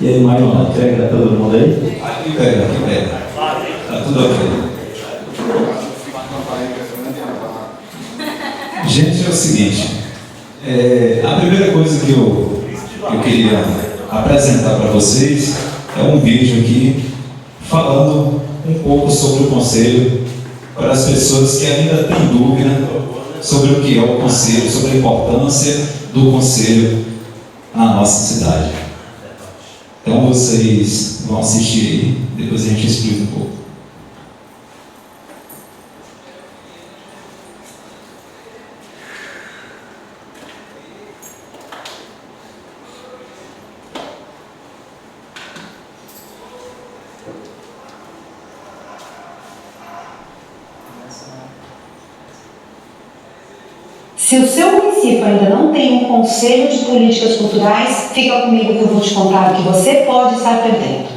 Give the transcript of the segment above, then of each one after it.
E aí, Maicon, pega todo mundo aí? Aqui pega. Tá tudo ok. Gente, é o seguinte, a primeira coisa que eu queria apresentar para vocês é um vídeo aqui falando um pouco sobre o Conselho para as pessoas que ainda têm dúvida sobre o que é o Conselho, sobre a importância do Conselho na nossa cidade. Então vocês vão assistir aí, depois a gente explica um pouco. Se o seu município ainda não tem um conselho de políticas culturais, fica comigo que eu vou te contar o que você pode estar perdendo.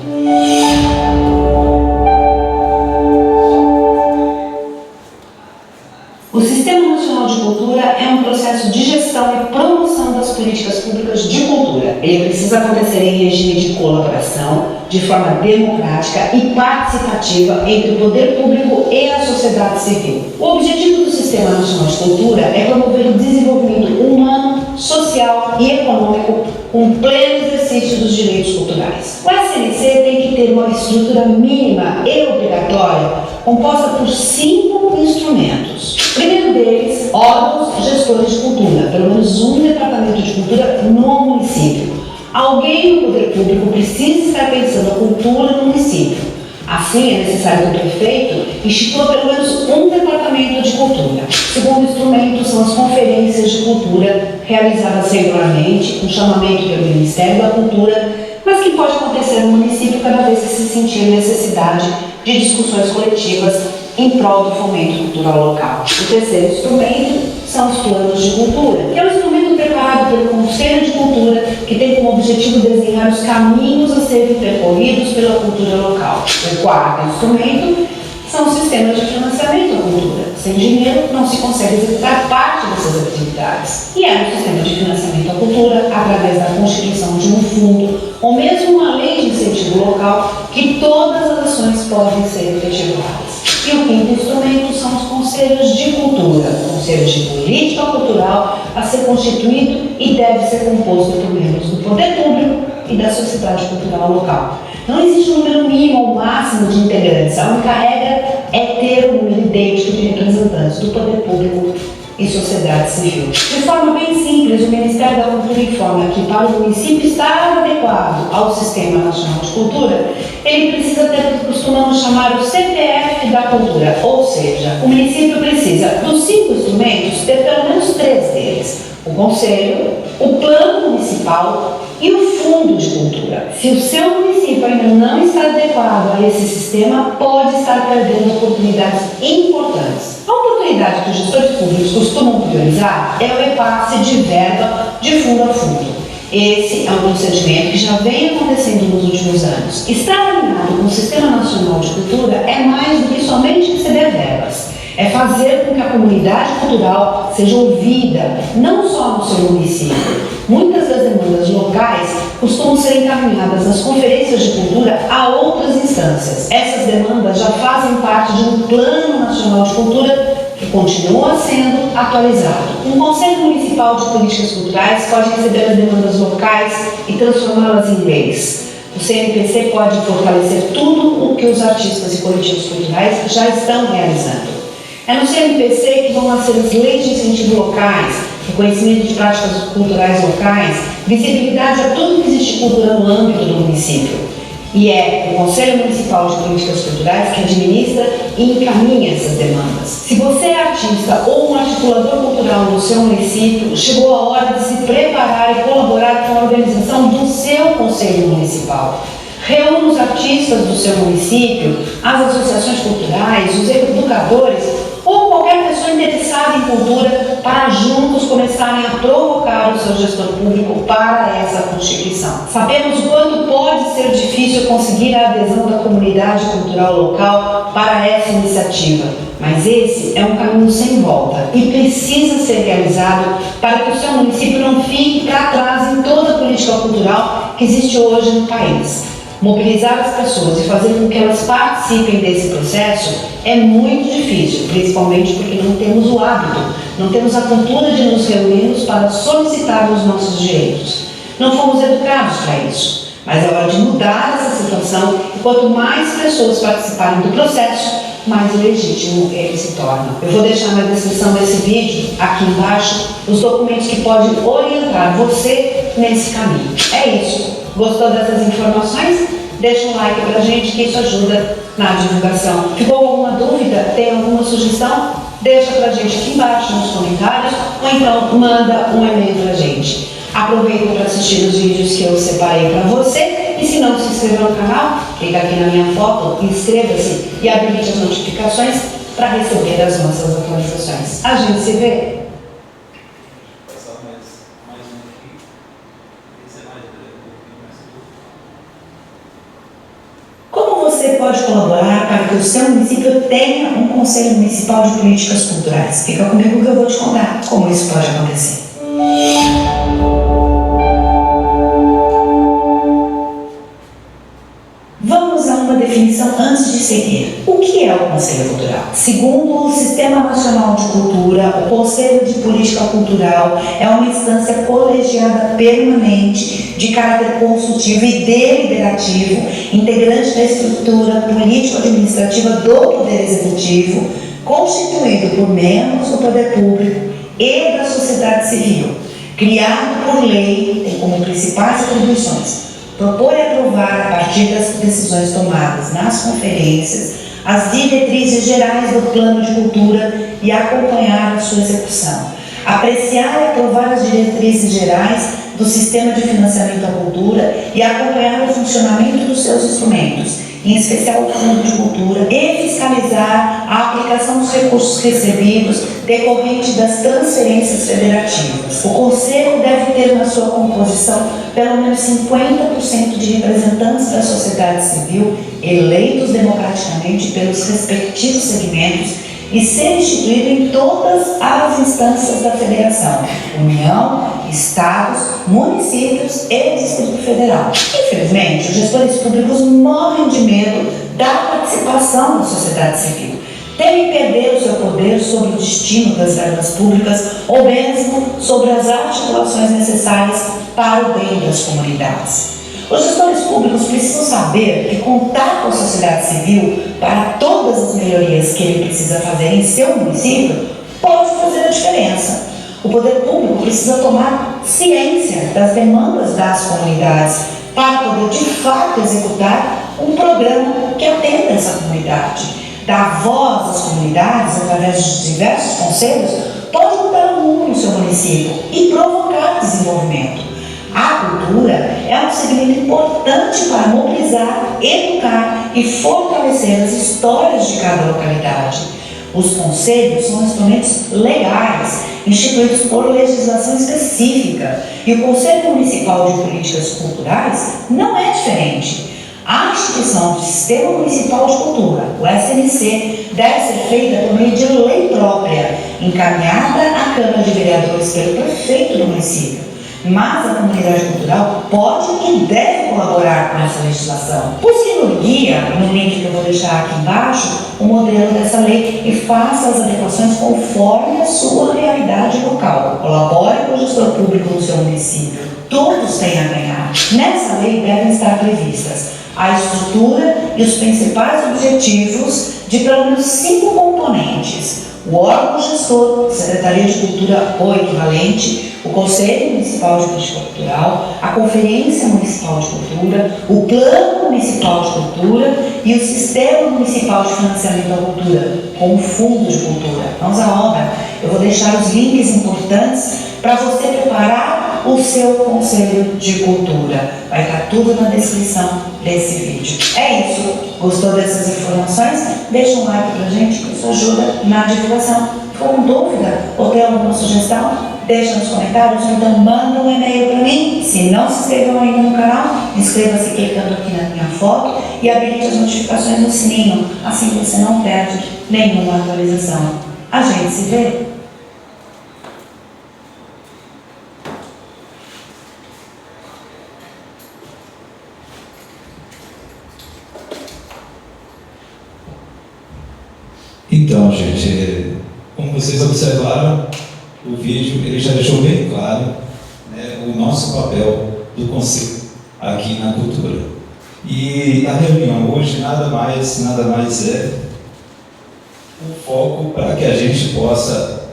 O Sistema Nacional de Cultura é um processo de gestão e promoção das políticas públicas de cultura. Ele precisa acontecer em regime de colaboração, de forma democrática e participativa entre o poder público e a sociedade civil. O objetivo do Sistema Nacional de Cultura é promover o desenvolvimento humano, social e econômico com pleno exercício dos direitos culturais. O SNC tem que ter uma estrutura mínima e obrigatória composta por 5 instrumentos. O primeiro deles, órgãos gestores de cultura, pelo menos um departamento de cultura no município. Alguém no poder público precisa estar pensando a cultura no município. Assim, é necessário que o prefeito institua pelo menos um departamento de cultura. O segundo instrumento são as conferências de cultura, realizadas regularmente, com chamamento pelo Ministério da Cultura, mas que pode acontecer no município cada vez que se sentir necessidade de discussões coletivas em prol do fomento cultural local. O terceiro instrumento são os planos de cultura, que é um instrumento preparado pelo Conselho de Cultura, que tem como objetivo desenhar os caminhos a serem percorridos pela cultura local. O quarto instrumento são os sistemas de financiamento à cultura. Sem dinheiro, não se consegue executar parte dessas atividades. E é um sistema de financiamento à cultura através da constituição de um fundo ou mesmo uma lei de incentivo local que todas as ações podem ser efetivadas. E o quinto instrumento são os conselhos de cultura, conselhos de política cultural a ser constituído e deve ser composto por membros do poder público e da sociedade cultural local. Não existe um número mínimo ou máximo de integrantes, a única regra é ter um número idêntico de representantes do poder público e sociedade civil. De forma bem simples, o Ministério da Cultura informa que para o município estar adequado ao Sistema Nacional de Cultura, ele precisa ter o que costumamos chamar o CPF da cultura, ou seja, o município precisa dos 5 instrumentos ter pelo menos 3 deles: o Conselho, o Plano Municipal e o Fundo de Cultura. Se o seu município ainda não está adequado a esse sistema, pode estar perdendo oportunidades importantes. A oportunidade que os gestores públicos costumam priorizar é o repasse de verba de fundo a fundo. Esse é um procedimento que já vem acontecendo nos últimos anos. Estar alinhado com o Sistema Nacional de Cultura é mais do que somente receber verbas. É fazer com que a comunidade cultural seja ouvida, não só no seu município. Muitas das demandas locais costumam ser encaminhadas nas conferências de cultura a outras instâncias. Essas demandas já fazem parte de um Plano Nacional de Cultura que continua sendo atualizado. Um Conselho Municipal de Políticas Culturais pode receber as demandas locais e transformá-las em leis. O CNPC pode fortalecer tudo o que os artistas e coletivos culturais já estão realizando. É no CNPC que vão nascer as leis de incentivo locais, reconhecimento de práticas culturais locais, visibilidade a tudo que existe cultura no âmbito do município. E é o Conselho Municipal de Políticas Culturais que administra e encaminha essas demandas. Se você é artista ou um articulador cultural no seu município, chegou a hora de se preparar e colaborar com a organização do seu Conselho Municipal. Reúna os artistas do seu município, as associações culturais, os educadores ou qualquer pessoa interessada em cultura para juntos começarem a provocar o seu gestor público para essa constituição. Sabemos o quanto pode ser difícil conseguir a adesão da comunidade cultural local para essa iniciativa, mas esse é um caminho sem volta e precisa ser realizado para que o seu município não fique para trás em toda a política política cultural que existe hoje no país. Mobilizar as pessoas e fazer com que elas participem desse processo é muito difícil, principalmente porque não temos o hábito, não temos a cultura de nos reunirmos para solicitar os nossos direitos. Não fomos educados para isso, mas é hora de mudar essa situação e quanto mais pessoas participarem do processo, mais legítimo ele se torna. Eu vou deixar na descrição desse vídeo, aqui embaixo, os documentos que podem orientar você nesse caminho. É isso. Gostou dessas informações? Deixa um like pra gente, que isso ajuda na divulgação. Ficou alguma dúvida? Tem alguma sugestão? Deixa pra gente aqui embaixo nos comentários, ou então manda um e-mail pra gente. Aproveita para assistir os vídeos que eu separei para você, e se não se inscreveu no canal, clica aqui na minha foto, inscreva-se e habilite as notificações para receber as nossas atualizações. A gente se vê! Como você pode colaborar para que o seu município tenha um Conselho Municipal de Políticas Culturais? Fica comigo que eu vou te contar como isso pode acontecer. Vamos a uma definição antes de seguir. O que é o Conselho Cultural? Segundo o Sistema Nacional de Cultura, o Conselho de Política Cultural é uma instância colegiada permanente, de caráter consultivo e deliberativo, integrante da estrutura político-administrativa do Poder Executivo, constituído por membros do Poder Público e da sociedade civil, criado por lei, tem como principais atribuições propor e aprovar, a partir das decisões tomadas nas conferências, as diretrizes gerais do plano de cultura e acompanhar a sua execução. Apreciar e aprovar as diretrizes gerais do sistema de financiamento à cultura e acompanhar o funcionamento dos seus instrumentos, em especial o Fundo de Cultura, e fiscalizar a aplicação dos recursos recebidos decorrente das transferências federativas. O Conselho deve ter na sua composição pelo menos 50% de representantes da sociedade civil eleitos democraticamente pelos respectivos segmentos e ser instituído em todas as instâncias da Federação, União, Estados, municípios e Distrito Federal. Infelizmente, os gestores públicos morrem de medo da participação da sociedade civil. Temem perder o seu poder sobre o destino das verbas públicas ou mesmo sobre as articulações necessárias para o bem das comunidades. Os gestores públicos precisam saber que contar com a sociedade civil para todas as melhorias que ele precisa fazer em seu município pode fazer a diferença. O poder público precisa tomar ciência das demandas das comunidades para poder, de fato, executar um programa que atenda essa comunidade. Dar voz às comunidades através de diversos conselhos pode mudar o mundo no seu município e provocar desenvolvimento. A cultura é um segmento importante para mobilizar, educar e fortalecer as histórias de cada localidade. Os conselhos são instrumentos legais, instituídos por legislação específica, e o Conselho Municipal de Políticas Culturais não é diferente. A instituição do Sistema Municipal de Cultura, o SMC, deve ser feita por meio de lei própria, encaminhada à Câmara de Vereadores pelo prefeito do município. Mas a comunidade cultural pode e deve colaborar com essa legislação. Busque no guia, no link que eu vou deixar aqui embaixo, o modelo dessa lei e faça as adequações conforme a sua realidade local. Colabore com o gestor público do seu município. Todos têm a ganhar. Nessa lei devem estar previstas a estrutura e os principais objetivos de pelo menos 5 componentes: o órgão gestor, Secretaria de Cultura ou equivalente, o Conselho Municipal de Política Cultural, a Conferência Municipal de Cultura, o Plano Municipal de Cultura e o Sistema Municipal de Financiamento à Cultura, com o Fundo de Cultura. Vamos à obra. Eu vou deixar os links importantes para você preparar o seu Conselho de Cultura. Vai estar tudo na descrição desse vídeo. É isso. Gostou dessas informações? Deixa um like pra gente, que isso ajuda na divulgação. Ficou com dúvida ou tem alguma sugestão? Deixa nos comentários, ou então manda um e-mail para mim. Se não se inscreveu ainda no canal, inscreva-se clicando aqui na minha foto e habilite as notificações no sininho, assim você não perde nenhuma atualização. A gente se vê! Então, gente, como vocês observaram, o vídeo ele já deixou bem claro, né, o nosso papel do Conselho aqui na cultura. E a reunião hoje nada mais é um foco para que a gente possa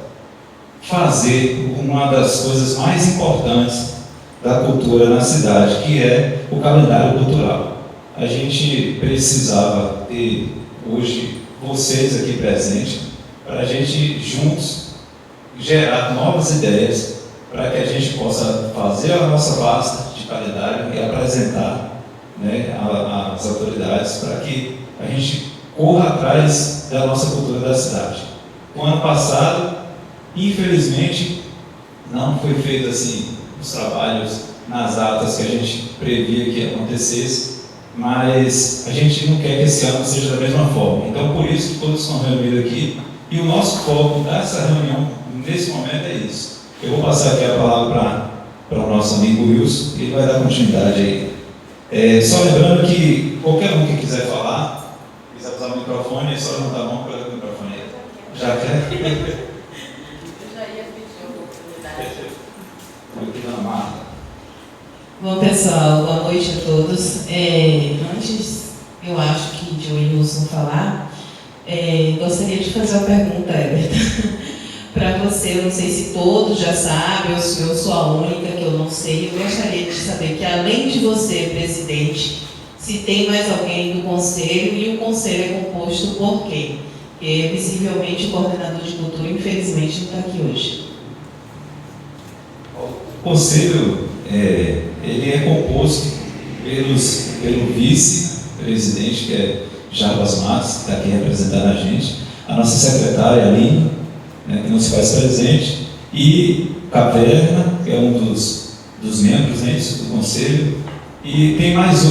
fazer uma das coisas mais importantes da cultura na cidade, que é o calendário cultural. A gente precisava ter hoje vocês aqui presentes para a gente juntos gerar novas ideias para que a gente possa fazer a nossa pasta de calendário e apresentar, né, às autoridades para que a gente corra atrás da nossa cultura da cidade. O ano passado, infelizmente, não foi feito assim os trabalhos nas datas que a gente previa que acontecesse, mas a gente não quer que esse ano seja da mesma forma. Então, por isso que todos estão reunidos aqui, e o nosso foco dessa reunião, nesse momento, é isso. Eu vou passar aqui a palavra para o nosso amigo Wilson, que ele vai dar continuidade aí. Só lembrando que qualquer um que quiser falar, quiser usar o microfone, é só levantar a mão para o microfone aí. Já quer? Eu já ia pedir a oportunidade. Aqui na Marta. Bom, pessoal, boa noite a todos. Antes, eu acho que de o Wilson falar, gostaria de fazer uma pergunta, Everton, para você. Eu não sei se todos já sabem ou se eu sou a única que eu não sei. Eu gostaria de saber que, além de você, presidente, se tem mais alguém do conselho e o conselho é composto por quem? Porque, visivelmente, o coordenador de cultura, infelizmente, não está aqui hoje. O conselho ele é composto pelo vice-presidente, que é Jarbas Matos, que está aqui representando a gente, a nossa secretária Aline, né, que nos faz presente, e Caverna, que é um dos membros, né, do conselho, e tem mais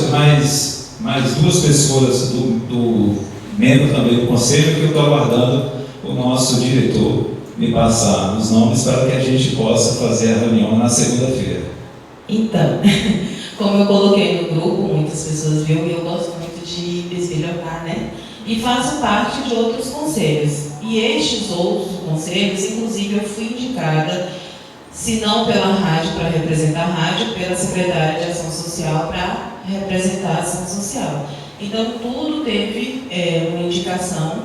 duas pessoas do membro também do conselho, que eu estou aguardando o nosso diretor me passar os nomes para que a gente possa fazer a reunião na segunda-feira. Então, como eu coloquei no grupo, muitas pessoas viram e eu gosto muito de desbilhotar, né? E faço parte de outros conselhos. E estes outros conselhos, inclusive, eu fui indicada, se não pela rádio para representar a rádio, pela secretária de Ação Social para representar a Ação Social. Então, tudo teve uma indicação,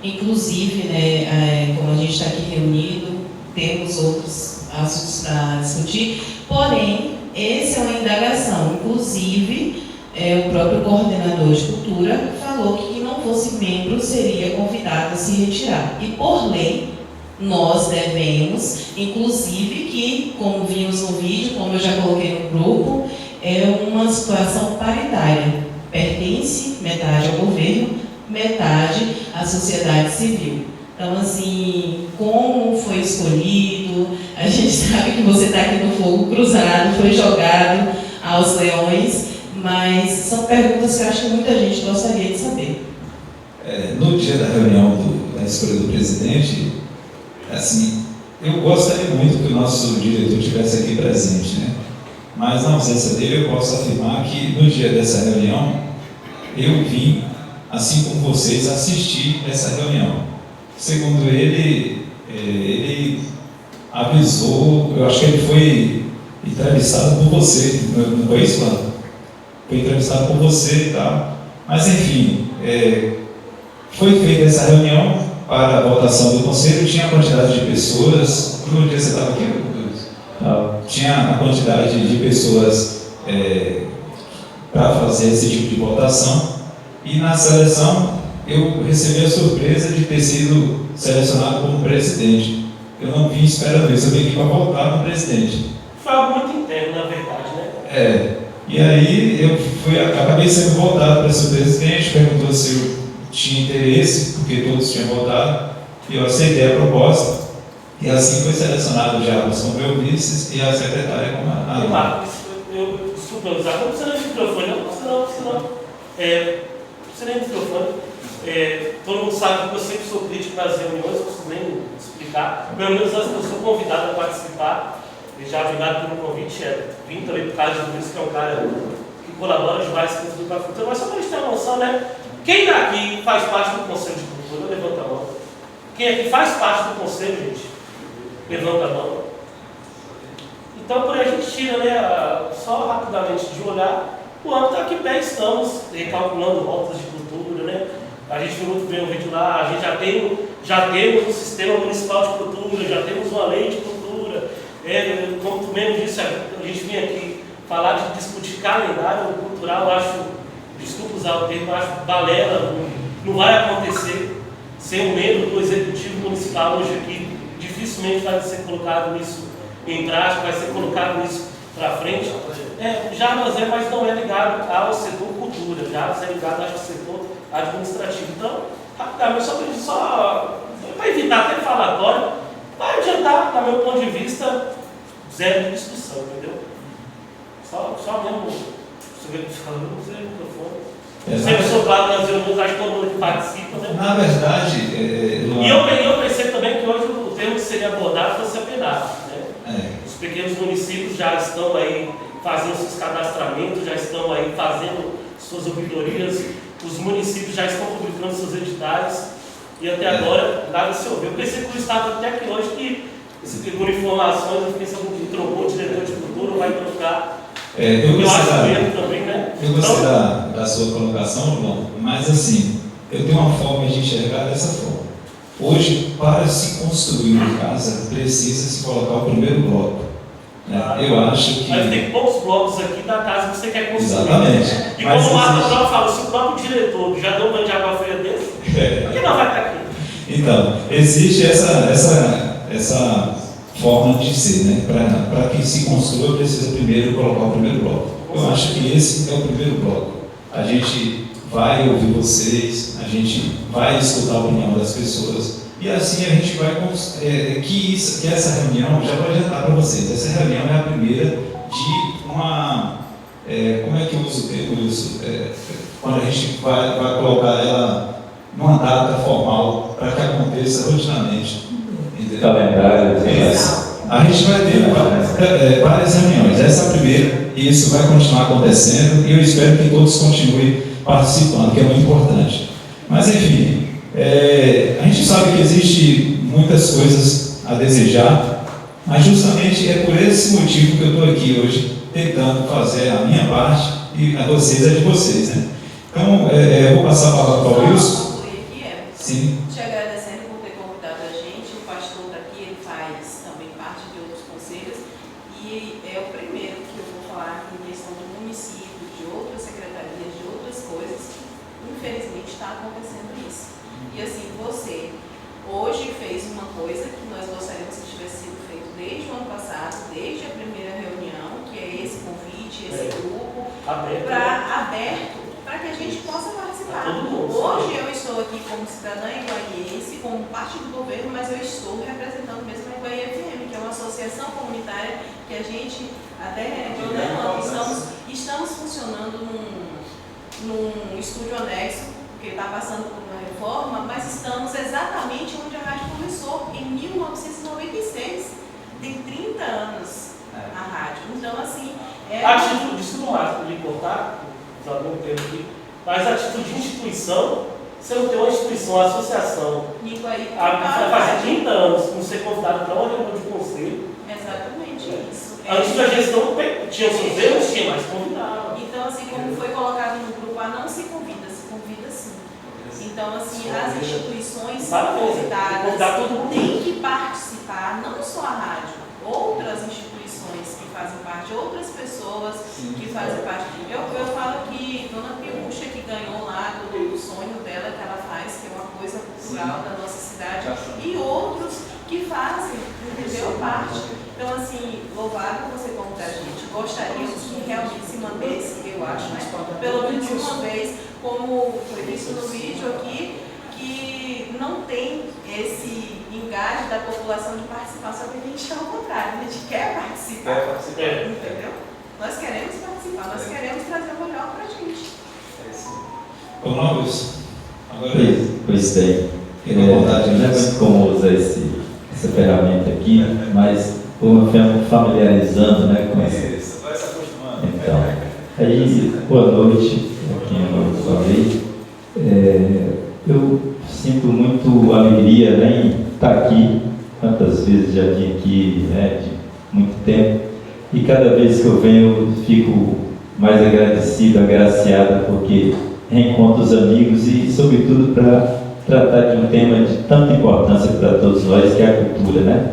inclusive, né, como a gente está aqui reunido, temos outros assuntos para discutir, porém, essa é uma indagação. Inclusive, o próprio coordenador de cultura falou que quem não fosse membro seria convidado a se retirar. E, por lei, nós devemos, inclusive, que, como vimos no vídeo, como eu já coloquei no grupo, é uma situação paritária. Pertence metade ao governo, metade à sociedade civil. Então, assim, como foi escolhido, a gente sabe que você está aqui no fogo cruzado, foi jogado aos leões, mas são perguntas que eu acho que muita gente gostaria de saber. No dia da reunião da escolha do presidente, assim, eu gostaria muito que o nosso diretor estivesse aqui presente, né? Mas na ausência dele, eu posso afirmar que no dia dessa reunião, eu vim, assim como vocês, assistir essa reunião. Segundo ele, ele avisou, eu acho que ele foi entrevistado por você, não foi isso, Lando? Foi entrevistado por você e tal. Mas, enfim, foi feita essa reunião para a votação do conselho, tinha a quantidade de pessoas, no dia você estava aqui, tinha a quantidade de pessoas para fazer esse tipo de votação, e na seleção eu recebi a surpresa de ter sido selecionado como presidente. Eu não vim esperando isso, eu vim aqui para votar no presidente. Foi algo muito interno, na verdade, né? E aí eu acabei sendo votado para ser presidente, perguntou se eu tinha interesse, porque todos tinham votado, e eu aceitei a proposta, e assim foi selecionado o Jarbas como meu vice e a secretária como a Ana. Marcos, desculpa, não precisa de microfone, não precisa nem de microfone. Todo mundo sabe que eu sempre sou crítico nas reuniões, não preciso nem explicar. Pelo menos eu sou convidado a participar. E já obrigado pelo convite. Vim também por causa do Luiz, que é um cara que colabora demais com o Cultura. Mas só para a gente ter uma noção, né? Quem daqui faz parte do Conselho de Cultura? Levanta a mão. Quem aqui faz parte do conselho, gente? Levanta a mão. Então, por aí a gente tira, né, só rapidamente de olhar, o âmbito a que pé estamos, recalculando rotas de cultura, né? A gente viu muito bem o vídeo lá, a gente já temos um sistema municipal de cultura, já temos uma lei de cultura. Como tu mesmo disse, a gente vem aqui falar de discutir calendário cultural, eu acho, desculpa usar o termo, eu acho balela, não vai acontecer. Ser um membro do Executivo Municipal hoje aqui, dificilmente vai ser colocado isso em prática, vai ser colocado isso para frente. Jarbas mas não é ligado ao setor cultura, Jarbas é ligado ao setor administrativo. Então, rapidamente, só para evitar até falatório, vai adiantar, do meu ponto de vista, zero de discussão, entendeu? Só mesmo, você falando, não sei o microfone. Sempre soprado nas reuniões, acho que todo mundo que participa, né? Na verdade, e eu pensei também que hoje o termo que seria abordado fosse a PENAF, né? Os pequenos municípios já estão aí fazendo seus cadastramentos, já estão aí fazendo suas ouvidorias, os municípios já estão publicando seus editais, e até agora nada se ouviu. Eu pensei que o Estado até que hoje, que por informações, eu pensei que trocou o diretor de cultura, vai trocar. Eu acho mesmo também, né? Eu gostei da sua colocação, João, mas assim, eu tenho uma forma de enxergar dessa forma. Hoje, para se construir uma casa, precisa se colocar o primeiro bloco. Eu acho que... Mas tem poucos blocos aqui da casa que você quer construir. Exatamente. E como o Marco próprio fala, se o próprio diretor já deu um banho de água fria desse, por que não vai estar aqui? Então, existe essa forma de ser, né? Para que se construa, precisa primeiro colocar o primeiro bloco. Eu acho que esse é o primeiro bloco. A gente vai ouvir vocês, a gente vai escutar a opinião das pessoas, e assim a gente vai que essa reunião, já vou adiantar para vocês, essa reunião é a primeira de uma, como é que eu uso o termo isso? Quando a gente vai colocar ela numa data formal para que aconteça rotineiramente. Calendário. A gente vai ter várias reuniões, essa é a primeira, e isso vai continuar acontecendo, e eu espero que todos continuem participando, que é muito importante. Mas enfim, a gente sabe que existe muitas coisas a desejar, mas justamente é por esse motivo que eu estou aqui hoje, tentando fazer a minha parte, e a vocês é de vocês, né? Então, eu vou passar a palavra para o Wilson. Sim. Te agradecendo por ter convidado a gente. O pastor daqui, ele faz também parte de outros conselhos, e é o primeiro que eu vou falar em questão do município, de outras secretarias, de outras coisas. Infelizmente está acontecendo isso. E assim, você hoje fez uma coisa que nós gostaríamos que tivesse sido feito desde o ano passado, desde a primeira reunião, que é esse convite, esse grupo aberto, para que a gente possa participar. Hoje eu estou aqui como cidadã iguaiense, como parte do governo, mas eu estou representando mesmo a Iguaí FM, que é uma associação comunitária que a gente até estamos funcionando num estúdio anexo, porque está passando por uma reforma, mas estamos exatamente onde a rádio começou, em 1996. Tem 30 anos a rádio. Então, assim... Desculpa lhe cortar, usando um termo aqui, mas a título de instituição, você não tem uma instituição, uma associação, vai fazer 30 anos, não ser convidado para uma reunião de conselho. Exatamente isso. Antes da gestão tinha seus erros, tinha mais convidado. Então, assim, como foi colocado no grupo, não se convida sim. Então, assim, as instituições são convidadas, têm que participar, não só a rádio, outras instituições que fazem parte, outras pessoas que fazem parte. Eu falo que Dona Piúcha, que ganhou lá do sonho dela, que ela faz, que é uma coisa cultural da nossa cidade, e outros que fazem, entendeu? Parte. Então, assim, louvado você contar, gente. Gostaríamos que realmente se mantesse, eu acho, né? Pelo menos uma vez, como foi visto no vídeo aqui, que não tem esse engajo da população de participar, só que a gente está ao contrário, a gente quer participar. Entendeu? Nós queremos participar, nós queremos trazer o melhor para a gente. Vamos, agora. Pois bem. Não é muito comum usar essa ferramenta aqui, mas familiarizando, né, com essa. Vai se acostumando. Então, aí, boa noite, a quem eu falei. Eu sinto muito aliviado iria nem estar aqui, quantas vezes já vim aqui, né, de muito tempo, e cada vez que eu venho eu fico mais agradecido, agraciado, porque reencontro os amigos e, sobretudo, para tratar de um tema de tanta importância para todos nós, que é a cultura, né?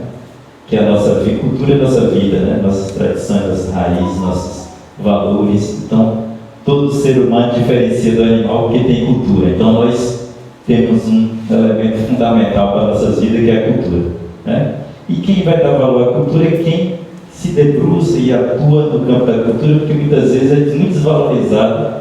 Que é a nossa vida, cultura é a nossa vida, né? Nossas tradições, nossas raízes, nossos valores. Então, todo ser humano diferencia do animal porque tem cultura. Então, nós temos um elemento fundamental para a nossa vida, que é a cultura, né? E quem vai dar valor à cultura é quem se debruça e atua no campo da cultura, porque muitas vezes é muito desvalorizado,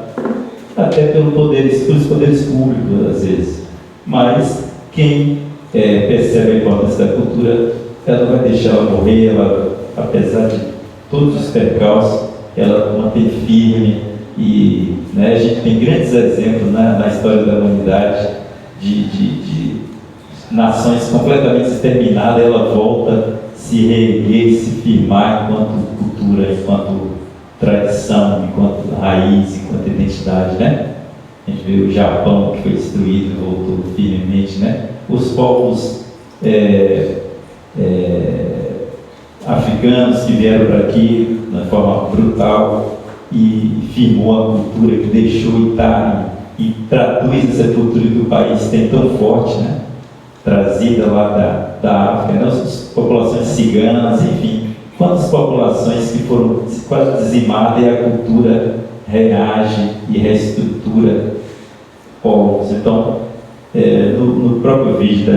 até pelos poderes públicos, às vezes. Mas quem percebe a importância da cultura, ela não vai deixar ela morrer, ela, apesar de todos os percalços, ela mantém firme. E, né, a gente tem grandes exemplos, né, na história da humanidade de nações completamente exterminadas, ela volta a se reerguer, se firmar enquanto cultura, enquanto tradição, enquanto raiz, enquanto identidade, né? A gente vê o Japão, que foi destruído e voltou firmemente, né? Os povos africanos que vieram para aqui de forma brutal e firmou a cultura, que deixou e traduz essa cultura que o país tem tão forte, né? Trazida lá da África, né? As populações ciganas, enfim, quantas populações que foram quase dizimadas e a cultura reage e reestrutura povos. Então, no próprio vídeo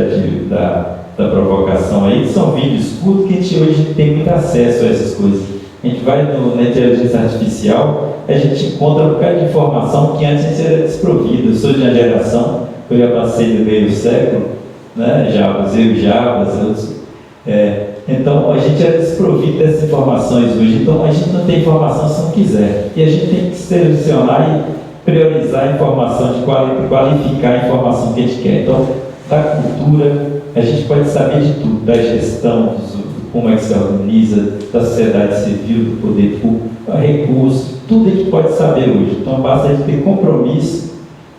da provocação aí, são vídeos curtos que a gente hoje tem muito acesso a essas coisas. A gente vai na inteligência artificial, a gente encontra um bocado de informação que antes a gente era desprovido. Eu sou de uma geração, eu já passei no meio do século, né? Javas, outros. Então, a gente é desprovido dessas informações hoje. Então, a gente não tem informação se não quiser. E a gente tem que selecionar e priorizar a informação, de qualificar a informação que a gente quer. Então, da cultura, a gente pode saber de tudo, da gestão, como é que se organiza, da sociedade civil, do poder público, recursos, tudo a gente pode saber hoje. Então, basta a gente ter compromisso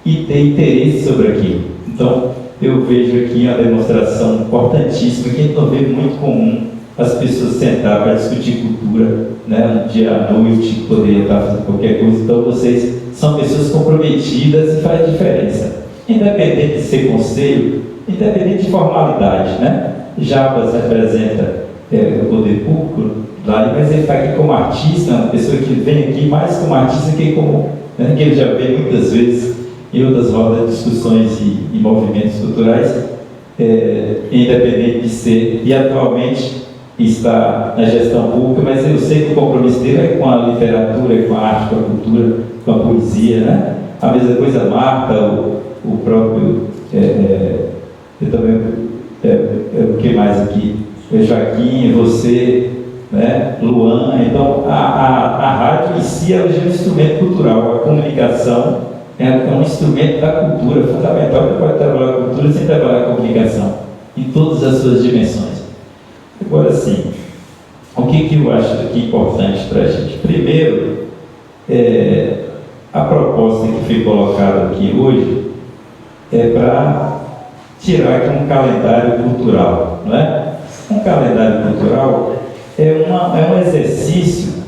e ter interesse sobre aquilo. Então, eu vejo aqui uma demonstração importantíssima, que não vê muito comum as pessoas sentar para discutir cultura, né, um dia à noite, poder estar fazendo qualquer coisa. Então, vocês são pessoas comprometidas e faz diferença. Independente de ser conselho, independente de formalidade, né? Jabas representa o poder público, mas ele está aqui como artista, uma pessoa que vem aqui mais como artista que como, né, que ele já vê muitas vezes em outras rodas de discussões e movimentos culturais, independente de ser, e atualmente está na gestão pública, mas eu sei que o compromisso dele é com a literatura, com a arte, com a cultura, com a poesia, né? A mesma coisa Marta, o próprio, eu também, o que mais aqui? Joaquim, você, né? Luan. Então, a rádio em si é um instrumento cultural, a comunicação é um instrumento da cultura fundamental. Você pode trabalhar a cultura sem trabalhar a comunicação, em todas as suas dimensões. Agora sim, o que eu acho aqui importante para a gente? Primeiro, a proposta que foi colocada aqui hoje é para tirar aqui um calendário cultural, não é? Um calendário cultural é um exercício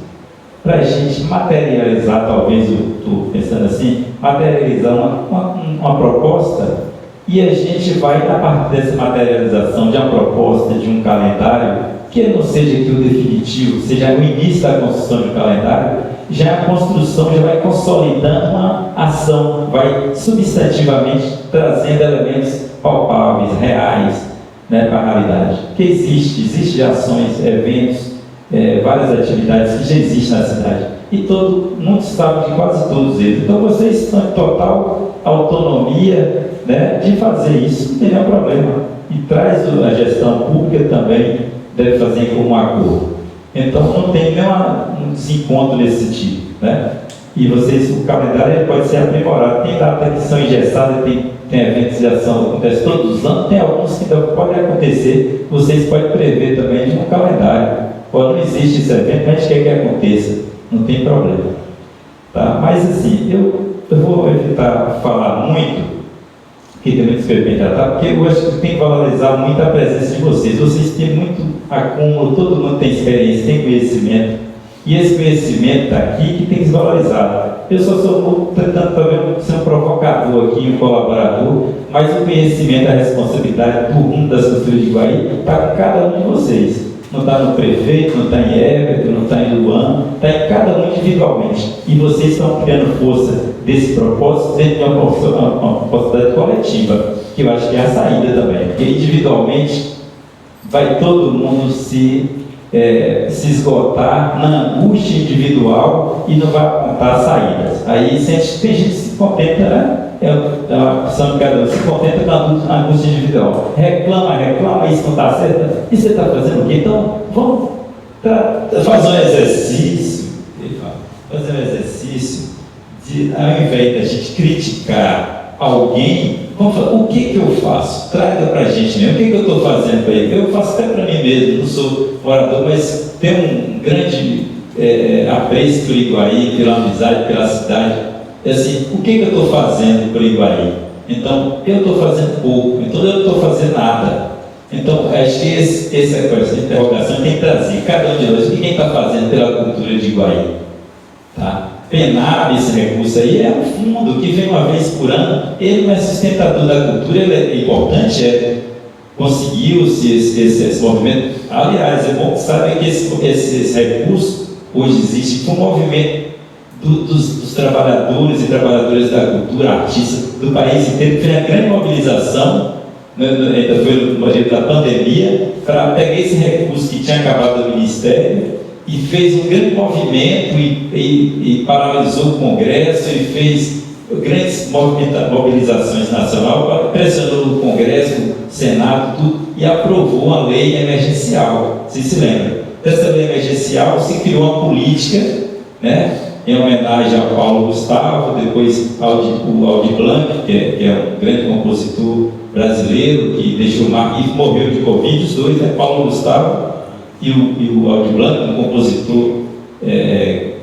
para a gente materializar, talvez eu estou pensando assim, materializar uma proposta, e a gente vai, a partir dessa materialização de uma proposta, de um calendário, que não seja aqui o definitivo, seja o início da construção de um calendário, já a construção já vai consolidando uma ação, vai substantivamente trazendo elementos palpáveis, reais, né, para a realidade. Porque existe ações, eventos, várias atividades que já existem na cidade. E todo mundo sabe de quase todos eles. Então vocês estão em total autonomia, né, de fazer isso, não tem nenhum problema. E traz a gestão pública também, deve fazer como um acordo. Então não tem nenhum desencontro desse tipo, né? E vocês, o calendário ele pode ser aprimorado. Tem data que são engessadas, tem eventos de ação que acontecem todos os anos, tem alguns que podem acontecer, vocês podem prever também de um calendário. Não existe esse evento, mas a gente quer que aconteça, não tem problema. Tá? Mas assim, eu vou evitar falar muito, que tem muito que bem tratado, porque eu acho que tem que valorizar muito a presença de vocês. Vocês têm muito acúmulo, todo mundo tem experiência, tem conhecimento, e esse conhecimento está aqui que tem que ser valorizado. Eu só sou tentando também ser um provocador aqui, um colaborador, mas o conhecimento, a responsabilidade do rumo das costuras de Iguaí está com cada um de vocês. Não está no prefeito, não está em Everton, não está em Luan, está em cada um individualmente. E vocês estão criando força desse propósito dentro de uma possibilidade coletiva, que eu acho que é a saída também. Porque individualmente vai todo mundo se esgotar na angústia individual e não vai apontar saídas. Aí tem gente que se contenta, né? É a opção de cada um, se contenta com a angústia individual. Reclama, isso não está certo. E você está fazendo o quê? Então, vamos fazer um exercício. Fazer um exercício de, ao invés da gente criticar alguém, vamos falar, o que eu faço? Traga para a gente mesmo. O que eu estou fazendo para ele? Eu faço até para mim mesmo, não sou morador, mas tenho um grande apreço por Iguaí, pela amizade, pela cidade. Assim, o que eu estou fazendo por Iguaí? Então, eu estou fazendo pouco, então eu não estou fazendo nada. Então, acho que essa interrogação tem que trazer cada um de nós, o que quem está fazendo pela cultura de Iguaí? Tá? Penab, esse recurso aí, é um fundo que vem uma vez por ano, ele não é sustentador da cultura, ele é importante, conseguiu-se esse movimento. Aliás, é bom que saibam que esse recurso hoje existe com o movimento dos trabalhadores e trabalhadoras da cultura, artistas do país inteiro, que fez uma grande mobilização, ainda foi no momento da pandemia, para pegar esse recurso que tinha acabado do Ministério e fez um grande movimento e paralisou o Congresso e fez grandes mobilizações nacionais, pressionou o Congresso, o Senado, tudo, e aprovou uma lei emergencial. Vocês se lembram? Dessa lei emergencial se criou uma política, né, em homenagem ao Paulo Gustavo, depois o Aldir Blanc, que é um grande compositor brasileiro, que deixou e morreu de Covid, os dois, né, Paulo Gustavo e o Aldir Blanc, um compositor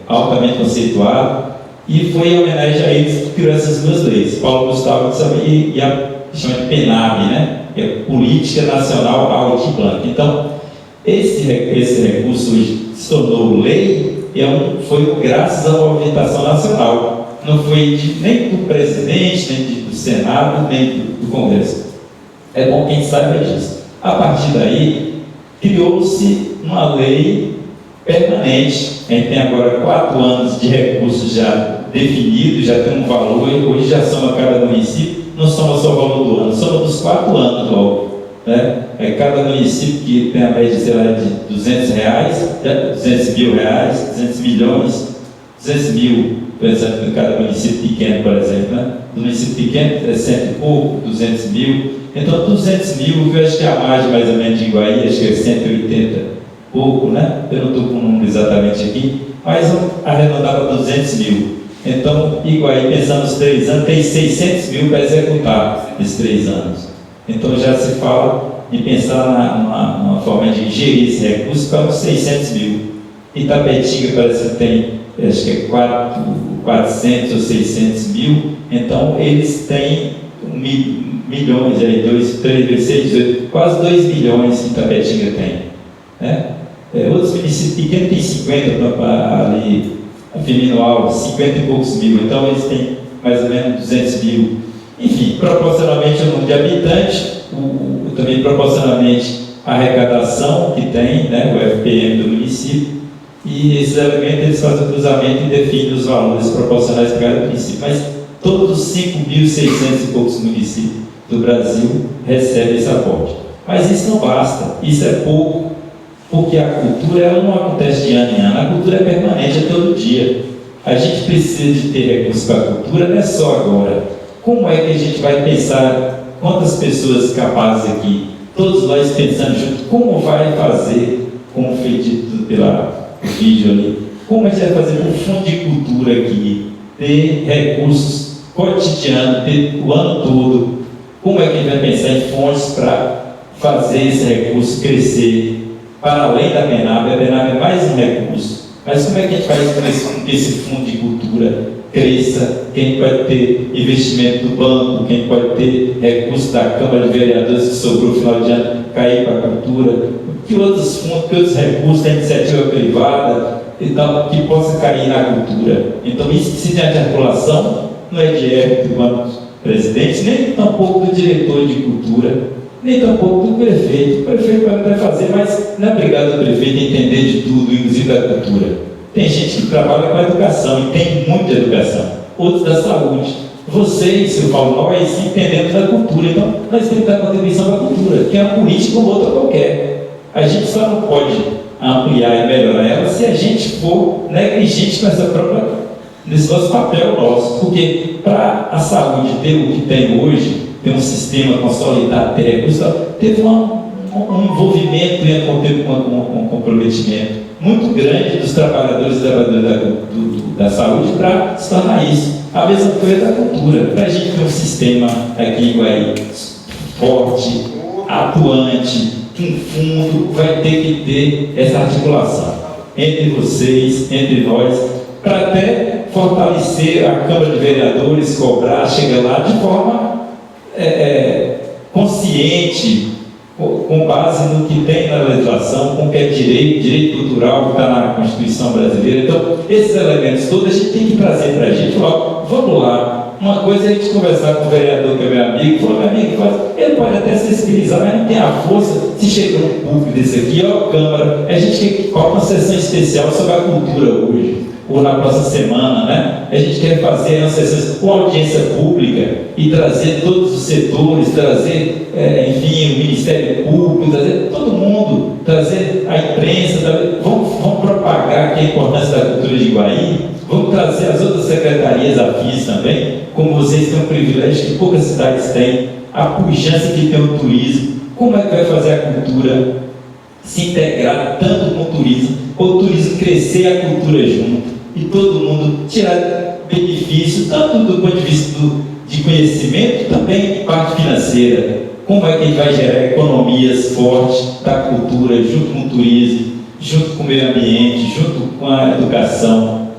altamente conceituado, e foi em homenagem a eles que criou essas duas leis, Paulo Gustavo e a chama de PENAB, né, que é Política Nacional Aldir Blanc. Então, esse recurso hoje se tornou lei, foi graças à movimentação nacional, não foi nem do presidente, nem do Senado, nem do Congresso. É bom quem saiba disso. A partir daí, criou-se uma lei permanente. A gente tem agora 4 anos de recursos já definidos, já tem um valor, e hoje já soma cada município, não soma só o valor do ano, soma dos 4 anos logo. Né? Cada município que tem a média, sei lá, de R$200, 200 mil reais, 200 milhões, 200 mil, por exemplo, em cada município pequeno, por exemplo, né? Do município pequeno é 100 e pouco, 200 mil, então 200 mil, eu acho que é a margem mais ou menos de Iguaí, acho que é 180 pouco, né? Eu não estou com o número exatamente aqui, mas arredondava para 200 mil. Então, Iguaí, pensando nos 3 anos, tem 600 mil para executar nesses 3 anos. Então já se fala de pensar numa forma de gerir esse recurso para uns 600 mil. Itapetinga parece que tem, acho que é 400 ou 600 mil, então eles têm milhões, aí, 2, 3, 6, 18, quase 2 milhões que Itapetinga tem. Né? Outros municípios pequenos têm 50, ali, Firmino Alves, 50 e poucos mil, então eles têm mais ou menos 200 mil. Enfim, proporcionalmente ao número de habitantes, também proporcionalmente à arrecadação que tem, né, o FPM do município, e esses elementos eles fazem o cruzamento e definem os valores proporcionais para cada município. Mas todos os 5.600 e poucos municípios do Brasil recebem esse aporte. Mas isso não basta, isso é pouco, porque a cultura ela não acontece de ano em ano, a cultura é permanente, é todo dia. A gente precisa de ter recursos para a cultura, não é só agora. Como é que a gente vai pensar, quantas pessoas capazes aqui, todos nós pensando junto, como vai fazer, como foi dito pelo vídeo ali, como a gente vai fazer um fundo de cultura aqui, ter recursos cotidianos, ter o ano todo, como é que a gente vai pensar em fontes para fazer esse recurso crescer, para além da PENAB? A PENAB é mais um recurso, Mas como é que a gente faz com que esse fundo de cultura cresça? Quem vai ter investimento do banco, quem pode ter recursos da Câmara de Vereadores que sobrou no final de ano cair para a cultura, que outros fundos, que outros recursos da iniciativa privada então, que possa cair na cultura. Então, isso precisa de articulação, não é de ego do banco presidente, nem tampouco do diretor de cultura, nem tampouco do prefeito. O prefeito pode até fazer, mas não é obrigado o prefeito a entender de tudo, inclusive da cultura. Tem gente que trabalha com a educação, e tem muita educação, outros da saúde. Vocês, eu falo, nós entendemos da cultura, então nós temos que dar contribuição para a cultura, que é uma política como outra qualquer. A gente só não pode ampliar e melhorar ela se a gente for negligente com essa própria, nesse nosso papel nosso, porque para a saúde ter o que tem hoje, ter um sistema consolidado, ter recursos, teve um envolvimento e um comprometimento muito grande dos trabalhadores e trabalhadoras da saúde para se tornar isso. A mesma coisa da cultura. Para a gente ter um sistema aqui em Iguaí forte, atuante, um fundo, vai ter que ter essa articulação entre vocês, entre nós, para até fortalecer a Câmara de Vereadores, cobrar, chegar lá de forma consciente, com base no que tem na legislação, com o que é direito cultural que está na Constituição brasileira. Então, esses elementos todos a gente tem que trazer para a gente. Falar, vamos lá. Uma coisa é a gente conversar com o vereador que é meu amigo, falou, meu amigo, ele pode até sensibilizar, mas não tem a força. Se chega um público desse aqui, ó, Câmara, a gente quer que coloque uma sessão especial sobre a cultura hoje, ou na próxima semana, né? A gente quer fazer uma sessão com audiência pública e trazer todos os setores, trazer, enfim, o Ministério Público, trazer todo mundo, trazer a imprensa, vamos propagar aqui a importância da cultura de Iguaí, vamos trazer as outras secretarias afins também, como vocês têm um privilégio que poucas cidades têm, a pujança que tem o turismo, como é que vai fazer a cultura se integrar tanto com o turismo, ou o turismo crescer a cultura junto, e todo mundo tirar benefício, tanto do ponto de vista de conhecimento, também de parte financeira. Como é que a gente vai gerar economias fortes da cultura, junto com o turismo, junto com o meio ambiente, junto com a educação.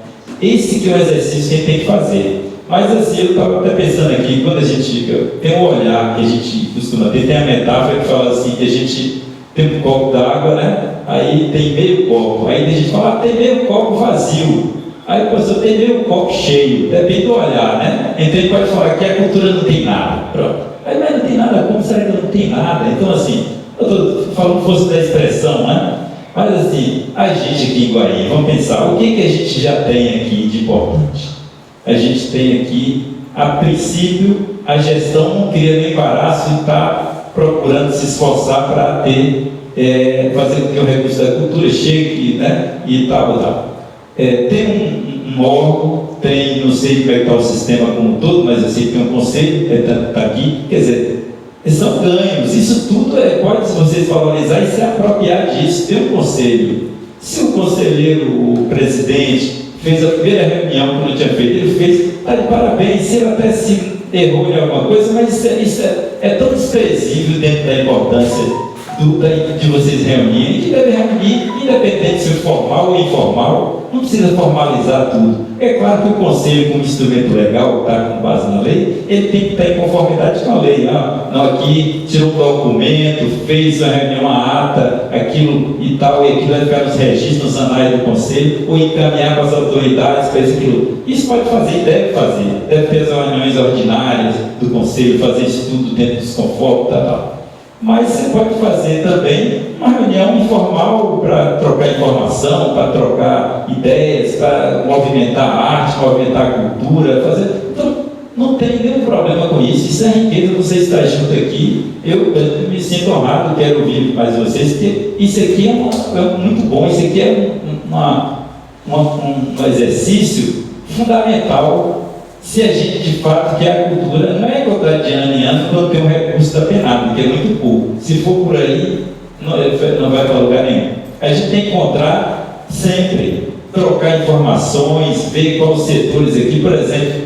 Esse que é o exercício que a gente tem que fazer. Mas assim, eu estava até pensando aqui, quando a gente tem um olhar que a gente costuma ter, tem a metáfora que fala assim, que a gente tem um copo d'água, né? Aí tem meio copo, aí a gente fala, tem meio copo vazio. Aí o professor tem meio copo cheio, depende do olhar, né? Então ele pode falar que a cultura não tem nada, pronto. Aí, mas não tem nada, como será que não tem nada? Então assim, eu estou falando força da expressão, né? Mas assim, a gente aqui em Iguaí, vamos pensar, o que a gente já tem aqui de importante? A gente tem aqui, a princípio, a gestão não cria nem embaraço e está procurando se esforçar para ter, fazer com que o recurso da cultura chegue, né? E tal. Tem um órgão, tem, não sei como é que está o sistema como um todo, mas eu sei que tem um conselho, está aqui, quer dizer, são ganhos, isso tudo pode, se vocês valorizarem, se apropriar disso, tem um conselho. Se o conselheiro, o presidente, fez a primeira reunião que não tinha feito, ele fez, está de parabéns, se ele até se errou em alguma coisa, mas isso é tão desprezível dentro da importância de vocês reunirem, que deve reunir, independente se for formal ou informal, não precisa formalizar tudo. É claro que o conselho, como instrumento legal, está com base na lei, ele tem que estar em conformidade com a lei. Não, aqui tirou um documento, fez uma reunião, uma ata, aquilo e tal, e aquilo vai ficar nos registros, nos anais do conselho, ou encaminhar para as autoridades, para isso, aquilo. Isso pode fazer e deve fazer. Deve ter as reuniões ordinárias do conselho, fazer isso tudo dentro dos confortos, tal. Mas você pode fazer também uma reunião informal para trocar informação, para trocar ideias, para movimentar a arte, movimentar a cultura, fazer. Então, não tem nenhum problema com isso. Isso é riqueza, você estar junto aqui. Eu me sinto honrado, quero ouvir mais vocês, porque isso aqui é muito bom, isso aqui é um exercício fundamental. Se a gente de fato quer a cultura, não é igualdade de ano em ano quando tem um recurso da penada, que é muito pouco. Se for por aí, não vai para lugar nenhum. A gente tem que encontrar sempre, trocar informações, ver quais os setores aqui, por exemplo.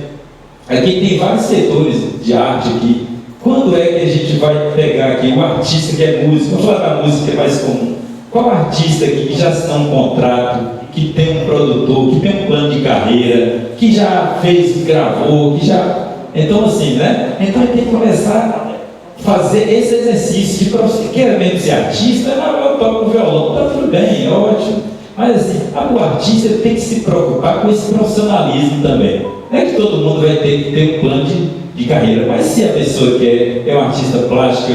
Aqui tem vários setores de arte aqui. Quando é que a gente vai pegar aqui um artista que é músico? Vamos falar da música que é mais comum. Qual artista aqui que já assinou um contrato, que tem um produtor, que tem um plano de carreira, que já fez, gravou, que já... Então, assim, né? Então, ele tem que começar a fazer esse exercício de profissional. Quer mesmo ser artista? Não, eu toco violão, tá tudo bem, ótimo. Mas, assim, o artista tem que se preocupar com esse profissionalismo também. Não é que todo mundo vai ter que ter um plano de carreira, mas se a pessoa que é um artista plástico,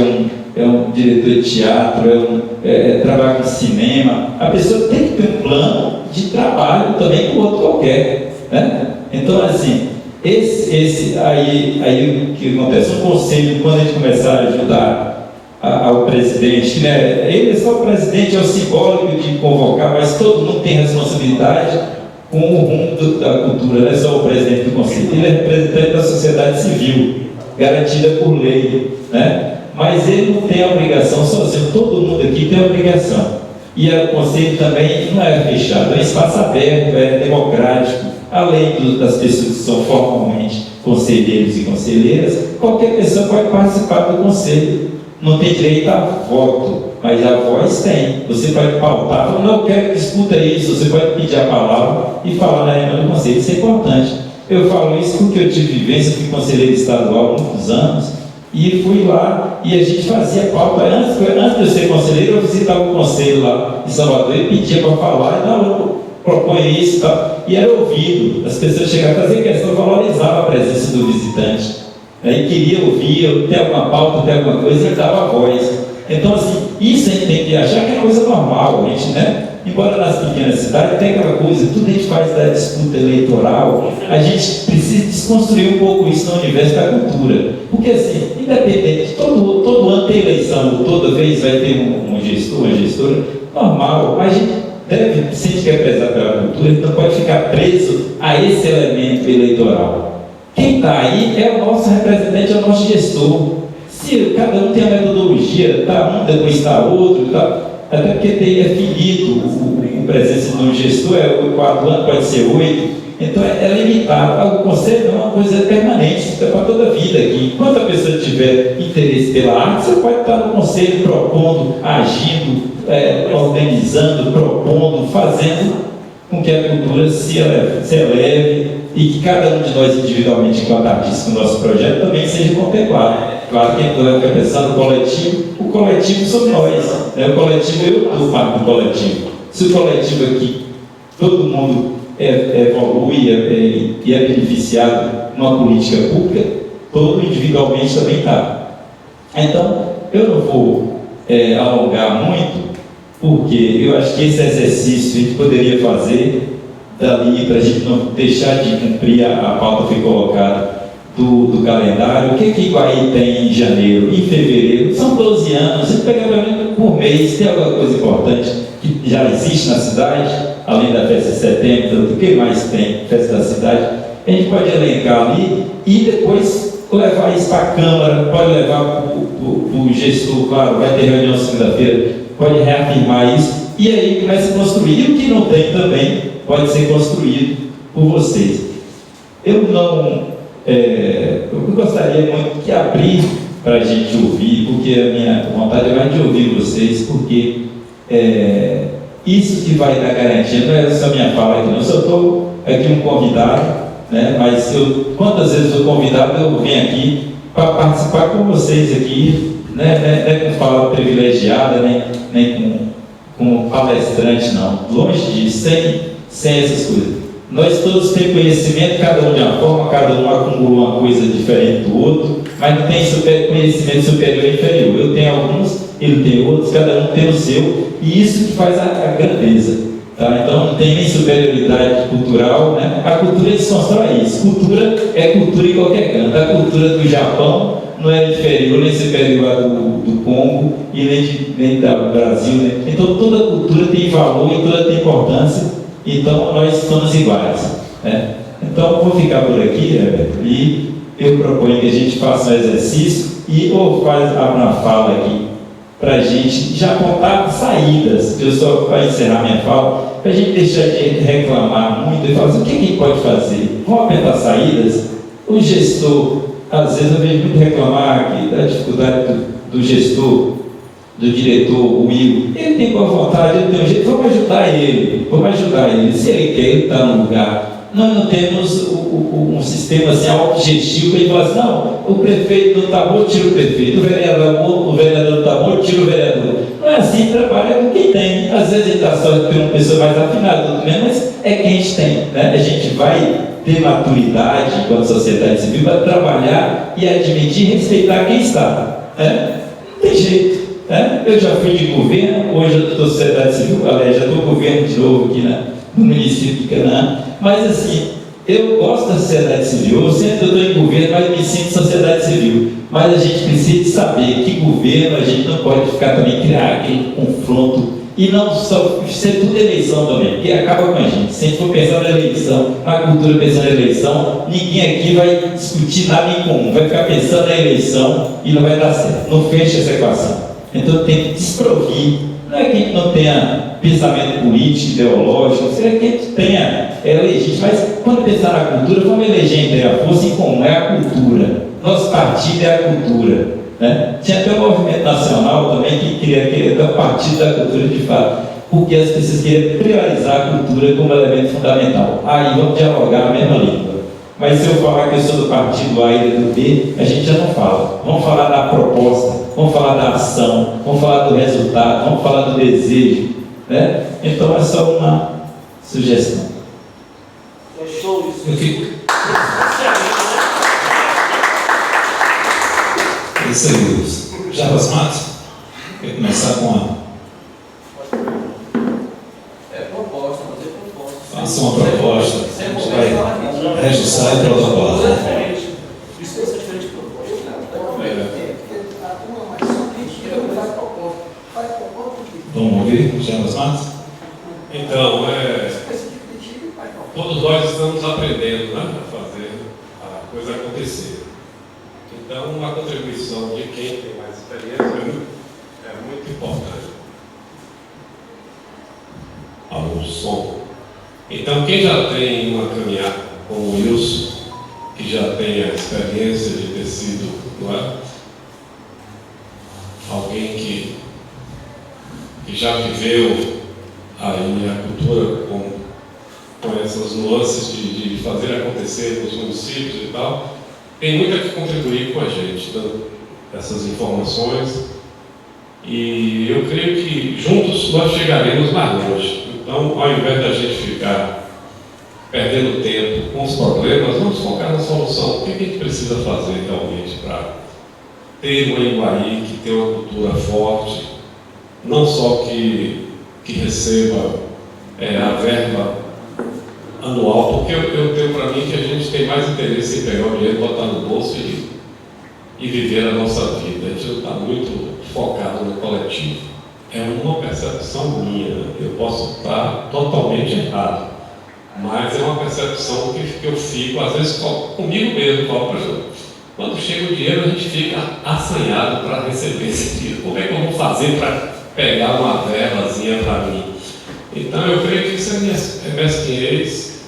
é um diretor de teatro, trabalha com cinema, a pessoa tem que ter um plano de trabalho também com outro qualquer, né? Então, assim, aí o que acontece? Um conselho, quando a gente começar a ajudar ao presidente, né? Ele é só o presidente, é o simbólico de convocar, mas todo mundo tem responsabilidade com o rumo da cultura, não é só o presidente do conselho, ele é representante da sociedade civil, garantida por lei, né? Mas ele não tem a obrigação sozinho, todo mundo aqui tem a obrigação. E o conselho também não é fechado, é um espaço aberto, é democrático, além das pessoas que são formalmente conselheiros e conselheiras, qualquer pessoa pode participar do conselho, não tem direito a voto, mas a voz tem. Você pode pautar, falar, não, eu quero que discuta isso, você pode pedir a palavra e falar na reunião do conselho, isso é importante. Eu falo isso porque eu tive vivência, fui conselheiro estadual há muitos anos, e fui lá e a gente fazia pauta. Antes de eu ser conselheiro, eu visitava o conselho lá em Salvador e pedia para falar, não, eu proponho isso e tal, e era ouvido. As pessoas chegavam a fazer questão, valorizavam a presença do visitante, e queria ouvir, eu ter alguma pauta, ter alguma coisa, e dava voz. Então, assim, isso a gente tem que achar que é coisa normal, a gente, né? Embora nas pequenas cidades tem aquela coisa, tudo a gente faz da disputa eleitoral, a gente precisa desconstruir um pouco isso no universo da cultura. Porque, assim, independente, todo ano tem eleição, toda vez vai ter um gestor, uma gestora, normal, mas a gente deve, se a gente quer prezar pela cultura, a gente não pode ficar preso a esse elemento eleitoral. Quem está aí é o nosso representante, é o nosso gestor. Se cada um tem a metodologia, tá um, depois está outro, tá? Até porque é finito, a presença de um gestor é 4 anos, pode ser 8, então é limitado. O conselho é uma coisa permanente, é para toda a vida aqui. Enquanto a pessoa tiver interesse pela arte, você pode estar no conselho propondo, agindo, organizando, propondo, fazendo com que a cultura se eleve e que cada um de nós individualmente, enquanto artistas, com o nosso projeto, também seja contemplado. Claro que a gente vai pensar no coletivo, o coletivo somos nós, né? O coletivo, eu estou parte do coletivo. Se o coletivo aqui, todo mundo evolui e é beneficiado numa política pública, todo individualmente também está. Então, eu não vou alongar muito, porque eu acho que esse exercício a gente poderia fazer dali, para a gente não deixar de cumprir a pauta que foi colocada do calendário. O que Iguaí tem em janeiro, em fevereiro? São 12 anos, a gente pega por mês, tem alguma coisa importante que já existe na cidade, além da festa de setembro, o que mais tem? Festa da cidade. A gente pode elencar ali e depois levar isso para a Câmara, pode levar para o gestor, claro, vai ter reunião segunda-feira, pode reafirmar isso, e aí começa a construir. E o que não tem também pode ser construído por vocês. Eu gostaria muito de abrir para a gente ouvir, porque a minha vontade é mais de ouvir vocês, porque isso que vai dar garantia, não é só minha fala aqui, não, eu só estou aqui um convidado, né? Mas quantas vezes eu sou convidado, eu venho aqui para participar com vocês aqui, né? Não é com fala privilegiada, nem com palestrante, não, longe disso, sem essas coisas. Nós todos temos conhecimento, cada um de uma forma, cada um acumula uma coisa diferente do outro, mas não tem conhecimento superior e inferior. Eu tenho alguns, ele tem outros, cada um tem o seu, e isso que faz a grandeza. Tá? Então não tem nem superioridade cultural, né? A cultura desconstrói isso. Cultura é cultura em qualquer canto. A cultura do Japão não é inferior nem superior à do Congo e nem do Brasil. Né? Então toda cultura tem valor e toda tem importância. Então, nós somos iguais, né? Então, vou ficar por aqui, e eu proponho que a gente faça um exercício ou abra uma fala aqui para a gente já apontar saídas. Eu só para encerrar minha fala, para a gente deixar de reclamar muito e falar assim, o que a gente pode fazer? Vamos apontar saídas? O gestor, às vezes eu vejo muito reclamar aqui da dificuldade do gestor do diretor Will, ele tem boa vontade, ele tem um jeito, vamos ajudar ele. Se ele quer, ele está no lugar. Nós não temos um sistema assim, autogestivo, que ele fala assim, não, o prefeito não está bom, tira o prefeito, o vereador não está bom, tira o vereador. Não é assim, trabalha com quem tem. Às vezes ele está só com uma pessoa mais afinada, tudo bem, mas é quem a gente tem. Né? A gente vai ter maturidade enquanto sociedade civil para trabalhar e admitir e respeitar quem está. Né? Não tem jeito. Né? Eu já fui de governo, hoje eu estou sociedade civil, aliás, já estou governo de novo aqui no município de Canaã, mas assim, eu gosto da sociedade civil, eu sempre estou em governo, mas me sinto sociedade civil, mas a gente precisa de saber que governo a gente não pode ficar também criar aquele confronto e não só ser tudo eleição também, porque acaba com a gente. Se a gente for pensar na eleição, na cultura pensando na eleição, ninguém aqui vai discutir nada em comum, vai ficar pensando na eleição e não vai dar certo, não fecha essa equação. Então tem que desprovir, não é que a gente não tenha pensamento político, ideológico, é que a gente tenha, legítimo, mas quando pensar na cultura, vamos eleger entre a força em comum, é a cultura, nosso partido é a cultura. Né? Tinha até um movimento nacional também que queria dar partido da cultura de fato, porque as pessoas queriam priorizar a cultura como elemento fundamental. Aí vamos dialogar a mesma língua. Mas se eu falar que eu sou do partido A e do B, a gente já não fala. Vamos falar da proposta, vamos falar da ação, vamos falar do resultado, vamos falar do desejo. Né? Então é só uma sugestão. É show isso. Eu fico... Isso aí, Deus. Jarbas Matos, quer começar com a... Proposta, fazer proposta. Faça uma proposta. A gente vai registrar e protocolar. Isso é diferente de proposta. Vamos ouvir, Jarbas Matos? Então, todos nós estamos aprendendo, né, a fazer a coisa acontecer. Então, a contribuição de quem tem mais experiência é muito importante. Ao som. Então, quem já tem uma caminhada como o Wilson, que já tem a experiência de ter sido, não é? Alguém que já viveu aí a cultura com essas nuances de fazer acontecer nos municípios e tal, tem muito a que contribuir com a gente, dando essas informações, e eu creio que juntos nós chegaremos mais longe. Então, ao invés da gente ficar perdendo tempo com os problemas, vamos focar na solução. O que a gente precisa fazer realmente para ter uma Iguaí que tenha uma cultura forte, não só que receba a verba anual, porque eu tenho para mim que a gente tem mais interesse em pegar o dinheiro, botar no bolso e viver a nossa vida. A gente não está muito focado no coletivo. É uma percepção minha, eu posso estar totalmente errado, mas é uma percepção que eu fico, às vezes, comigo mesmo. Quando chega o dinheiro, a gente fica assanhado para receber esse dinheiro. Como é que eu vou fazer para pegar uma verbazinha para mim? Então, eu creio que isso é mesquinhez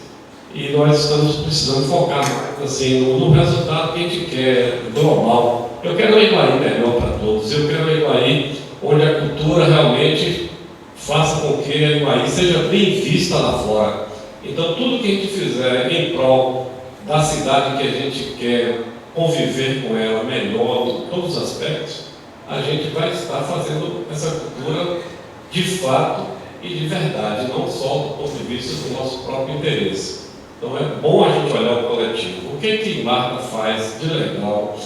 e nós estamos precisando focar assim, no resultado que a gente quer, global. Eu quero uma Iguaí melhor para todos, eu quero uma Iguaí onde a cultura realmente faça com que a Iguaí seja bem vista lá fora. Então, tudo que a gente fizer em prol da cidade que a gente quer conviver com ela melhor, em todos os aspectos, a gente vai estar fazendo essa cultura de fato e de verdade, não só do ponto de vista do nosso próprio interesse. Então, é bom a gente olhar o coletivo. O que Marta faz de legal,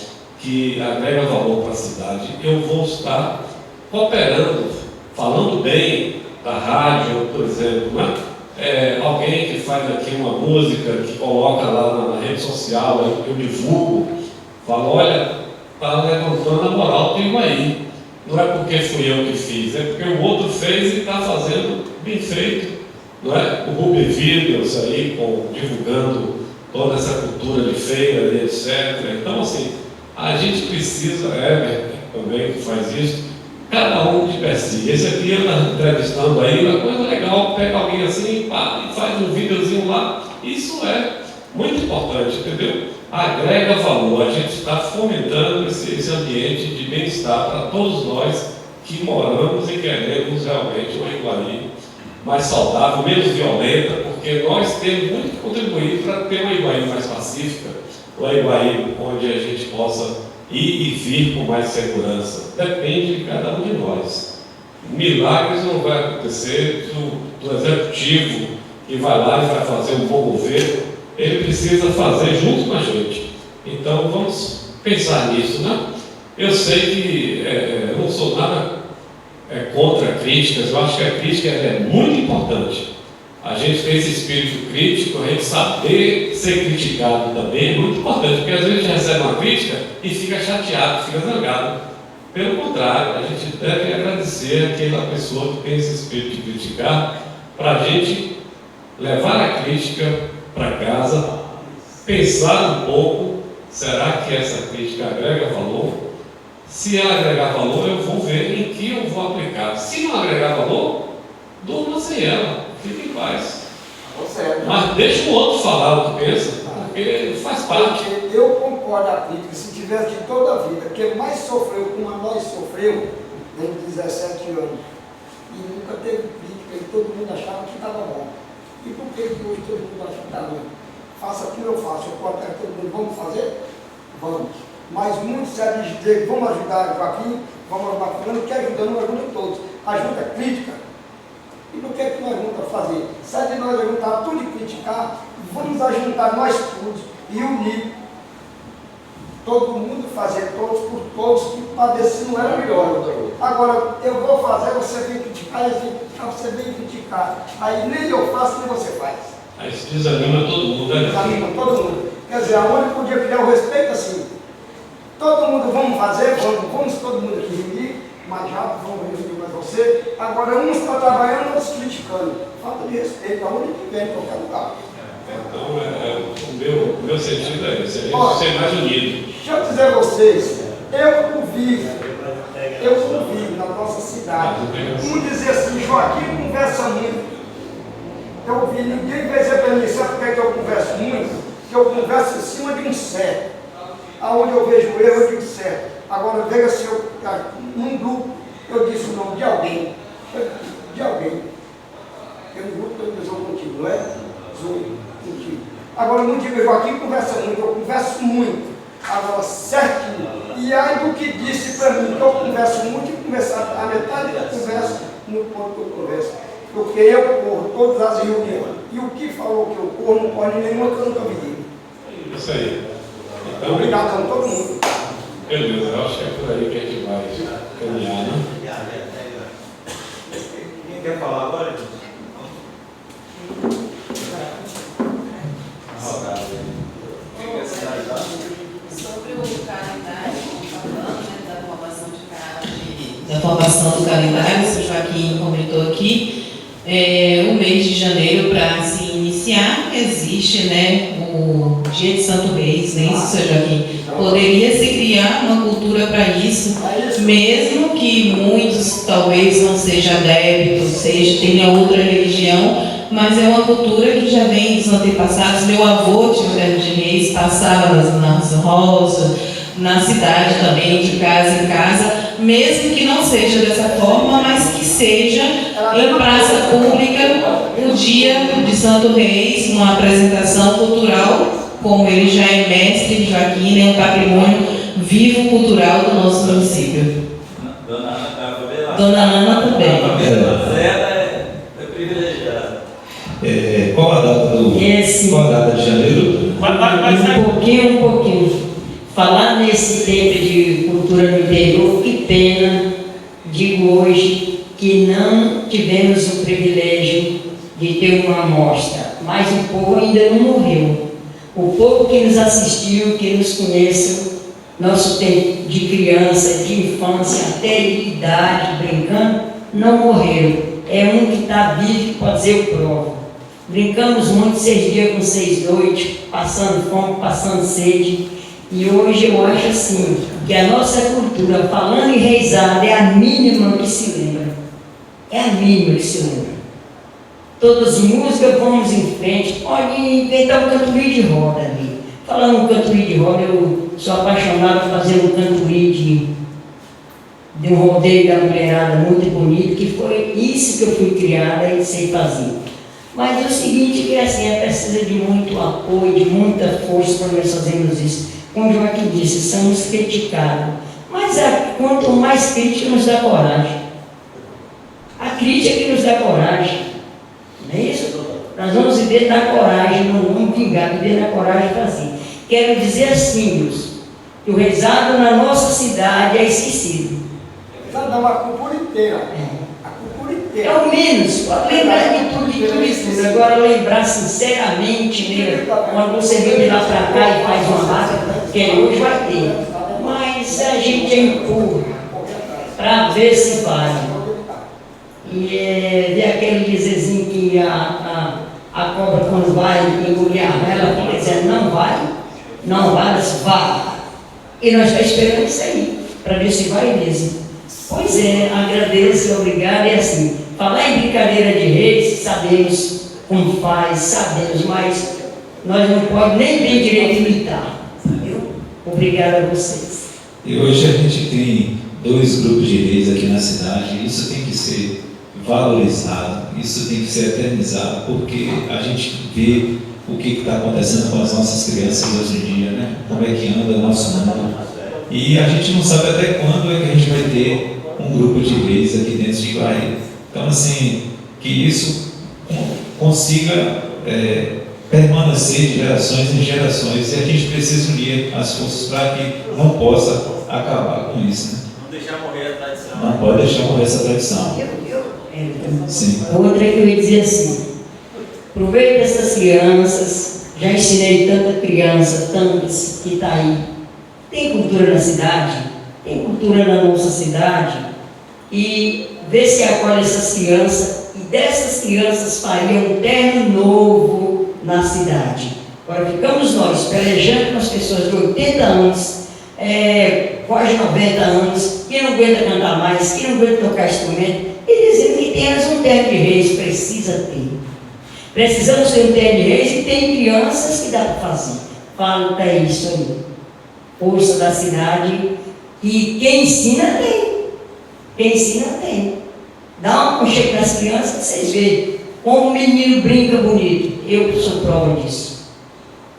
que agrega valor para a cidade? Eu vou estar cooperando, falando bem da rádio, por exemplo, né? Alguém que faz aqui uma música, que coloca lá na rede social, eu divulgo, falo, olha, está levantando a moral do Iguaí. Não é porque fui eu que fiz, é porque o outro fez e está fazendo bem feito. Não é? O Ruby Videos aí, divulgando toda essa cultura de feira e etc. Então, assim, a gente precisa, também que faz isso, cada um de per si. Esse aqui anda entrevistando aí, uma coisa legal, pega alguém assim, pá, e faz um videozinho lá. Isso é muito importante, entendeu? Agrega valor, a gente está fomentando esse ambiente de bem-estar para todos nós que moramos e queremos realmente uma Iguaí mais saudável, menos violenta, porque nós temos muito que contribuir para ter uma Iguaí mais pacífica, uma Iguaí onde a gente possa ir e vir com mais segurança. Depende de cada um de nós. Milagres não vai acontecer do executivo que vai lá e vai fazer um bom governo. Ele precisa fazer junto com a gente. Então vamos pensar nisso, né? Eu sei que eu não sou nada contra críticas. Eu acho que a crítica é muito importante. A gente tem esse espírito crítico, a gente saber ser criticado também é muito importante, porque às vezes a gente recebe uma crítica e fica chateado, fica zangado. Pelo contrário, a gente deve agradecer aquela pessoa que tem esse espírito de criticar, para a gente levar a crítica para casa, pensar um pouco, será que essa crítica agrega valor? Se ela agregar valor, eu vou ver em que eu vou aplicar. Se não agregar valor, durma sem ela, fique em paz. Mas deixa o outro falar o que pensa, porque faz parte. Porque eu concordo a crítica, se tivesse de toda a vida, quem mais sofreu, como nós sofreu, desde 17 anos, e nunca teve crítica, e todo mundo achava que estava bom. E por que hoje todo mundo acha que está bom? Faça aquilo eu faço, eu posso todo mundo, vamos fazer? Vamos. Mas muitos sabem dizer, vamos ajudar Joaquim, vamos ajudar fulano, que ajudando, não ajuda todos. Ajuda crítica. E por que nós vamos fazer? Sai de nós juntar tudo e criticar, vamos ajuntar nós todos e unir. Todo mundo fazer todos por todos, que padecer não era melhor. Agora, eu vou fazer, você vem criticar, você vem criticar. Aí nem eu faço, nem você faz. Aí se desanima todo mundo, né? Desanima todo mundo. Quer dizer, aonde podia criar o respeito assim? Todo mundo vamos fazer, vamos todo mundo aqui reunir, mas já vamos reunir mais você. Agora, uns estão trabalhando, outros criticando. Falta de respeito, aonde que vem em qualquer lugar. Então, o meu sentido é esse, a gente ser mais unido. Deixa eu dizer a vocês, eu convivo na nossa cidade. Um dizer assim, Joaquim conversa muito. Eu ouvi, ninguém vai dizer para mim, sabe por que eu converso muito? Que eu converso em cima de um certo. Aonde eu vejo erro, eu digo certo. Agora, veja se eu, num grupo, eu disse o nome de alguém. De alguém. Tem um grupo que eu estou contigo, não é? Contigo. Agora, não digo, Joaquim conversa muito, eu converso muito. Agora, certinho. E aí do que disse para mim que eu converso muito, e conversar a metade da conversa no ponto que eu converso. Porque eu corro todas as reuniões. E o que falou que eu corro não pode nenhuma que eu nunca vi. Isso aí. Então, obrigado a todo mundo. Beleza, eu acho que é por aí que a gente vai caminhar, né? Quem quer falar agora? Sobre o calendário, falando, né, da formação de caráter. Da formação do calendário, o senhor Joaquim comentou aqui, o mês de janeiro para se iniciar, existe, né, o Dia de Santo Reis, né, isso, senhor Joaquim? Poderia se criar uma cultura para isso, mesmo que muitos talvez não sejam adeptos, tenham outra religião, mas é uma cultura que já vem dos antepassados. Meu avô, Tio Velho de Reis, passava nas roças, na cidade também, de casa em casa, mesmo que não seja dessa forma, mas que seja em praça pública o dia de Santo Reis, uma apresentação cultural, como ele já é mestre de Joaquim, é um patrimônio vivo cultural do nosso município. Dona Ana também. É privilegiada. Qual a data qual a data de janeiro? Um pouquinho. Falar nesse tempo de cultura no interior, que pena, digo hoje, que não tivemos o privilégio de ter uma amostra, mas o povo ainda não morreu. O povo que nos assistiu, que nos conhece, nosso tempo de criança, de infância, até de idade, brincando, não morreram. É um que está vivo, que pode dizer o prova. Brincamos muito 6 dias com 6 noites, passando fome, passando sede. E hoje eu acho assim, que a nossa cultura, falando em reisada, é a mínima que se lembra. É a mínima que se lembra. Todas as músicas, vamos em frente, pode inventar um cantorim de roda ali. Falando um cantorim de roda, eu sou apaixonado por fazer um cantorim de um rodeio da mulherada muito bonito, que foi isso que eu fui criada e sei fazer. Mas é o seguinte, que assim, precisa de muito apoio, de muita força para nós fazermos isso. Como o Joaquim disse, somos criticados. Mas quanto mais crítica nos dá coragem. A crítica que nos dá coragem. Não é isso? Nós vamos viver na coragem, não vamos vingar, viver na coragem de fazer. Quero dizer assim, Deus, que o rezado na nossa cidade é esquecido. Não, a cultura inteira. A cultura inteira. É o menos, pode lembrar de tudo isso. Agora lembrar sinceramente mesmo, quando você vem de lá para cá e faz uma massa, que hoje vai ter. Mas a gente empurra para ver se vai. E ver aquele dizerzinho que a cobra quando vai engolir a vela, fica dizendo não vai, mas vai. E nós estamos esperando isso aí, para ver se vai mesmo. Pois é, agradeço, obrigado. E assim, falar em brincadeira de reis, sabemos como faz, sabemos, mas nós não podemos nem bem direito imitar. Viu? Obrigado a vocês. E hoje a gente tem 2 grupos de reis aqui na cidade, e isso tem que ser valorizado, isso tem que ser eternizado, porque a gente vê o que está acontecendo com as nossas crianças hoje em dia, né? Como é que anda o nosso mundo. E a gente não sabe até quando é que a gente vai ter um grupo de reis aqui dentro de Guaíra. Então, assim, que isso consiga permanecer de gerações em gerações, e a gente precisa unir as forças para que não possa acabar com isso, né? Não deixar morrer a tradição. Não pode deixar morrer essa tradição. Sim. Outra que eu ia dizer assim, aproveita essas crianças, já ensinei tanta criança, tantas que está aí. Tem cultura na cidade, tem cultura na nossa cidade, e vê se acolhe essas crianças, e dessas crianças faria um terno novo na cidade. Agora ficamos nós pelejando com as pessoas de 80 anos, quase 90 anos, que não aguenta cantar mais, que não aguenta tocar instrumento, e dizendo que temos um terno de reis, precisa ter. Precisamos ter um terno de reis e tem crianças que dá para fazer. Falta isso aí. Força da cidade, e quem ensina tem. Quem ensina tem. Dá um conchego nas crianças, vocês veem como o menino brinca bonito. Eu sou prova disso.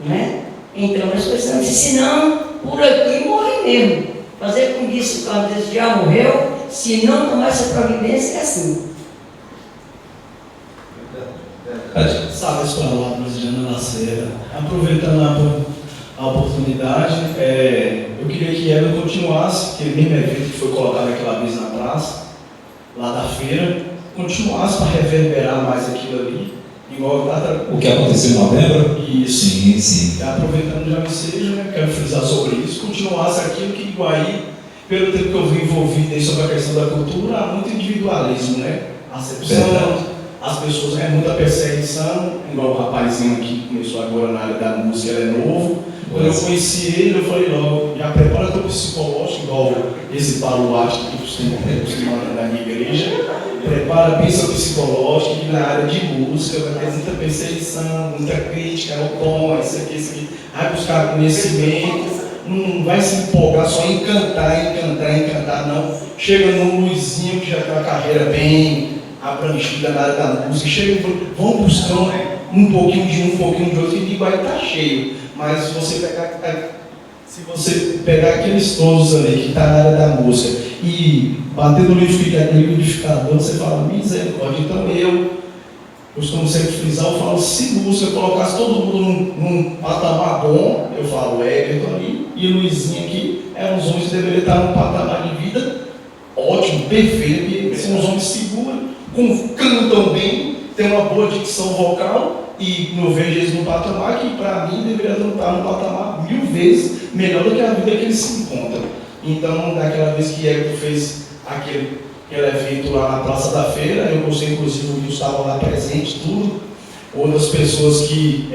Né? Então nós precisamos, senão por aqui morre mesmo. Fazer com isso, quando Deus já morreu, se não tomar essa providência, é assim. Salve as palavras de Ana Lacerda. Aproveitando a oportunidade, eu queria que ela continuasse, aquele mesmo evento que foi colocado aquela vez na praça, lá da feira, continuasse para reverberar mais aquilo ali. Igual o que aconteceu em novembro? Isso. Sim, sim. Aproveitando já o ensejo, né, quero frisar sobre isso, continuasse aquilo que Iguaí, pelo tempo que eu vim envolvido aí sobre a questão da cultura, há muito individualismo, né? Acepção, as pessoas, muita perseguição, igual o rapazinho aqui que começou agora na área da música, ele é novo. Quando eu conheci ele, eu falei logo, já prepara teu psicológico, igual esse baluarte que costuma na minha igreja, prepara bem seu psicológico, que na área de música vai ter muita perseguição, muita crítica, o tom, isso aqui, vai buscar conhecimento, não vai se empolgar só em cantar, não. Chega num Luizinho que já tem uma carreira bem abrangida na área da música, chega, vão buscando um pouquinho de um pouquinho de outro, e vai estar cheio. Mas se você pegar aqueles todos ali que está na área da música e bater no liquidificador, você fala, misericórdia. Então eu costumo sempre frisar, eu falo, se música colocasse todo mundo num patamar bom, eu falo, Everton ali e Luizinho aqui, uns homens que deveriam estar num patamar de vida ótimo, perfeito, e são uns homens seguros, cantam bem, têm uma boa dicção vocal, e eu vejo eles num patamar que, para mim, deveria estar num patamar 1000 vezes melhor do que a vida que eles se encontram. Então, daquela vez que Érico fez aquele evento lá na Praça da Feira, eu gostei, inclusive, o Gustavo lá presente, tudo. Outras pessoas que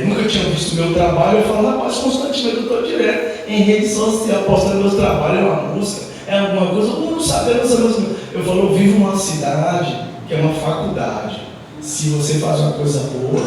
nunca tinham visto o meu trabalho, eu falo, rapaz, constantemente eu estou direto em rede social, postando meus trabalhos, é uma música, é alguma coisa, eu não sabia, eu falo, eu vivo numa cidade que é uma faculdade. Se você faz uma coisa boa,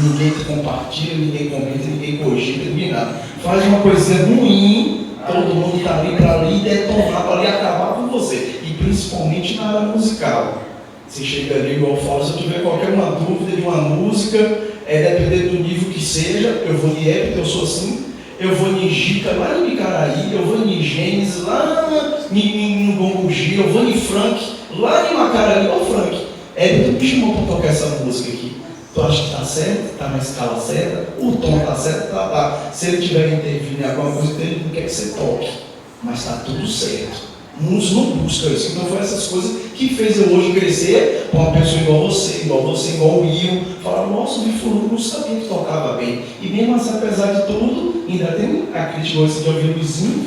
ninguém te compartilha, ninguém comenta, ninguém cogita, ninguém nada. Faz uma coisinha ruim, Todo mundo está ali para ali detonar, para ali acabar com você. E principalmente na área musical. Você chega ali, igual eu falo, se eu tiver qualquer uma dúvida de uma música, dependendo do nível que seja, eu vou em Ébito, eu sou assim, eu vou em Gica, lá em Micaraí, eu vou em Gênesis, lá no Gongogi, eu vou em Frank, lá em Macaraí, ó Frank, Ébito me chamou para tocar essa música aqui. Tu acha que está certo? Está na escala certa? O tom está certo? Tá. Se ele tiver intervindo em alguma coisa, ele não quer que você toque, mas está tudo certo. Muitos não buscam isso. Então foi essas coisas que fez eu hoje crescer com uma pessoa igual você, igual o Will. Falar, nossa, o Fulano não sabia que tocava bem. E mesmo assim, apesar de tudo, ainda tem a crítica de ouvir o Luizinho,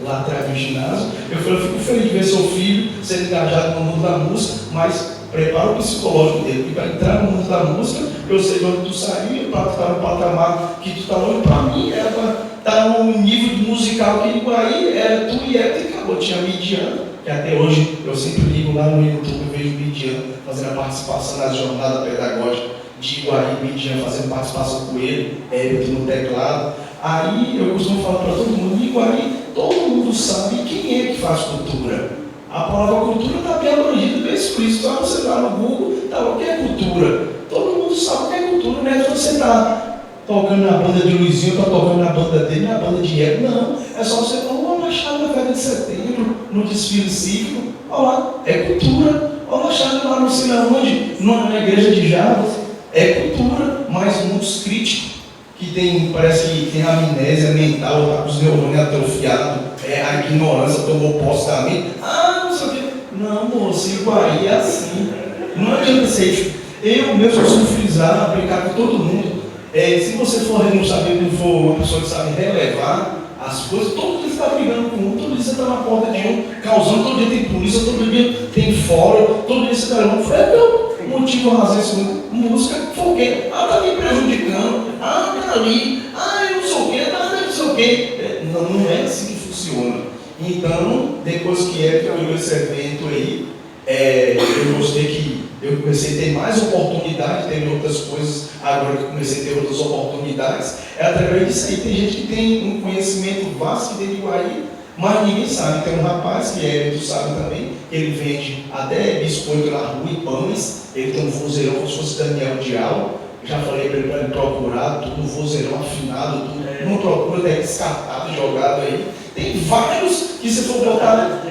lá atrás do ginásio. Eu fico feliz de ver seu filho sendo engajado no mundo da música, mas prepara o psicológico dele, porque para entrar no mundo da música, eu sei de onde tu saiu, para estar no patamar que tu está hoje, para mim era para estar no nível musical que Iguaí era tu e Ébito, e acabou. Tinha Midian, que até hoje eu sempre ligo lá no YouTube, eu vejo Midian fazendo a participação na jornada pedagógica de Iguaí, Midian fazendo participação com ele, Ébito no teclado. Aí eu costumo falar para todo mundo, Iguaí, todo mundo sabe quem é que faz cultura. A palavra cultura está bem abrangida, bem explícito. Só você vai no Google, tá, o que é cultura? Todo mundo sabe o que é cultura, né? Se você está tocando na banda de Luizinho, está tocando na banda dele, na banda de Ego, não. É só você dar uma machada na Feira de Setembro, no desfile cívico. Olha lá, é cultura. Olha lá, machada lá não sei onde, na igreja de Javas. É cultura, mas muitos críticos que tem, parece que tem amnésia mental, está com os neurônios atrofiados, a ignorância tomou posse da mente. Não sei o quê. Não, moço, Iguaí é assim. Não adianta ser. Eu mesmo costumo frisar, brincar com todo mundo. Se você for não saber, não for uma pessoa que sabe relevar as coisas, todo dia você está brigando com um, todo dia você está na porta de um, causando, todo dia tem polícia, todo dia tem fórum, todo dia você está levando. Motivo, razão, isso, música, fogueira, está me prejudicando, está ali, eu não sei o quê, não sei o quê. Não é assim que funciona. Então, depois que eu esse evento aí, eu gostei que eu comecei a ter mais oportunidade, teve outras coisas, agora que eu comecei a ter outras oportunidades, através disso aí. Tem gente que tem um conhecimento vasto que tem de Iguaí, mas ninguém sabe. Tem um rapaz que tu sabe também, ele vende até biscoito na rua e pães, ele tem um vozeirão como se fosse Daniel Dial. Já falei para ele procurar, tudo vozeirão afinado, tudo. Não procura, daí descartado, jogado aí. Tem vários que se for botar.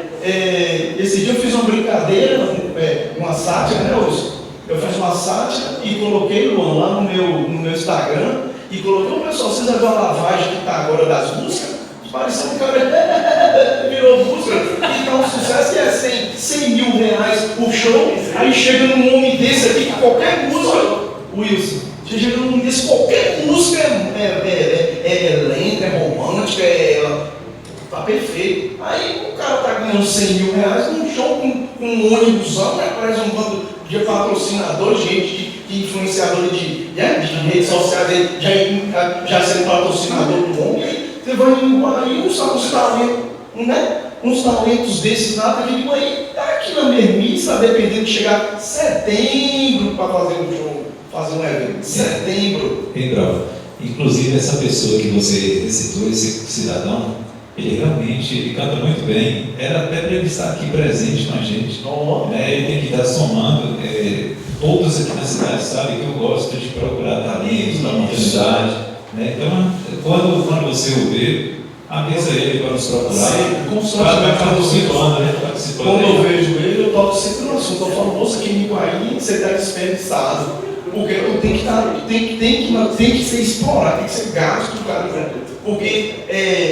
Esse dia eu fiz uma brincadeira, uma sátira, né, Lúcio? Eu fiz uma sátira e coloquei, Luan, lá no meu Instagram, e coloquei, pessoal, vocês viram a lavagem que está agora das músicas? Pareceu um cara virou música, e tá um sucesso que é 100 mil reais o show, aí chega num homem desse aqui, que qualquer música, Wilson, você chega num homem desse, qualquer música é lenta, é romântica, tá perfeito. Aí o cara tá ganhando 100 mil reais num show com um ônibusão, né? Parece um bando de patrocinadores, gente de influenciadores de redes sociais, já sendo patrocinador do homem. Você vai embora aí, uns talentos, né? Uns talentos desses nada que digo aí, tá aqui na mermice, tá dependendo de chegar setembro para fazer um jogo, fazer um evento. Setembro. Inclusive essa pessoa que você citou, esse cidadão, ele realmente canta muito bem. Era até para ele estar aqui presente com a gente. Ele tem que estar somando. Todos aqui na cidade sabem que eu gosto de procurar talentos na comunidade. Então, quando você o vê, avisa ele para nos procurar. Vai participando. Quando eu vejo ele, eu toco sempre no assunto. Eu falo, moça, aqui em Iguaí você está desperdiçado. Porque eu tenho que ser explorado, tem que ser gasto, cara. Porque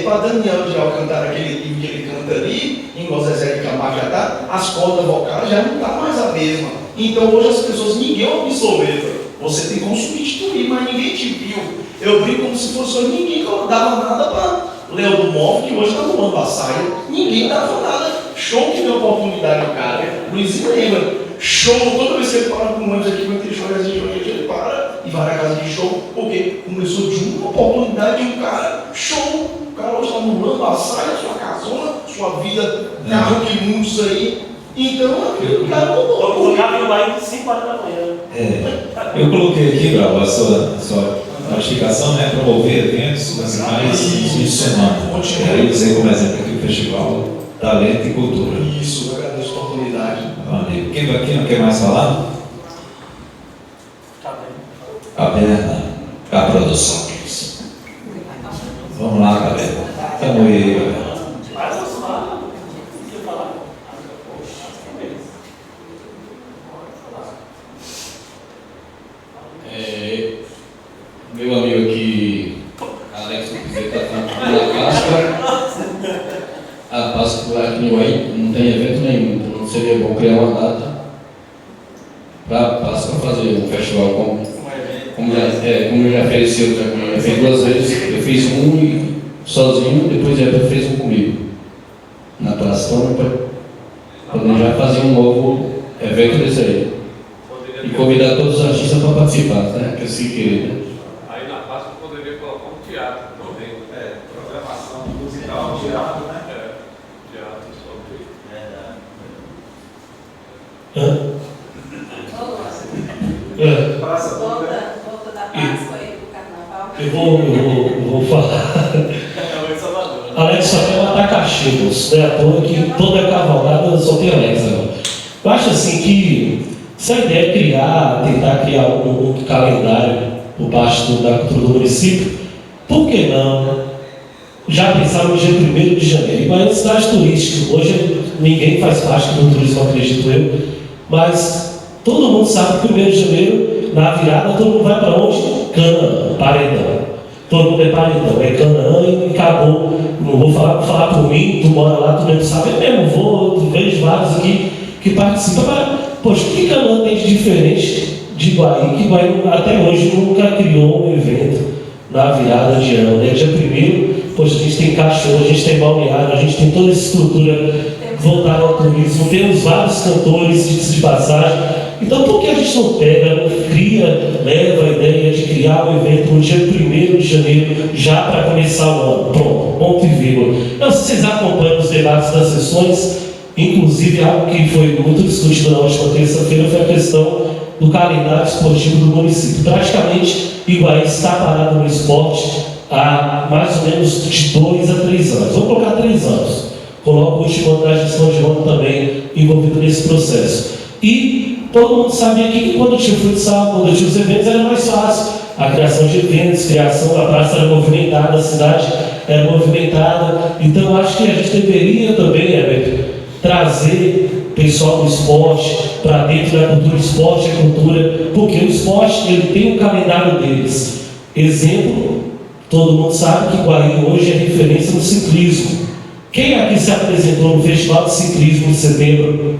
para Daniel Dial cantar aquele livro que ele canta ali, em Zezé de Camargo já está, as cordas vocais já não está mais a mesma. Então hoje as pessoas, ninguém obsoleta. Você tem como substituir, mas ninguém te viu. Eu brinco como se fosse ninguém dava nada para Léo do Móvel, que hoje está voando a saia. Ninguém dava nada. Show que deu oportunidade ao cara. Luizinho lembra. Show, toda vez que ele para com um anjo aqui, quando ele chora, ele para e vai na casa de show. Porque começou de uma oportunidade de um cara. Show. O cara hoje está voando a saia, sua casona, sua vida, carro que muitos aí. Então, o cara mudou. Eu colocava o baile de 5 horas da manhã. Eu coloquei aqui, Bravo, a sua notificação, né? Promover eventos nacionais nos fins de semana. Quero dizer como exemplo aqui o Festival Talento e Cultura. Isso, eu agradeço a oportunidade. Quem não quer mais falar? A Berna, a produção. Vamos lá, galera. Estamos aí, galera. Meu amigo aqui, Alex, está falando da Páscoa. A Páscoa aqui no Uai não tem evento nenhum, então não seria bom criar uma data para a Páscoa fazer um festival como já fez, já fez 2 vezes. Eu fiz um sozinho, depois ele fez um comigo na Praça. Então, planejar fazer um novo evento desse aí. E convidar todos os artistas para participar, né? Que assim querer, né? Aí na Páscoa poderia colocar um teatro também. Programação musical, teatro, né? Teatro sobre. Volta da Páscoa aí pro Carnaval. Eu vou falar. Alex só quer matar cachimbos, né? À toa que toda cavalgada só tem Alex agora. Eu acho assim que se a ideia é tentar criar um calendário por baixo da cultura do município, por que não já pensar no dia 1º de janeiro? Igual é cidade turística, hoje ninguém faz parte do turismo, acredito eu, mas todo mundo sabe que 1º de janeiro, na virada, todo mundo vai para onde? Cana, paredão. Todo mundo é paredão, é Canaã e acabou. Não vou falar por mim, tu mora lá, tu não sabe, é mesmo, vejo vários aqui que participam, mas, poxa, o que Canaã tem de diferente de Iguaí, que Iguaí até hoje nunca criou um evento na virada de ano, né? Dia 1º, poxa, a gente tem cachorro, a gente tem balneário, a gente tem toda essa estrutura voltada ao turismo, temos vários cantores de passagem. Então, por que a gente não pega, não cria, leva a ideia de criar um evento no dia 1º de janeiro, já para começar o ano? Pronto, ponto e vírgula. Não sei se vocês acompanham os debates das sessões, inclusive algo que foi muito discutido na última terça-feira foi a questão do calendário esportivo do município. Praticamente, Iguaí está parado no esporte há mais ou menos de 2 a 3 anos. Vou colocar 3 anos. Coloco o último ano da gestão de ano também envolvido nesse processo. E todo mundo sabia que quando tinha o futsal, quando tinha os eventos, era mais fácil. A criação de eventos, a praça era movimentada, a cidade era movimentada. Então, eu acho que a gente deveria também, Everton, trazer pessoal do esporte para dentro da cultura. Esporte é cultura, porque o esporte ele tem um calendário deles. Exemplo, todo mundo sabe que Iguaí hoje é referência no ciclismo. Quem aqui se apresentou no Festival de Ciclismo de setembro?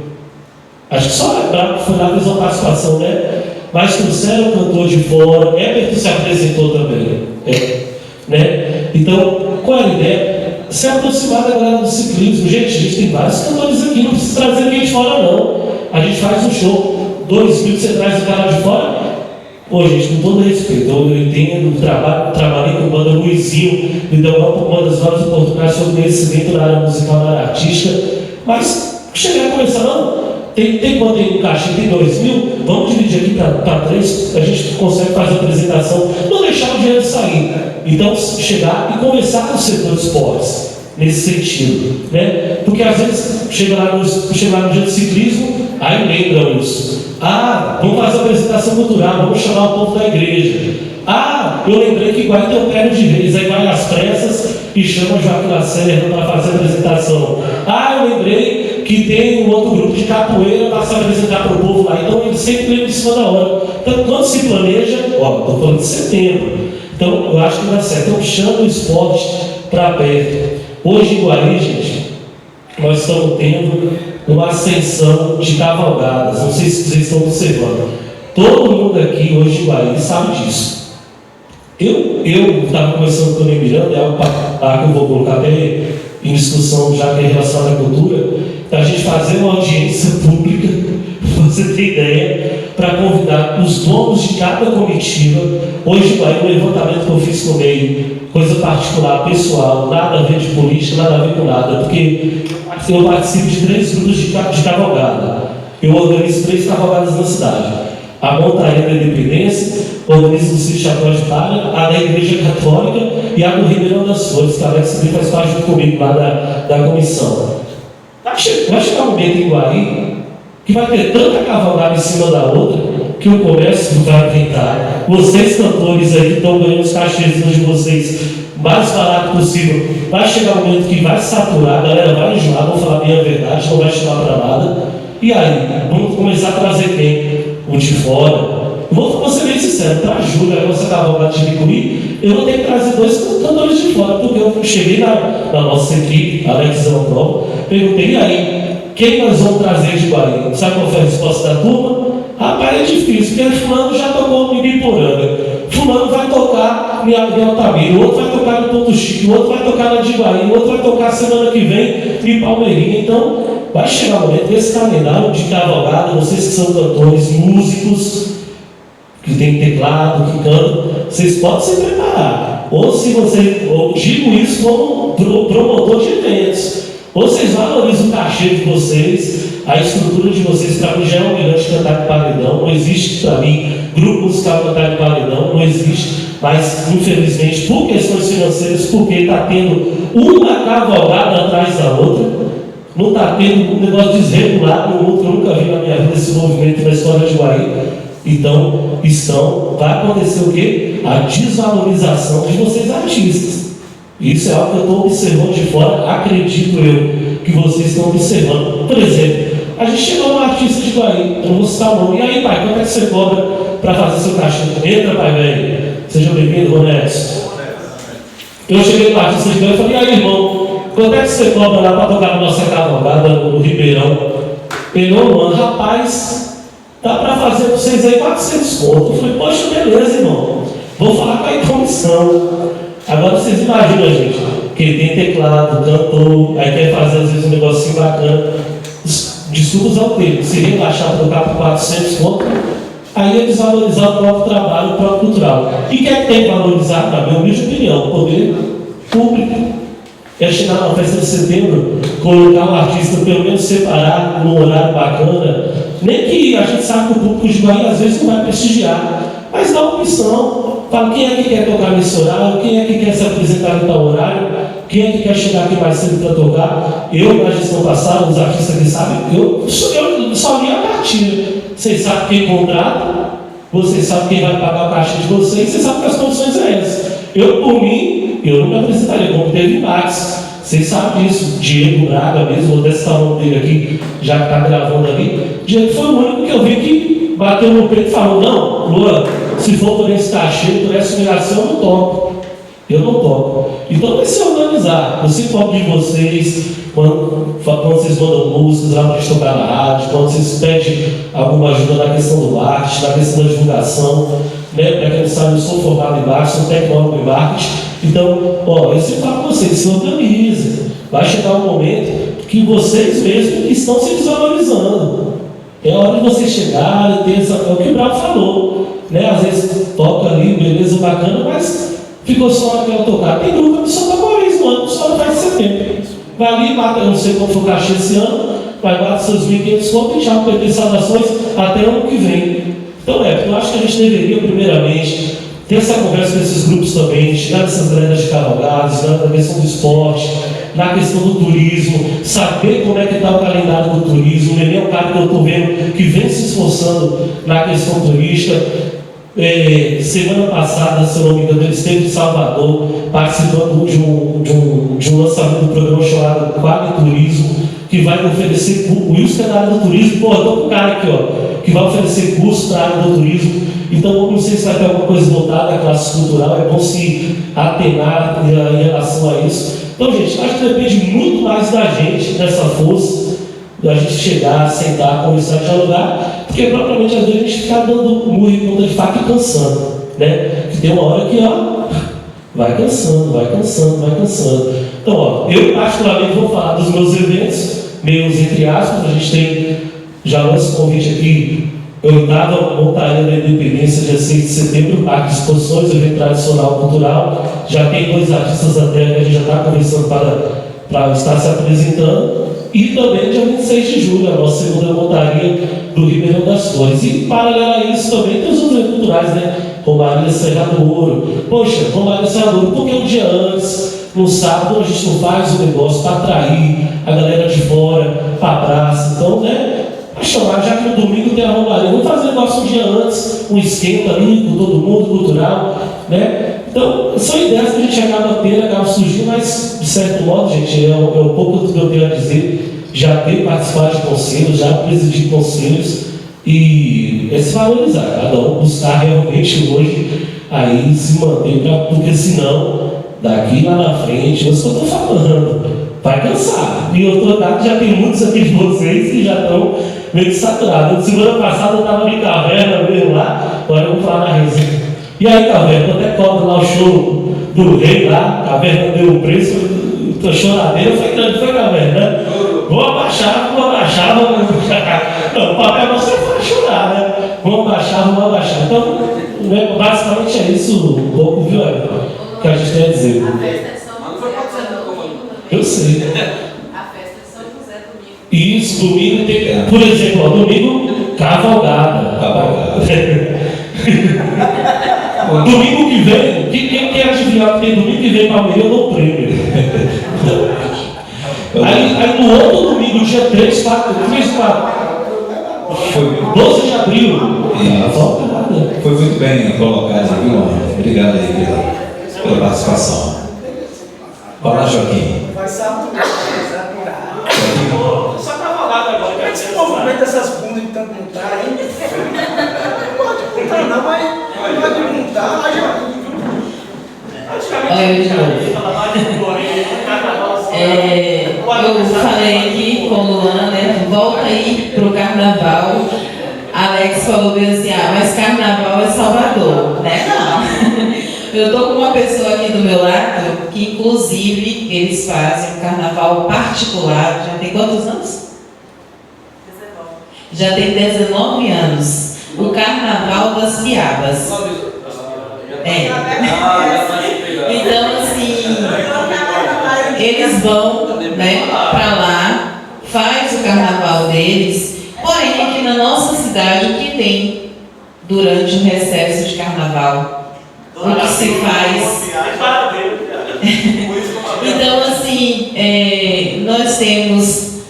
Acho que só lembrar que foi lá fez uma participação, né? Mas trouxeram o cantor de fora, Everton se apresentou também. Né? Então, qual é a ideia? Se aproximar da galera do ciclismo. Gente, a gente tem vários cantores aqui, não precisa trazer ninguém de fora, não. A gente faz um show, 2.000 você traz o cara de fora. Pô, gente, com todo respeito, eu entendo, trabalhei com a banda Luizinho, me deu uma das várias oportunidades sobre conhecimento na área musical, na área artística, mas chegar a começar, não. Tem quanto aí no caixa? Tem 2.000? Vamos dividir aqui para 3, a gente consegue fazer a apresentação, não deixar o dinheiro sair. Então, chegar e conversar com o setor de esportes, nesse sentido, né? Porque às vezes chega lá no dia de ciclismo, aí lembram isso. Vamos fazer a apresentação cultural, vamos chamar o povo da igreja. Eu lembrei que Iguaí tem um terno de reis, aí vai às pressas e chama Joaquim Lacerda para fazer a apresentação. Eu lembrei que tem um outro grupo de capoeira para se apresentar para o povo lá. Então ele sempre lembra em cima da hora. Então quando se planeja, estou falando de setembro. Então eu acho que dá certo. Então chama o esporte para perto. Hoje em Iguaí, gente, nós estamos tendo uma ascensão de cavalgadas. Não sei se vocês estão observando. Todo mundo aqui hoje em Iguaí sabe disso. Eu estava conversando com o Miranda, é algo que eu vou colocar até em discussão, já que é relacionado à cultura, da gente fazer uma audiência pública, para você ter ideia, para convidar os donos de cada comitiva. Hoje vai um levantamento que eu fiz com o meio, coisa particular, pessoal, nada a ver de política, nada a ver com nada, porque eu participo de 3 grupos de cavalgada. Eu organizo 3 cavalgadas na cidade. A Montanha da Independência, organiza o Sítio Chapéu de Palha, a da Igreja Católica e a do Ribeirão das Flores, que a Alex também faz parte junto comigo lá da comissão. Vai chegar um momento em Guaí que vai ter tanta cavalgada em cima da outra que o comércio vai tentar. Vocês, cantores aí que estão ganhando os cachês de vocês mais barato possível, vai chegar um momento que vai saturar, a galera vai enjoar, vou falar bem a verdade, não vai chamar para nada. E aí, vamos começar a trazer quem? O de fora. Vou ser bem sincero, para julho, a nossa cavalgada de Bicuí, eu vou ter que trazer 2 cantores de fora, porque eu cheguei na nossa equipe, Alex Prova, perguntei, e aí, quem nós vamos trazer de Guaí? Sabe qual foi a resposta da turma? Rapaz, é difícil, porque fulano já tocou em Ibiporanga, fulano vai tocar em Altamira, o outro vai tocar no Ponto Chique, o outro vai tocar na de Guaí, o outro vai tocar semana que vem em Palmeirinha. Então, vai chegar o momento desse calendário de cavalgada, vocês que são cantores, músicos, que tem teclado, que cantam, vocês podem se preparar. Ou se você, eu digo isso como promotor de eventos, ou vocês valorizam o cachê de vocês, a estrutura de vocês. Para mim já é humilhante cantar de paredão, não existe para mim grupo musical cantar de paredão, não existe, mas infelizmente por questões financeiras, porque está tendo uma cavalgada atrás da outra, não está tendo um negócio desregulado no mundo que eu nunca vi na minha vida, esse movimento na história de Guaí. Então, vai acontecer o quê? A desvalorização de vocês artistas. Isso é algo que eu estou observando de fora, acredito eu, que vocês estão observando. Por exemplo, a gente chegou num artista de Guaí, eu não vou citar o nome, e aí, pai, quanto é que você cobra para fazer seu cachê? Entra, pai, velho. Seja bem-vindo, Ronesso. Eu cheguei no artista de Guaí e falei, e aí, irmão, quanto é que você cobra lá para tocar na nossa cavalgada no Ribeirão? Ele, mano, rapaz, dá para fazer para vocês aí 400 conto. Eu falei, poxa, beleza, irmão. Vou falar com a comissão. Agora vocês imaginam, gente, que ele tem teclado, cantor, aí quer fazer às vezes um negocinho bacana. Desculpa usar o termo, se relaxar para tocar por 400 conto, aí é desvalorizar o próprio trabalho, o próprio cultural. E quem tem que valorizar, na minha humilde opinião, o poder público. É chegar na festa de setembro, colocar um artista pelo menos separado, num horário bacana, nem que a gente sabe que o público de Guaí às vezes não vai prestigiar, mas dá uma opção. Fala quem é que quer tocar nesse horário, quem é que quer se apresentar em tal horário, quem é que quer chegar aqui mais cedo para tocar. Eu, na gestão passada, os artistas que sabem, eu só li a cartilha. Vocês sabem quem contrata, vocês sabem quem vai pagar o cachê de vocês, vocês sabem que as condições é essa. Eu, por mim, eu não me apresentaria, como teve Max. Vocês sabem disso. Diego Braga mesmo, vou até citar o nome dele aqui, já que está gravando ali. Diego foi o único que eu vi que bateu no peito e falou, não, Luan, se for por esse cachê, por essa humilhação, eu não toco. Eu não toco. Então vai se organizar. Eu sei qual de vocês, quando vocês mandam músicas lá para tocar na rádio, quando vocês pedem alguma ajuda na questão do marketing, na questão da divulgação, né? Para quem não sabe, eu sou formado em marketing, sou tecnólogo em marketing. Então, eu sempre falo para vocês, se organizem. Vai chegar um momento que vocês mesmos estão se desvalorizando. É hora de vocês chegarem, ter essa... É o que o Bravo falou, né? Às vezes toca ali, beleza, bacana, mas ficou só naquela tocada. Tem grupo que só toca uma vez no ano, só não faz setembro. Vai ali, mata, eu não sei qual foi o cachê esse ano, vai lá seus 1.500 contos e já vai ter saudações até o ano que vem. Então, eu acho que a gente deveria, primeiramente, ter essa conversa com esses grupos também, chegar nessas grandes de cavalgadas, na questão do esporte, na questão do turismo, saber como é que está o calendário do turismo. O Nenê é um cara que eu estou vendo que vem se esforçando na questão turística. Semana passada, se eu não me engano, ele esteve em Salvador participando de um lançamento do programa chamado Quali Turismo, que vai oferecer curso. O Wilson é da área do turismo, eu estou com um cara aqui, que vai oferecer curso para a área do turismo. Então, não sei se vai ter alguma coisa voltada à classe cultural, é bom se atenar em relação a isso. Então, gente, acho que depende muito mais da gente, dessa força, da gente chegar, sentar, conversar, dialogar, porque propriamente às vezes a gente fica dando murro em ponta de faca e cansando, né? Que tem uma hora que, vai cansando. Então, eu particularmente vou falar dos meus eventos, meus entre aspas, a gente tem, já lança o convite aqui, 8ª Montaria da Independência, dia 6 de setembro, Parque de Exposições, evento tradicional cultural. Já tem 2 artistas até que a gente já está conversando para estar se apresentando. E também dia 26 de julho, a nossa 2ª Montaria do Ribeirão das Flores. E paralelo a isso também tem os eventos culturais, né? Romaria Serra do Ouro. Poxa, Romaria Serra do Ouro, por que um dia antes, no sábado, a gente não faz o negócio para atrair a galera de fora para a praça? Então, né, para chamar, já que no domingo tem a Romaria, vamos fazer o negócio um dia antes, um esquenta ali com todo mundo, cultural, né? Então, são ideias que a gente acaba tendo, acaba surgindo, mas, de certo modo, gente, é um pouco do que eu tenho a dizer. Já ter participado de conselhos, já presidir conselhos, e é se valorizar, cada um buscar realmente hoje aí se manter, porque senão, daqui lá na frente, é isso que eu estou falando, vai cansar. E eu estou dado, já tem muitos aqui de vocês que já estão meio que saturados. Semana passada eu estava em Caverna mesmo lá, agora eu vou falar na resenha. E aí, Caverna, até cobra lá o show do rei lá, Caverna deu um preço, a choradeira foi grande, foi, Caverna, né? Vou abaixar. Não, o papel não você vai chorar, né? Vamos abaixar. Então, né, basicamente é isso um pouco, viu, que a gente tem a dizer. A festa de São José domingo. Eu sei. A festa de São José domingo. Isso, domingo tem, por exemplo, ó, domingo, cavalgada. Domingo que vem, quem quer adivinhar que tem domingo que vem Palmeiras, eu dou o prêmio. Aí no outro domingo, dia 3, 4, 12 de abril. Foi muito bem colocado, viu, Ana? Obrigado aí pela participação. Fala, Joaquim. Vai saturar. Só cavalgada agora. Como é que se movimenta essas bundas de tanto montar, hein? Não pode montar, não, mas pode montar, Joaquim. Eu falei aqui com o Luan, né? Volta aí pro carnaval. Alex falou bem assim, mas carnaval é Salvador, né? Não. Eu tô com uma pessoa aqui do meu lado que inclusive eles fazem um carnaval particular. Já tem quantos anos? 19. Já tem 19 anos. O Carnaval das Piabas. Então, assim, eles vão, né, para lá, faz o carnaval deles, porém aqui na nossa cidade o que tem durante o recesso de carnaval? O que se faz? Então, assim, nós temos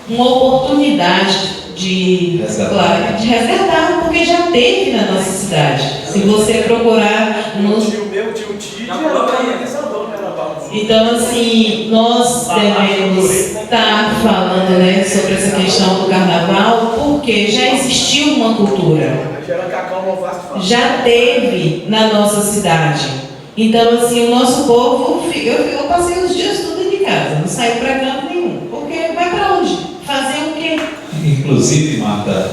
uma oportunidade de resgatar, porque já teve na nossa cidade. Se você procurar no... Meu tio Tite era organizador, né? Então, assim, nós devemos estar falando, né, sobre essa questão do carnaval, porque já existiu uma cultura, já teve na nossa cidade. Então, assim, o nosso povo, eu passei os dias tudo de casa, não saiu para canto nenhum, porque vai para onde? Fazer o quê? Inclusive, Marta,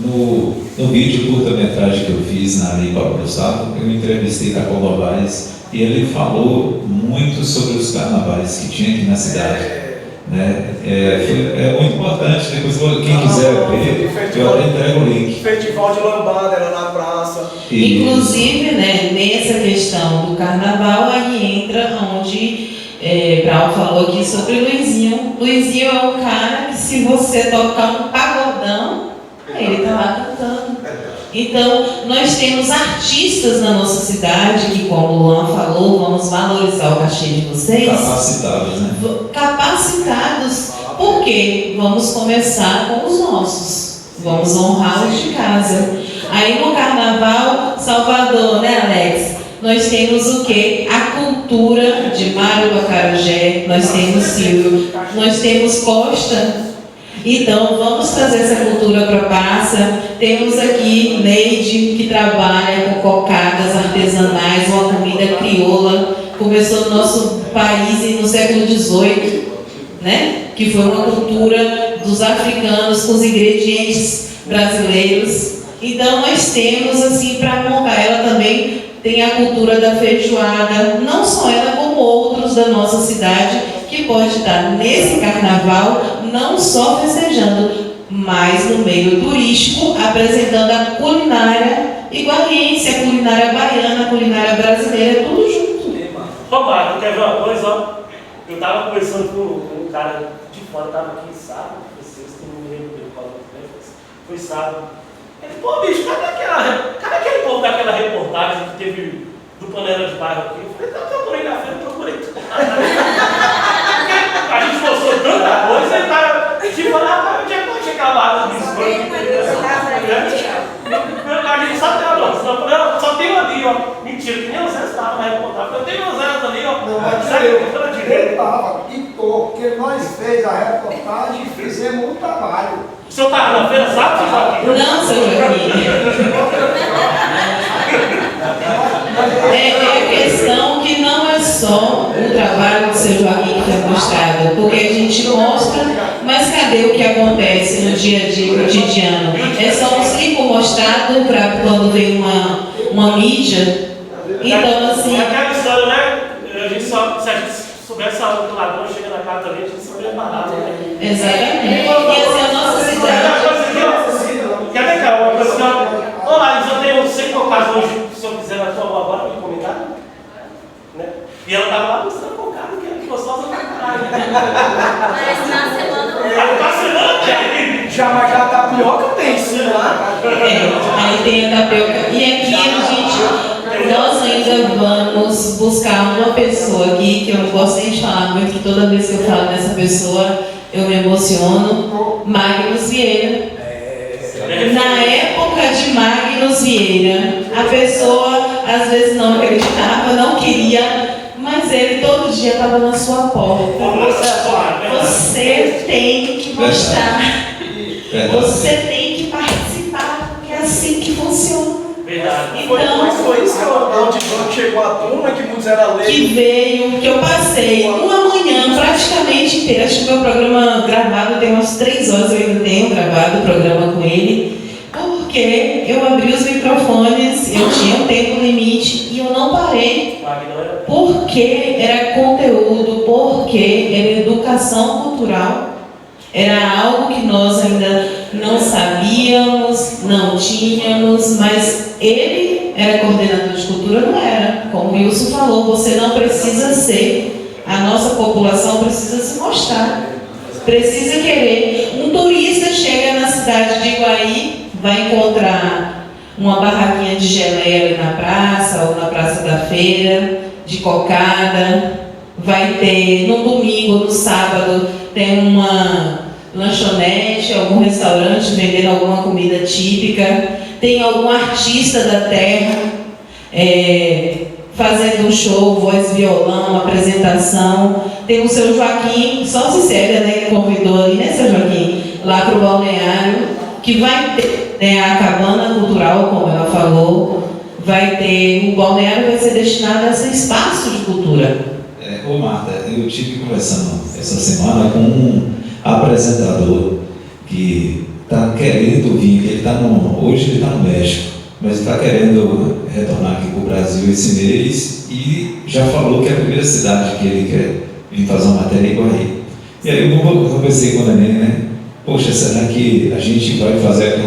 no vídeo curta-metragem que eu fiz na Ali Paulo Gustavo, eu entrevistei Cacau Novaes e ele falou muito sobre os carnavais que tinha aqui na cidade. Né? É muito importante, depois quem quiser ver, eu até entrego o link. Festival de lambada era na praça. Inclusive, né, nessa questão do carnaval, aí entra onde Brau falou aqui sobre Luizinho. Luizinho é um cara que, se você tocar um pagodão, ele está lá cantando. Então, nós temos artistas na nossa cidade que, como o Luan falou, vamos valorizar o cachê de vocês. Capacitados, né? Capacitados. Por quê? Vamos começar com os nossos. Vamos honrar os de casa. Aí no Carnaval, Salvador, né, Alex? Nós temos o quê? A cultura de Mário Acarajé, nós temos Silvio, nós temos Costa. Então, vamos trazer essa cultura para a praça. Temos aqui Neide, que trabalha com cocadas artesanais, uma comida crioula. Começou no nosso país no século XVIII, né? Que foi uma cultura dos africanos com os ingredientes brasileiros. Então, nós temos, assim, para montar. Ela também tem a cultura da feijoada, não só ela, como outros da nossa cidade, que pode estar nesse carnaval, não só festejando, mas no meio turístico, apresentando a culinária igualiense, a culinária baiana, a culinária brasileira, tudo junto. Romário, quer ver uma coisa? Ó? Eu estava conversando com um cara de fora, estava aqui sábado, vocês têm um lembro dele, foi sábado. Ele, pô, bicho, cadê aquele povo daquela reportagem que teve do Panela de Bairro aqui? Eu falei, eu procurei na frente, procurei tudo. A gente mostrou tanta coisa e tá tipo, onde é que pode chegar lá nisso? A gente só tem uma noção, só tem ali, ó. Mentira, que nem o Zé estava na reportagem. Eu tenho uns anos ali, ó. Não, mas ele estava e tô, porque nós fez a reportagem e fizemos um trabalho. O senhor estava na feira, sabe, seu Joaquim? Não, seu Joaquim. É questão que não é só o trabalho do seu Joaquim que foi mostrado, porque a gente mostra, mas cadê o que acontece no dia a dia cotidiano? É só um ciclo mostrado para quando vem uma mídia. Então, assim. É aquela história, né? Se a gente soubesse a hora que o ladrão chega na casa dele, a gente se preparava, né? Exatamente. E assim, a nossa cidade. Quer ver, cara? Uma coisa assim, ó. Olá, eu tenho 100 ocasiões, se o senhor quiser na tua avó agora, me comentar. Né? E ela estava lá mostrando com o cara que era gostosa pra caralho. Mas na semana. Na semana, Mas a tapioca tem, sim, lá. Aí tem a tapioca. E aqui a gente, nós ainda vamos buscar uma pessoa aqui, que eu não gosto nem de falar muito, que toda vez que eu falo dessa pessoa, eu me emociono. Magnus Vieira. Na época de Magnus Vieira, a pessoa às vezes não acreditava, não queria, mas ele todo dia estava na sua porta. Você tem que mostrar. Você tem que participar, porque é assim que funciona. Então, Mas foi isso onde chegou a turma, que muitos eram leigos. Que veio, que eu passei uma manhã praticamente inteira. Acho que o meu programa gravado tem umas 3 horas, eu ainda tenho gravado o programa com ele, porque eu abri os microfones, eu tinha um tempo limite e eu não parei, porque era conteúdo, porque era educação cultural. Era algo que nós ainda não sabíamos, não tínhamos, mas ele era coordenador de cultura, não era. Como o Wilson falou, você não precisa ser, a nossa população precisa se mostrar, precisa querer. Um turista chega na cidade de Iguaí, vai encontrar uma barraquinha de geleia ali na praça, ou na praça da feira, de cocada, vai ter no domingo, no sábado, tem uma lanchonete, algum restaurante vendendo alguma comida típica, tem algum artista da terra fazendo um show, voz, violão, apresentação. Tem o seu Joaquim, só se serve, né, que convidou ali, né, seu Joaquim, lá para o balneário, que vai ter, né, a cabana cultural, como ela falou, vai ter, o balneário vai ser destinado a esse espaço de cultura. Ô Marta, eu estive conversando essa semana com um apresentador que está querendo vir, que hoje ele está no México, mas está querendo retornar aqui para o Brasil esse mês e já falou que é a primeira cidade que ele quer vir fazer uma matéria em Iguaí. E aí eu conversei com o Neném, né? Poxa, será que a gente vai fazer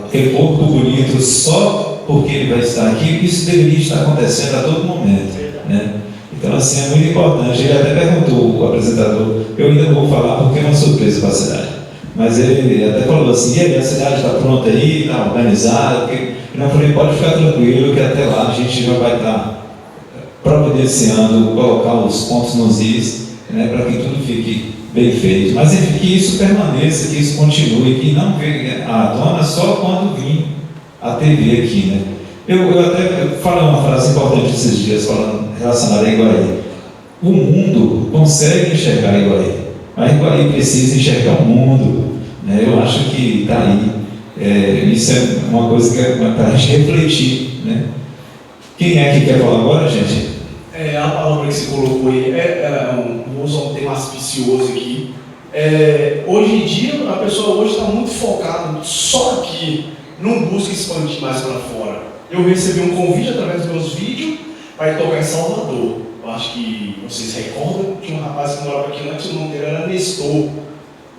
aquele corpo bonito só porque ele vai estar aqui? Isso deveria estar acontecendo a todo momento, né? Então, assim, é muito importante. Ele até perguntou, o apresentador, eu ainda não vou falar porque é uma surpresa para a cidade, mas ele até falou assim, e aí, a cidade está pronta aí, está organizada? Eu falei, pode ficar tranquilo que até lá a gente já vai estar providenciando, colocar os pontos nos is, né, para que tudo fique bem feito. Mas enfim, que isso permaneça, que isso continue, que não venha à tona só quando vir a TV aqui, né? Eu até falei uma frase importante esses dias, relacionada a Iguaí. O mundo consegue enxergar Iguaí, mas Iguaí precisa enxergar o mundo, né? Eu acho que está aí. Isso é uma coisa que é para a gente refletir, né? Quem é que quer falar agora, gente? A palavra que você colocou aí, vou usar um tema auspicioso aqui. Hoje em dia, a pessoa hoje está muito focada só aqui, não busca expandir mais para fora. Eu recebi um convite através dos meus vídeos para ir tocar em Salvador. Eu acho que vocês recordam, tinha um rapaz que morava aqui antes, o nome dele era Nestor.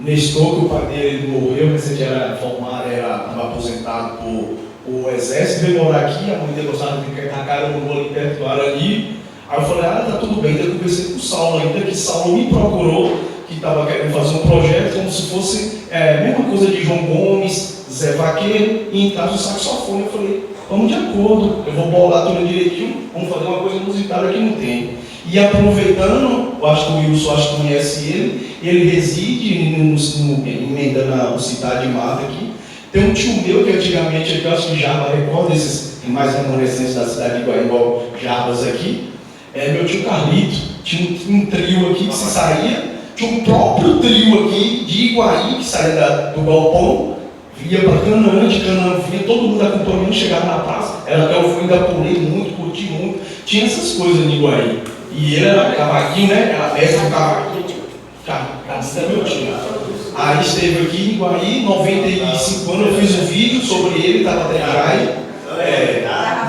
Nestor, que o pai dele morreu, mas ele era formado, estava aposentado por o exército, veio morar aqui, a mãe dele gostava de ficar na cara, morou ali perto do Arani. Aí eu falei, tá tudo bem. Então eu conversei com o Saulo ainda, que Saulo me procurou, que estava querendo fazer um projeto como se fosse a mesma coisa de João Gomes, Zé Vaqueiro e entrasse o saxofone. Eu falei, vamos de acordo, eu vou bolar tudo direitinho, vamos fazer uma coisa inusitada que não tem. E aproveitando, eu acho que o Wilson conhece ele reside emendando a Cidade de Mata aqui. Tem um tio meu que antigamente, eu acho que Java recorda esses mais remanescentes da cidade de Iguaí, igual Javas aqui. Meu tio Carlito tinha um trio aqui que se saía, tinha um próprio trio aqui de Iguaí que saía do galpão, ia para Canaã, de Canaã vinha, todo mundo acompanhando, chegava na praça, até eu fui, ainda pulei muito, curti muito, tinha essas coisas em Iguaí. E ele era cavaquinho, né? Era mestre do cavaquinho. Meu tio. Aí esteve aqui em Iguaí, 95 anos, eu fiz um vídeo sobre ele, estava até aí.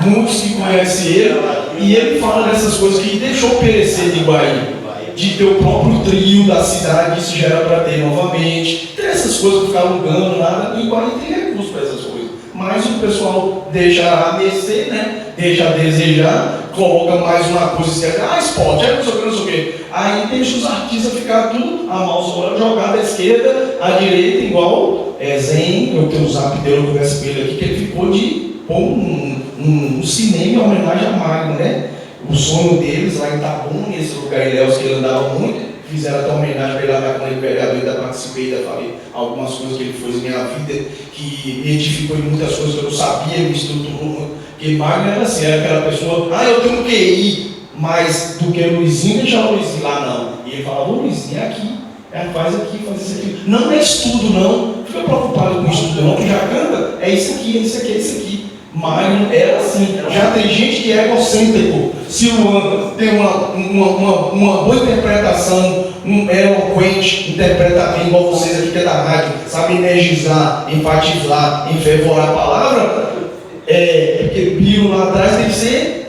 Muitos que conhecem ele, e ele fala dessas coisas que deixou perecer de Iguaí, de ter o próprio trio da cidade, isso já era para ter novamente, tem essas coisas que ficar alugando, nada, e Iguaí tem recurso para essas coisas, mas o pessoal deixa a mercê, né? Deixa a desejar, coloca mais uma coisa assim, esporte, não sei o que, não sei o que. Aí deixa os artistas ficar tudo a mãos jogada à esquerda, à direita, igual Zen, eu tenho o zap dele, eu converso com ele aqui, que ele ficou de pôr um cinema em homenagem a Magno, né? O sonho deles lá em Itabuna, nesse lugar Ilhéus que ele andava muito, fizeram até homenagem para ele lá quando ele vereador, ainda participei, ainda falei algumas coisas que ele fez na minha vida, que me edificou em muitas coisas que eu não sabia, me estruturou muito. Porque Magno era assim, era aquela pessoa, eu tenho que ir mais do que Luizinho, deixa o Luizinho lá não. E ele falava, Luizinho, é aqui, faz aqui, faz isso aqui. Não é estudo não, fica preocupado com estudo não, que já canta, é isso aqui, é isso aqui, é isso aqui. Magno era assim, já tem gente que é egocêntrico. Se o Luan tem uma boa interpretação, eloquente, interpreta bem, igual vocês aqui que é da rádio, sabe energizar, enfatizar, enfervorar a palavra, porque Piro lá atrás tem que ser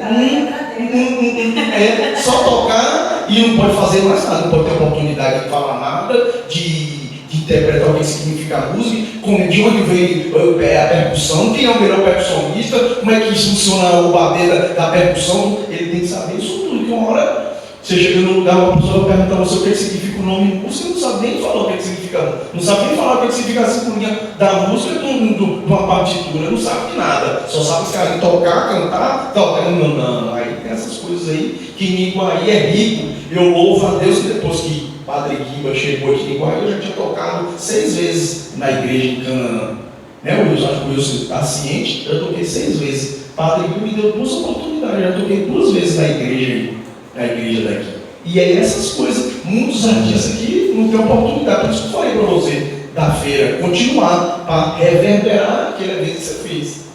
só tocar e não pode fazer mais nada, não pode ter oportunidade de falar nada, de interpretar o que significa a música, de onde veio a percussão, quem é o melhor percussionista, como é que funciona o bater da percussão, ele tem que saber isso tudo, que uma hora você chega num lugar, uma pessoa vai perguntar a você o que significa o nome, você não sabe nem falar o que significa, não sabe nem falar o que significa a sinfonia da música de uma partitura, não sabe de nada, só sabe os caras tocar, cantar, não, aí tem essas coisas aí, que em Iguaí é rico, eu louvo a Deus que depois que Padre Guiba chegou aqui em Iguaí, eu já tinha tocado 6 vezes na igreja em Canaã, né, Wilson? Acho que o Wilson está ciente, eu toquei 6 vezes, Padre Guiba me deu 2 oportunidades, eu já toquei 2 vezes na igreja daqui. E aí essas coisas, muitos artistas aqui não têm oportunidade, por isso que eu falei para você, da feira, continuar para reverberar aquele evento que você fez.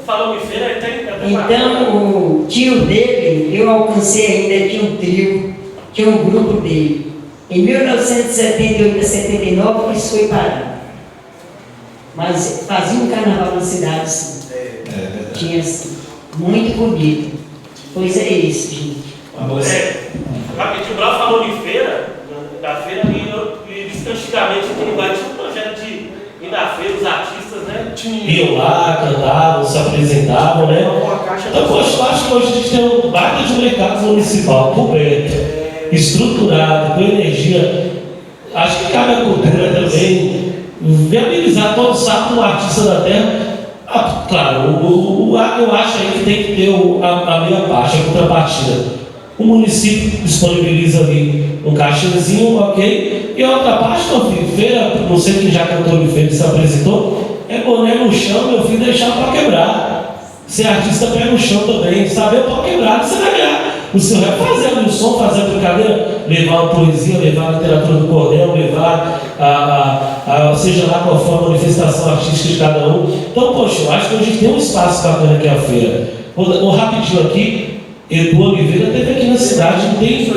Falando em feira, tem Então, o tio dele, eu alcancei ainda, tinha um trio, tinha um grupo dele. Em 1978 a 79, isso foi parado. Mas fazia um carnaval na cidade, sim. Tinha assim, muito bonito. Pois é isso, gente. Rapidinho, o Brau falou de feira, da feira, e disse que antigamente aqui no Iguaí tinha um projeto de ir na feira, os artistas, né? Iam lá, cantavam, se apresentavam, né? Então, poxa, eu acho que hoje a gente tem um baita de mercado municipal coberto, estruturado, com energia. Acho que cabe a cultura também viabilizar todo sábado um artista da terra. Claro, eu acho aí que tem que ter a meia parte, a contrapartida. O município disponibiliza ali um caixinhazinho, ok? E a outra parte, meu filho, feira, não sei quem já cantou em feira e se apresentou, é boné no chão, meu filho, deixar para quebrar. Ser artista pé no chão também, saber para quebrar, você vai ganhar. O seu rap fazer o som, fazer a brincadeira, levar a poesia, levar a literatura do cordel, levar seja lá qual for a manifestação artística de cada um. Então, poxa, eu acho que hoje tem um espaço bacana aqui a feira. Rapidinho aqui, Edu Oliveira teve aqui na cidade, não tem.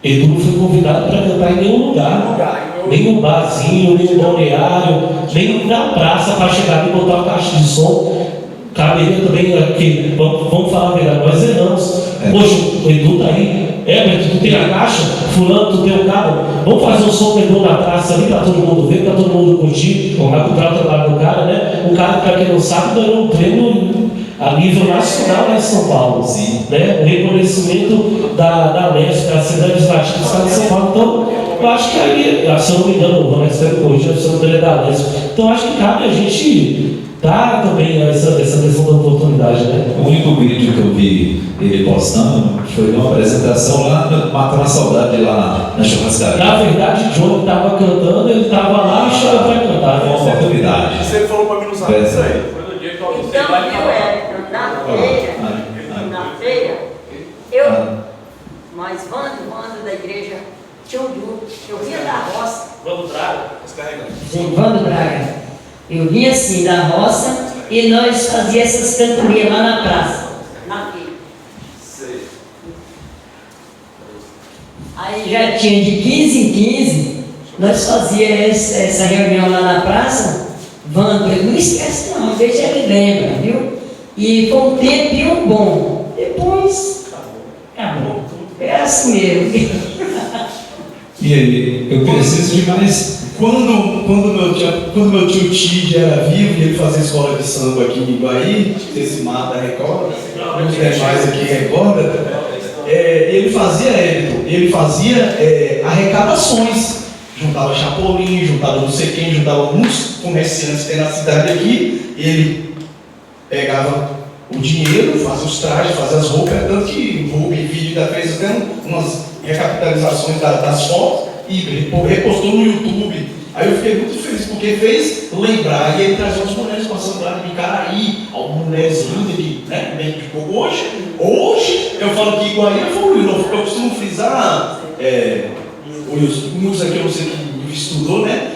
Edu não foi convidado para cantar em nenhum lugar, nem um barzinho, nem um balneário, nem na praça para chegar ali e botar uma caixa de som. Caberia também aqui, vamos falar a verdade, nós erramos. Poxa, o Edu tá aí, Beto, tu tem a caixa, fulano, tu tem o carro, vamos fazer um som com o Edu na praça ali para todo mundo ver, para todo mundo curtir, acompanhar o trabalho do cara, né? O cara, para quem não sabe, ganhou um prêmio a nível nacional lá em São Paulo. Sim. Né? O reconhecimento da LESP, da Cidade Legislativa do Estado de São Paulo. Então, Eu acho que aí, se eu não me engano, o Ronex pega hoje, eu sou da Leste. Então acho que cabe a gente dar também essa questão da oportunidade, né? O único vídeo que eu vi ele postando foi uma apresentação lá no Matando a Saudade, lá na churrascaria. Na verdade, o Johnny estava cantando, ele estava lá e chegou para cantar. Uma oportunidade. Você falou para mim não saber isso aí. Foi no dia que eu almocei Então, lá e viu, Érica, na feira, mas Vando da igreja tinha um grupo, eu vinha da roça. Vamos Braga? Sim, Vando Braga. Eu vinha assim da roça e nós fazíamos essas cantorias lá na praça, na feira. Aí já tinha de 15 em 15, nós fazíamos essa reunião lá na praça. Vando, ele não esquece não, veja ele lembra, viu? E foi um tempinho bom. Depois, acabou. É assim mesmo. E aí, eu preciso de mais. Quando meu tio Tid era vivo e ele fazia escola de samba aqui em Iguaí, esse mata recorda, os demais aqui recorda, ele fazia arrecadações. Juntava Chapolin, juntava não sei quem, juntava alguns comerciantes que tem na cidade aqui, ele pegava o dinheiro, fazia os trajes, fazia as roupas, tanto que o Rubi Vídeo ainda fez até umas recapitalizações das fotos e repostou no YouTube. Aí eu fiquei muito feliz porque fez lembrar, e ele trazia as mulheres passando lá de Icaraí, algumas mulheres lindas, né? Hoje eu falo que Iguaí evoluiu, eu costumo frisar, uns aqui eu não sei que estudou, né?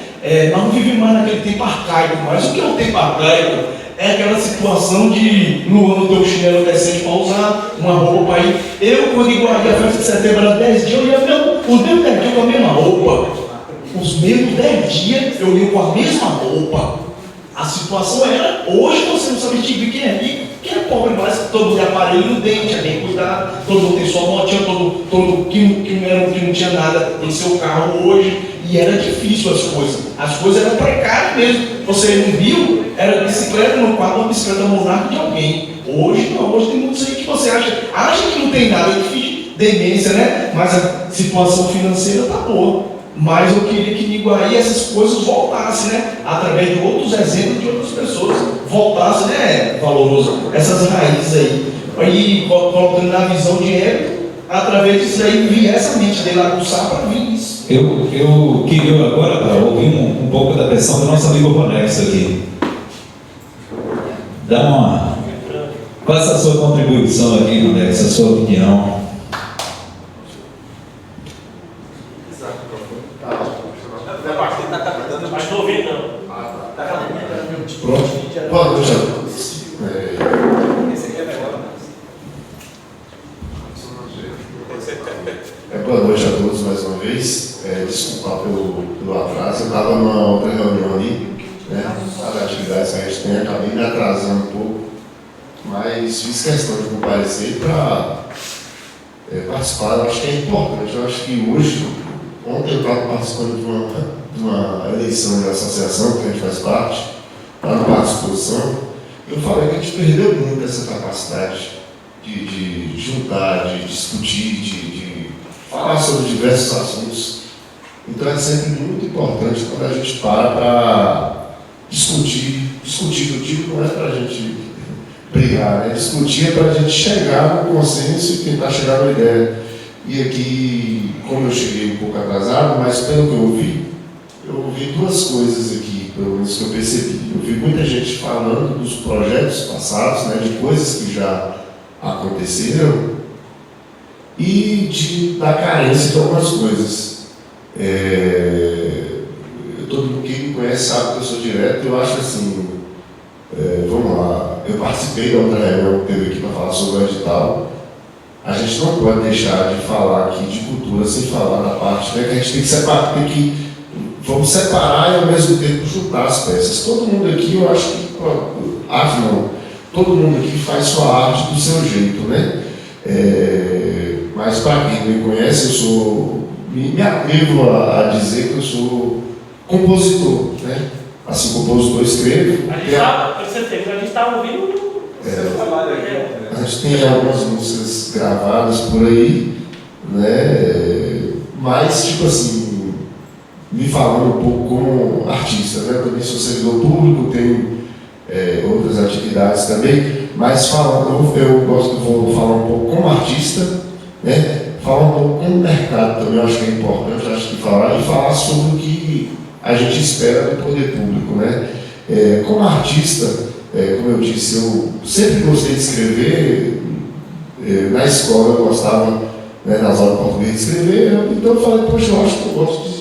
Nós não vivemos mais naquele tempo arcaico, mas o que é o tempo arcaico? É aquela situação de Luan no teu chinelo decente para usar, uma roupa para ir. Eu, quando Iguaí, a festa de setembro era 10 dias, eu ia os mesmos 10 dias com a mesma roupa. Os mesmos 10 dias eu ia com a mesma roupa. A situação era, hoje você não sabe distinguir quem é rico, quem é pobre, mas todo mundo tem aparelho no dente, é bem cuidado, todo mundo tem sua motinha, todo que não tinha nada tem seu carro hoje, e era difícil as coisas eram precárias mesmo. Você não viu, era bicicleta no quadro, uma bicicleta monarca de alguém. Hoje não, hoje tem muitos aí que você acha que não tem nada, que finge demência, né? Mas a situação financeira tá boa. Mas eu queria que em Iguaí essas coisas voltassem, né? Através de outros exemplos de outras pessoas. Voltassem, né, Valoroso? Essas raízes aí. Aí, colocando na visão de Érico, através disso aí, vi essa mente dele aguçar para vir isso. Eu queria agora para ouvir um pouco da versão do nosso amigo Ronex aqui. Faça a sua contribuição aqui, Ronex, a sua opinião. Mas estou ouvindo, não. Pronto. Boa noite a todos. Boa noite a todos mais uma vez. Desculpa pelo atraso. Eu estava numa outra reunião ali, né? As atividades que a gente tem, acabei me atrasando um pouco, mas fiz questão de comparecer para participar. Eu acho que é importante. Eu acho que hoje, ontem eu estava participando de uma eleição de associação que a gente faz parte, lá no Parque de Exposição. Eu falei que a gente perdeu muito essa capacidade de juntar, de discutir, de falar sobre diversos assuntos. Então é sempre muito importante quando a gente para discutir. Discutir, eu digo, não é para a gente brigar, né? Discutir é para a gente chegar no consenso e tentar chegar na ideia. E aqui, como eu cheguei um pouco atrasado, mas pelo que eu ouvi duas coisas aqui, pelo menos que eu percebi. Eu vi muita gente falando dos projetos passados, né, de coisas que já aconteceram e da carência de algumas coisas. Todo mundo que me conhece sabe que eu sou direto. Eu acho assim, vamos lá, eu participei da outra reunião que teve aqui para falar sobre o edital. A gente não pode deixar de falar aqui de cultura sem falar da parte, né, que a gente tem que separar, vamos separar e ao mesmo tempo juntar as peças. Todo mundo aqui, eu acho que, todo mundo aqui faz sua arte do seu jeito, né? Mas para quem não me conhece, me atrevo a dizer que eu sou compositor, né? Assim, compositor escrevo. A gente estava ouvindo o seu trabalho aqui. A gente tem algumas músicas gravadas por aí, né? Mas, tipo assim, me falando um pouco como artista, né? Eu também sou servidor público, tenho outras atividades também, mas falando, vou falar um pouco como artista, né? Falar um pouco como mercado também, eu acho que é importante, acho que falar, e falar sobre o que a gente espera do poder público, né? Como artista, como eu disse, eu sempre gostei de escrever, na escola eu gostava, né, nas aulas de português de escrever, então eu falei, poxa, eu acho que eu gosto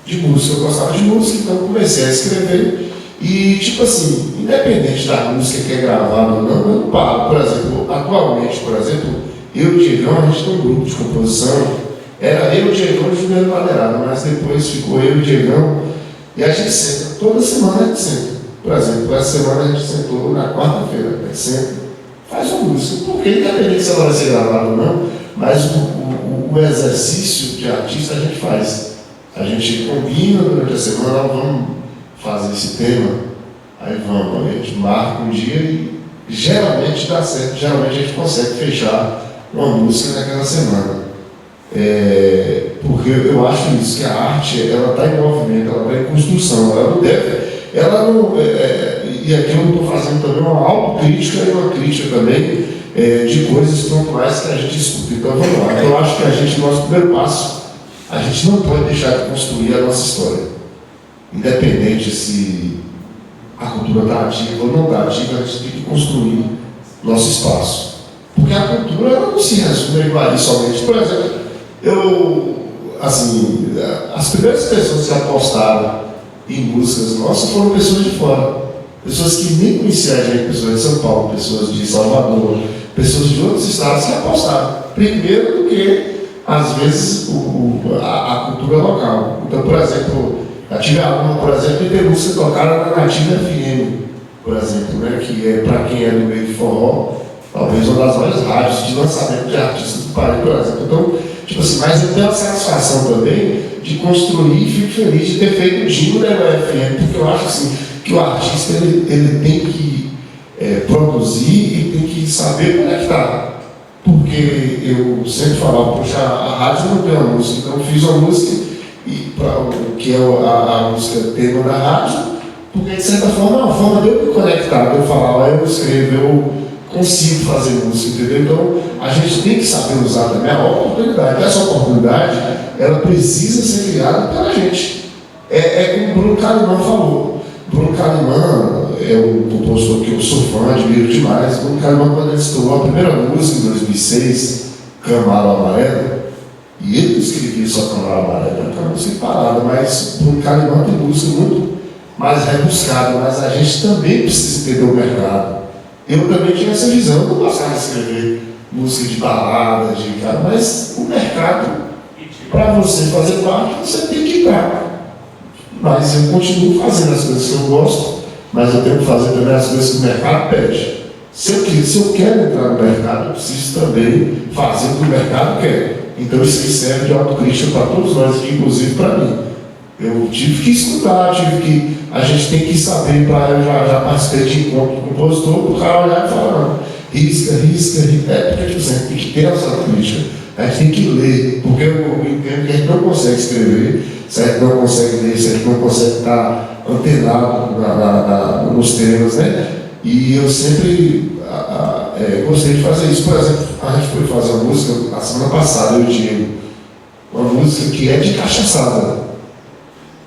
de música, eu gostava de música, então eu comecei a escrever, e tipo assim, independente da música que é gravada ou não, eu não paro. Por exemplo, atualmente, eu e o Diegão, a gente tem um grupo de composição, era eu, o Diegão e o Juliano Madeirada, mas depois ficou eu e o Diegão, e a gente senta, toda semana a gente senta. Por exemplo, essa semana a gente sentou na quarta-feira, a gente senta, faz uma música, porque independente se ela vai ser gravada ou não, mas o exercício de artista a gente faz. A gente combina durante a semana, vamos fazer esse tema, aí vamos, a gente marca um dia e geralmente dá certo, geralmente a gente consegue fechar uma música naquela semana. Porque eu acho isso, que a arte ela está em movimento, ela está em construção, ela não, e aqui eu estou fazendo também uma autocrítica e uma crítica também de coisas pontuais que a gente escuta. Então vamos lá, eu acho que nosso primeiro passo, a gente não pode deixar de construir a nossa história. Independente se a cultura está ativa ou não está ativa, a gente tem que construir nosso espaço. Porque a cultura ela não se resume a somente. Por exemplo, as primeiras pessoas que apostaram em músicas nossas foram pessoas de fora. Pessoas que nem conheciam a gente, pessoas de São Paulo, pessoas de Salvador, pessoas de outros estados que apostaram. Primeiro do que, às vezes, a cultura local. Então, por exemplo, eu tive aluno, por exemplo, e tem música tocada na Nativa FM, por exemplo, né, que é, para quem é do meio de forró, talvez uma das maiores rádios de lançamento de artistas do país, por exemplo. Então, tipo assim, mas eu tenho a satisfação também de construir e fico feliz de ter feito o jingle da UFM, porque eu acho assim, que o artista ele tem que produzir e tem que saber conectar. Porque eu sempre falava, poxa, a rádio não tem uma música, então eu fiz uma música que é a música tema da rádio, porque de certa forma é uma forma de eu me conectar, de eu falar, eu escrevo, eu consigo fazer música, entendeu? Então a gente tem que saber usar também a oportunidade. Essa oportunidade, ela precisa ser criada pela gente. Como o Bruno Calimã falou. Bruno Calimã é um compositor que eu sou fã, admiro demais. Bruno Calimã, quando ele estourou a primeira música em 2006, Camaro Amarelo, e ele não escrevia só Camaro Amarelo, era uma música parada, mas Bruno Calimã tem música muito mais rebuscada, mas a gente também precisa entender o mercado. Eu também tinha essa visão, eu não gostava de escrever música de balada, mas o mercado, para você fazer parte, você tem que estar. Mas eu continuo fazendo as coisas que eu gosto, mas eu tenho que fazer também as coisas que o mercado pede. Se eu quero entrar no mercado, eu preciso também fazer o que o mercado quer. Então isso aí serve de autocrítica para todos nós, inclusive para mim. Eu tive que escutar, a gente tem que saber, eu já participei de encontro com o compositor, para o cara olhar e falar, não, risca, porque tipo, você tem que ter essa autocrítica. A gente tem que ler, porque eu entendo que a gente não consegue escrever, se a gente não consegue ler, se a gente não consegue estar antenado nos temas, né? E eu sempre gostei de fazer isso. Por exemplo, a gente foi fazer uma música, a semana passada, eu digo, uma música que é de cachaçada.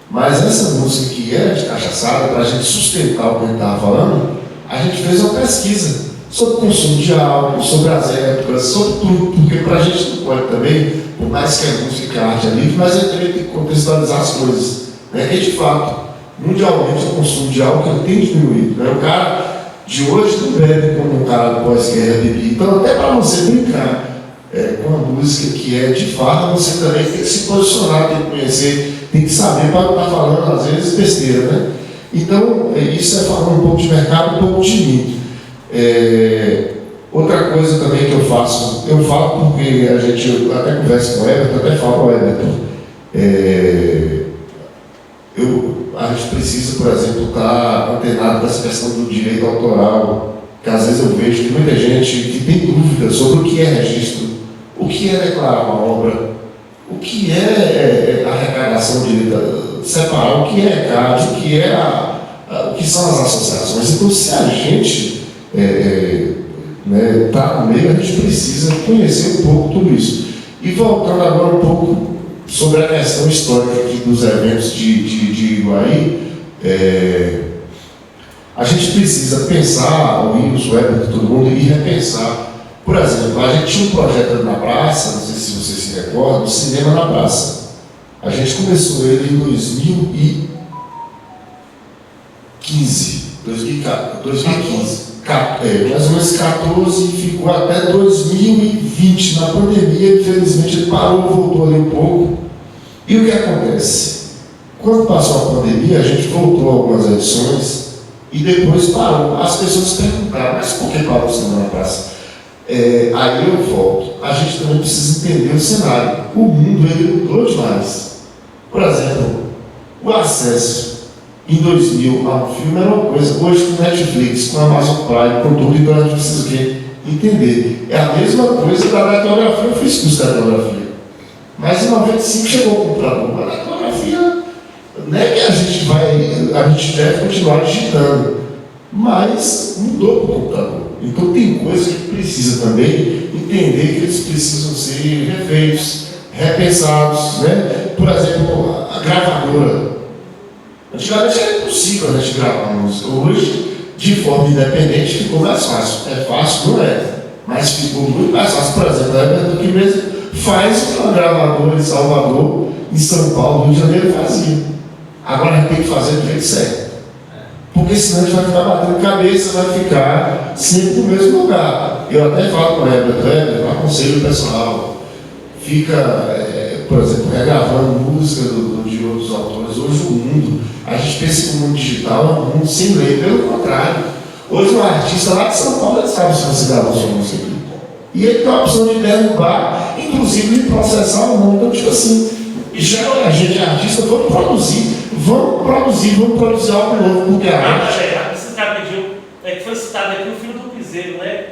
Mas essa música que é de cachaçada, para a gente sustentar o que a gente estava falando, a gente fez uma pesquisa sobre o consumo de álcool, sobre as épocas, sobre tudo, porque para a gente não pode também, por mais que a música e a arte é livre, mas a gente também tem que contextualizar as coisas. Né? Que de fato, mundialmente o consumo de álcool tem diminuído. Né? O cara de hoje não bebe como um cara do pós-guerra bebia. Então, até para você brincar com uma música que é de farra, você também tem que se posicionar, tem que conhecer, tem que saber para não estar falando, às vezes, besteira. Né? Então, isso é falando um pouco de mercado, um pouco de mim. Outra coisa também que eu falo porque a gente até conversa com o Everton, até falo ao Everton. A gente precisa, por exemplo, estar antenado dessa questão do direito autoral, que às vezes eu vejo que muita gente que tem dúvida sobre o que é registro, o que é declarar uma obra, o que é arrecadação direta, separar o que é CAD, o que são as associações. Então, se a gente está no meio, a gente precisa conhecer um pouco tudo isso. E voltando agora um pouco sobre a questão histórica aqui dos eventos de Iguaí, a gente precisa pensar, o Wilson, o Heber, todo mundo, e repensar. Por exemplo, a gente tinha um projeto ali na praça, não sei se vocês se recordam, o Cinema na Praça. A gente começou ele em 2015, mais ou menos 14, e ficou até 2020. Na pandemia, infelizmente, ele parou, voltou ali um pouco. E o que acontece? Quando passou a pandemia, a gente voltou a algumas edições e depois parou. As pessoas perguntaram, mas por que parou o Cinema na Praça? Aí eu volto. A gente também precisa entender o cenário. O mundo, ele mudou demais. Por exemplo, o acesso em 2000 a um filme era uma coisa. Hoje, com Netflix, com Amazon Prime, com tudo, então a gente precisa entender. É a mesma coisa da datilografia. Eu fiz curso de datilografia. Mas em 95 chegou o computador. A datilografia não é que a gente deve continuar digitando, mas mudou para o computador. Então tem coisa que precisa também entender que eles precisam ser refeitos, repensados, né? Por exemplo, a gravadora. Antigamente era impossível a gente gravar música. Hoje, de forma independente, ficou mais fácil. É fácil, não é? Mas ficou muito mais fácil. Por exemplo, a Heber que mesmo faz uma gravadora em Salvador, em São Paulo, Rio de Janeiro fazia. Agora a gente tem que fazer do jeito certo. Porque senão a gente vai ficar batendo cabeça, vai ficar sempre no mesmo lugar. Eu até falo com o Heber, aconselho o pessoal, fica, por exemplo, regravando música de outros autores. Hoje o mundo, a gente pensa que o mundo digital é um mundo sem lei, pelo contrário. Hoje um artista lá de São Paulo, ele sabe se você gravou sua música aqui. E ele tem a opção de derrubar, inclusive de processar o mundo. Então, tipo assim, já a gente é artista, vamos produzir algo novo, porque a arte... Esse rapidinho, que foi citado aqui, o filho do Piseiro, né?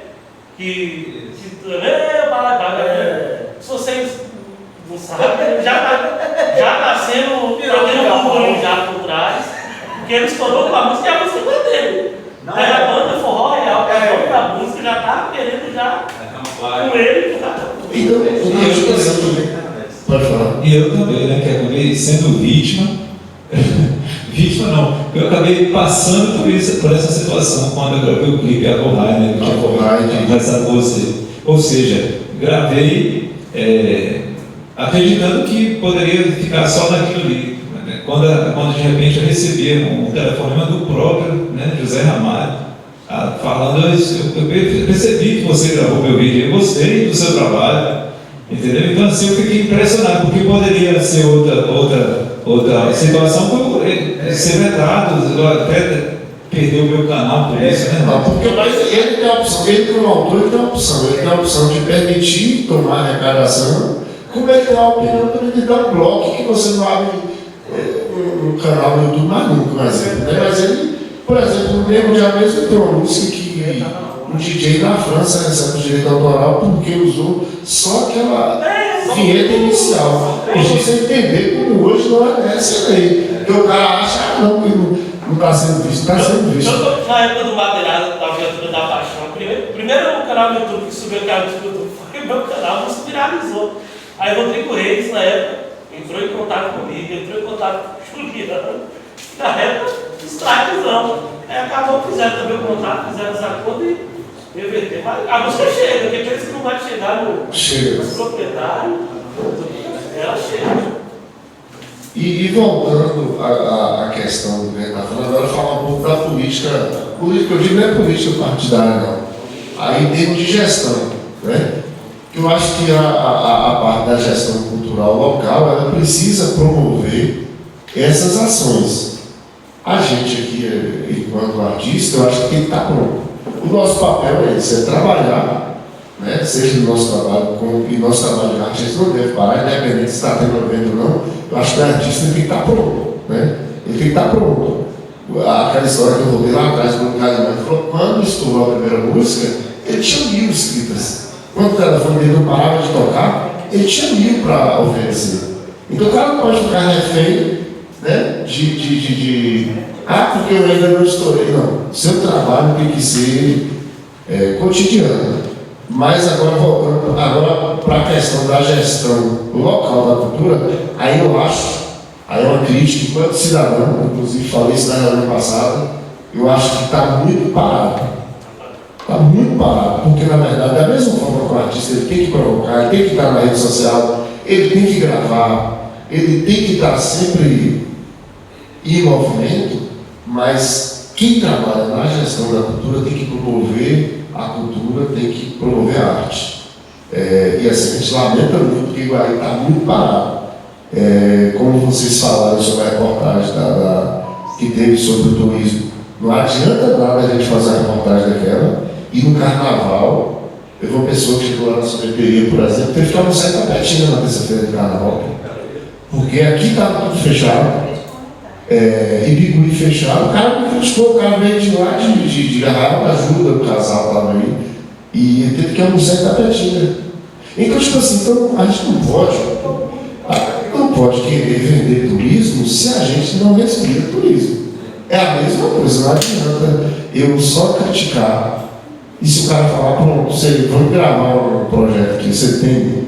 Se vocês não sabem, já tá sendo um já por trás, porque ele estourou com a música e a música foi dele. Aí a banda Forró Real, que é o nome da música, já tá querendo com ele. Pode falar. E eu também, né, que acabei sendo vítima. Vítima não, eu acabei passando por essa situação quando eu gravei o clipe A Corrai, né, que tinha conversado com você. Ou seja, gravei acreditando que poderia ficar só naquilo ali. Né? Quando de repente eu recebi um telefonema do próprio, né, José Ramalho, falando, eu percebi que você gravou meu vídeo, eu gostei do seu trabalho. Entendeu? Então assim eu fiquei impressionado, porque poderia ser outra situação como ser vetado, até perder o meu canal por isso, né? Não, porque ele tem a opção, ele como autor, ele tem a opção de permitir tomar arrecadação, como ele tem a opinião de dar um bloco que você não abre um canal no YouTube mais nunca, por exemplo. Né? Mas ele, por exemplo, no mesmo dia mesmo tem uma música que um DJ na França recebe o direito autoral porque usou só aquela vinheta inicial. Para você entender como hoje não é essa lei. Porque o cara acha, não, que não está sendo visto, está sendo visto. Eu estou na época do Madeirado, da Viatura da Paixão. Primeiro o canal do YouTube que subiu o canal do YouTube foi o meu canal, não se viralizou. Aí o Rodrigo Reis, na época, entrou em contato comigo, entrou em contato com o Juliano. Na época, straikezão. Aí acabou, fizeram também o contato, fizeram essa conta e reverter. Mas a música chega, porque pensa que não vai chegar nos proprietários, ela chega. E voltando à questão que a gente está falando, agora falar um pouco da política, eu digo não é política partidária, não. Aí em termos de gestão, né? Eu acho que a parte da gestão cultural local, ela precisa promover essas ações. A gente aqui, enquanto artista, eu acho que tem que estar pronto. O nosso papel é esse, é trabalhar, né? Seja no nosso trabalho, e nosso trabalho de artista não deve parar, independente se está tendo evento ou não. Eu acho que o artista tem que estar pronto, né? Ele tem que estar pronto. Aquela história que eu voltei lá atrás, quando o Calimã falou, quando estourou a primeira música, ele tinha 1000 escritas. Quando o telefone dele não parava de tocar, ele tinha 1.000 para oferecer. Então o cara não pode ficar refém, né, porque eu ainda não estourei. Não, seu trabalho tem que ser cotidiano. Mas agora, voltando para a questão da gestão local da cultura, aí eu acho, aí é uma crítica enquanto cidadão, inclusive falei isso na reunião passada, eu acho que está muito parado. Está muito parado, porque na verdade, da mesma forma que o artista ele tem que provocar, ele tem que estar na rede social, ele tem que gravar, ele tem que estar sempre em movimento, mas quem trabalha na gestão da cultura tem que promover a cultura, tem que promover a arte. E assim, a gente lamenta muito que o Iguaí está muito parado. Como vocês falaram sobre a reportagem que teve sobre o turismo, não adianta nada a gente fazer a reportagem daquela e no carnaval, eu vi uma pessoa que chegou lá na sorveteria, por exemplo, teve que almoçar em Tapetinga na terça-feira de carnaval, porque aqui estava tudo fechado, e Biguri fechado, o cara me criticou, o cara veio de lá de garrafa, ajuda, o casal estava aí, e ele teve que almoçar em Tapetinga. Então, tipo assim, então, a gente não pode querer vender turismo se a gente não respira turismo. É a mesma coisa, não adianta eu só criticar. E se o cara falar, pronto, vamos gravar um projeto que você tem,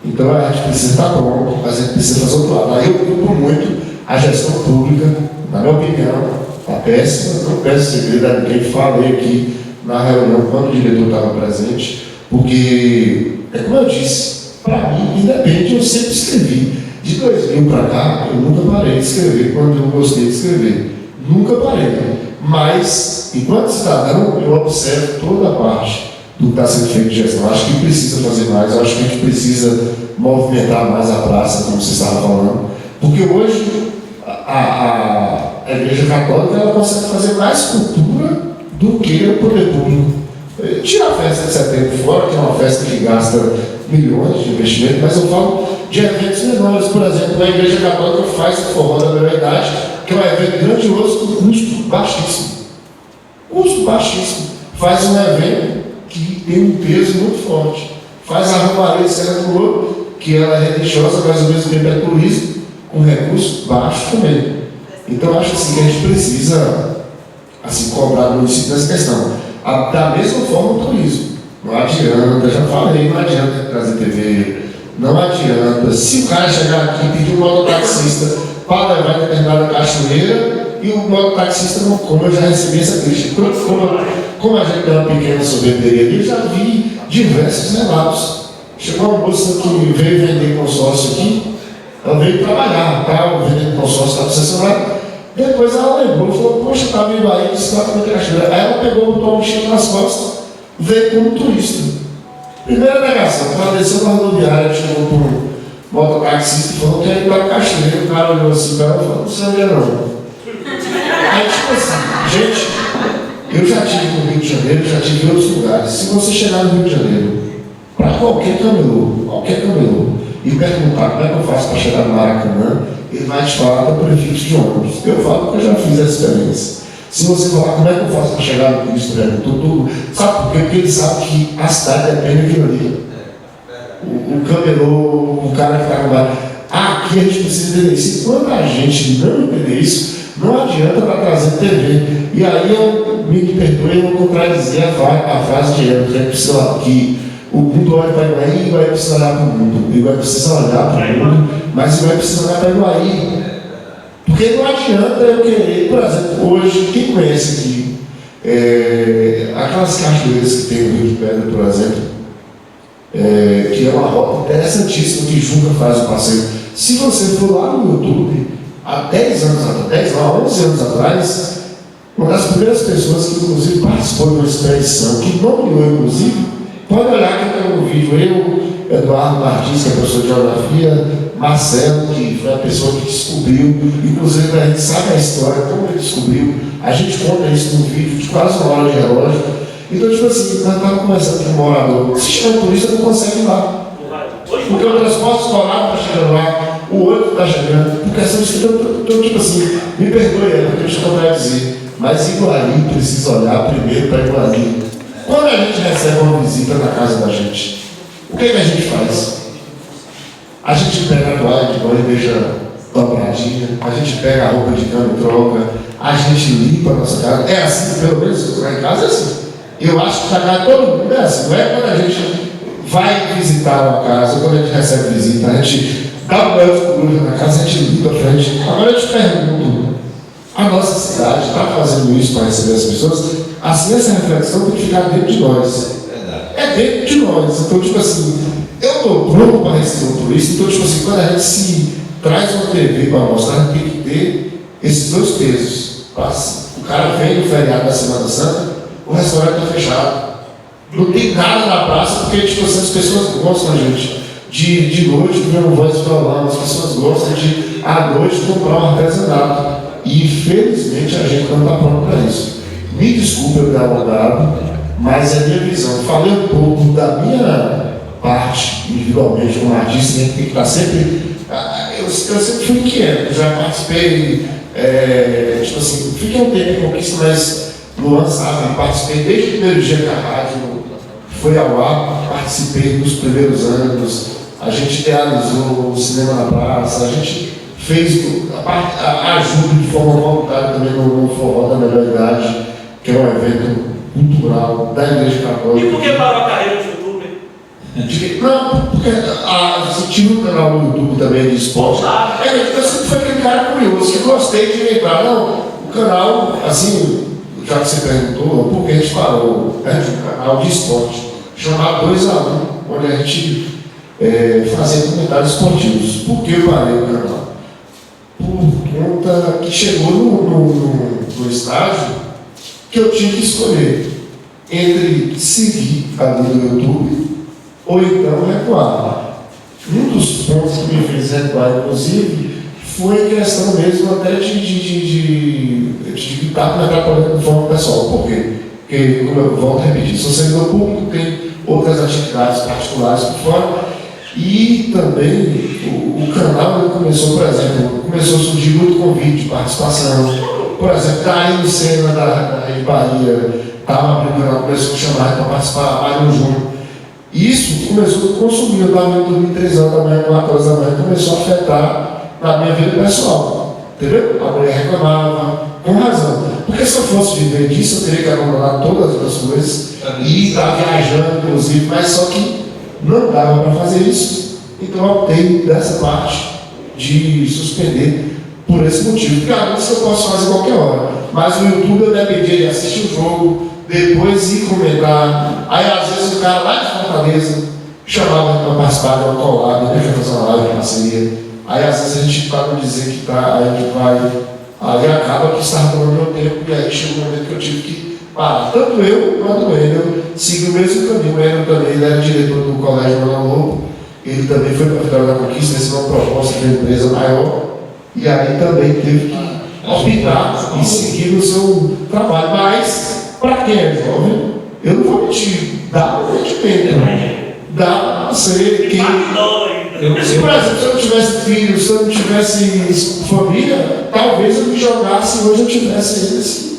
então a gente precisa estar pronto, mas a gente precisa fazer outro lado. Aí eu culpo muito a gestão pública, na minha opinião, está péssima, não peço segredo a ninguém, falei aqui na reunião quando o diretor estava presente, porque, como eu disse, para mim, independente, eu sempre escrevi. De 2000 para cá, eu nunca parei de escrever quando eu gostei de escrever. Nunca parei. Mas, enquanto cidadão, eu observo toda a parte do que está sendo feito de gestão. Acho que precisa fazer mais, eu acho que a gente precisa movimentar mais a praça, como você estava falando. Porque hoje, a Igreja Católica ela consegue fazer mais cultura do que o poder público. Tira a festa de setembro fora, que é uma festa que gasta milhões de investimento, mas eu falo de eventos menores. Por exemplo, a Igreja Católica faz o Forró da Verdade, que é um evento grandioso com custo baixíssimo. Custo baixíssimo. Faz um evento que tem um peso muito forte. Faz a Romaria de Serra do Ouro, que ela é religiosa, mas ao mesmo tempo é turismo, com recurso baixo também. Então, eu acho assim, que a gente precisa cobrar do município nessa questão. Da mesma forma, o turismo. Não adianta, já falei, não adianta trazer TV, não adianta. Se o cara chegar aqui e pedir um mototaxista para levar em determinada cachoeira e o mototaxista não come, eu já recebi essa crítica. Como a gente tem uma pequena sorveteria aqui, eu já vi diversos relatos. Chegou uma moça que veio vender consórcio aqui, ela veio trabalhar, estava vendendo consórcio, estava concessionário. Depois ela lembrou, falou, poxa, estava indo aí, disse que ela comeu cachoeira. Aí ela pegou, botou um mochila nas costas, veio como turista. Primeira negação, ela desceu na rodoviária, chegou por um mototaxista e falou que ia ir para a cachoeira. O cara olhou assim para ela e falou, não sabia não. Aí tipo assim, gente, eu já tive no Rio de Janeiro, já tive em outros lugares. Se você chegar no Rio de Janeiro, para qualquer camelô, e perguntar como é que eu faço para chegar no Maracanã, ele vai te falar do prefixo de ônibus. Eu falo que eu já fiz essa experiência. Se você falar como é que eu faço para chegar no Cristo, tudo, sabe por quê? Porque ele sabe que a cidade depende daquilo ali. O camelô, o cara que está com bar. Aqui a gente precisa entender isso. Quando a gente não entender isso, não adianta estar trazendo TV. E aí eu me perdoe, eu vou contradizer a frase de Eva, que o mundo olha para Iguaí e Iguaí precisa olhar para o mundo. Iguaí precisa olhar para o mundo, mas Iguaí precisa olhar para Iguaí. Porque não adianta eu querer, por exemplo, hoje, quem conhece aqui, aquelas cachoeiras que tem no Rio de Pedra, por exemplo, que é uma rota interessantíssima que Juca faz o passeio. Se você for lá no YouTube, há 11 anos atrás, uma das primeiras pessoas que inclusive participou de uma expedição, que nomeou inclusive, pode olhar que tem um vídeo, Eduardo Martins, que é professor de geografia, Marcelo, que foi a pessoa que descobriu, inclusive a gente sabe a história, como ele descobriu, a gente conta isso num vídeo de quase uma hora de relógio. Então, tipo assim, nós estávamos conversando com um morador, se chegar um turista não consegue ir lá, porque o transporte escolar está chegando lá, o outro está chegando, porque essa então, tipo assim, me perdoe, porque eu estou para dizer, mas Iguaí precisa olhar primeiro para Iguaí. Quando a gente recebe uma visita na casa da gente, o que a gente faz? A gente pega a toalha de banho e deixa dobradinha, a gente pega a roupa de cama e troca, a gente limpa a nossa casa. É assim, pelo menos lá em casa é assim. Eu acho que na casa todo mundo é assim. Não é quando a gente vai visitar uma casa, quando a gente recebe visita, a gente dá um banho de coruja na casa, a gente limpa a frente. Agora eu te pergunto, a nossa cidade está fazendo isso para receber as pessoas? Assim, essa reflexão tem que ficar dentro de nós. É dentro de nós. Então, tipo assim, eu estou pronto para receber um turista. Então, tipo assim, quando a gente se traz uma TV para mostrar, tem que ter esses dois pesos. O cara vem no feriado da Semana Santa, o restaurante está fechado. Não tem nada na praça, porque tipo assim, as pessoas gostam, gente, de noite ver um voz de violão, as pessoas gostam de, à noite, comprar um artesanato. E, infelizmente, a gente não está pronto para isso. Me desculpe eu dar uma dada, mas é a minha visão. Falei um pouco da minha parte, individualmente, como artista, tem que estar sempre... Eu sempre fui inquieto, já participei, tipo assim, fiquei um tempo em Conquista, mas Luan sabe, participei desde o primeiro dia que a rádio foi ao ar, participei dos primeiros anos, a gente idealizou o Cinema na Praça, a gente fez a ajuda de forma voluntária também no Forró da Melhor Idade, que é um evento cultural da Igreja Católica. E por que parou a carreira de youtuber? Não, porque você tinha um canal no YouTube também de esporte. Eu sempre fui aquele cara curioso, que gostei de lembrar. Não, o canal, assim, já que você perguntou, por que a gente parou? É um canal de esporte, chamado 2 a 1, onde a gente fazia comentários esportivos. Por que eu parei o canal? Por conta que chegou no estágio que eu tinha que escolher entre seguir ali no YouTube ou então recuar. Um dos pontos que me fez recuar, inclusive, foi questão mesmo até de estar me atrapalhando de forma pessoal. Por quê? Porque, como eu volto a repetir, sou servidor público, tem outras atividades particulares por fora. E também o canal ele começou, por exemplo, começou a surgir muito convite de participação. Por exemplo, Daí no Sena da Rede Bahia, estava abrindo o canal, começou a chamar para participar, Mário Júnior. Isso começou a consumir, eu estava em 2003 anos da manhã, 4 horas da manhã, começou a afetar na minha vida pessoal. Entendeu? A mulher reclamava, com razão. Porque se eu fosse viver disso, eu teria que abandonar todas as coisas e estar viajando, inclusive, mas só que não dava para fazer isso, então eu optei dessa parte de suspender por esse motivo. Porque isso eu posso fazer qualquer hora, mas no YouTube eu dependia de assistir o jogo, depois ir comentar. Aí às vezes o cara lá de Fortaleza chamava para participar de uma colada, deixa eu fazer uma live de parceria. Aí às vezes a gente para dizer que tá, aí a gente vai, aí acaba que estava tomando meu tempo, e aí chegou um momento que eu tive que parar. Tanto eu quanto ele segui o mesmo caminho. Ele também, ele era diretor do Colégio Manuel Lobo, ele também foi para a Vitória da Conquista, recebeu uma proposta de uma empresa maior, e aí também teve que optar e seguir o seu trabalho. Mas, para quem é jovem, eu não vou mentir, dá um rendimento, dá para ser quem... Se, por exemplo, se eu não tivesse filhos, se eu não tivesse família, talvez eu me jogasse e hoje eu tivesse eles.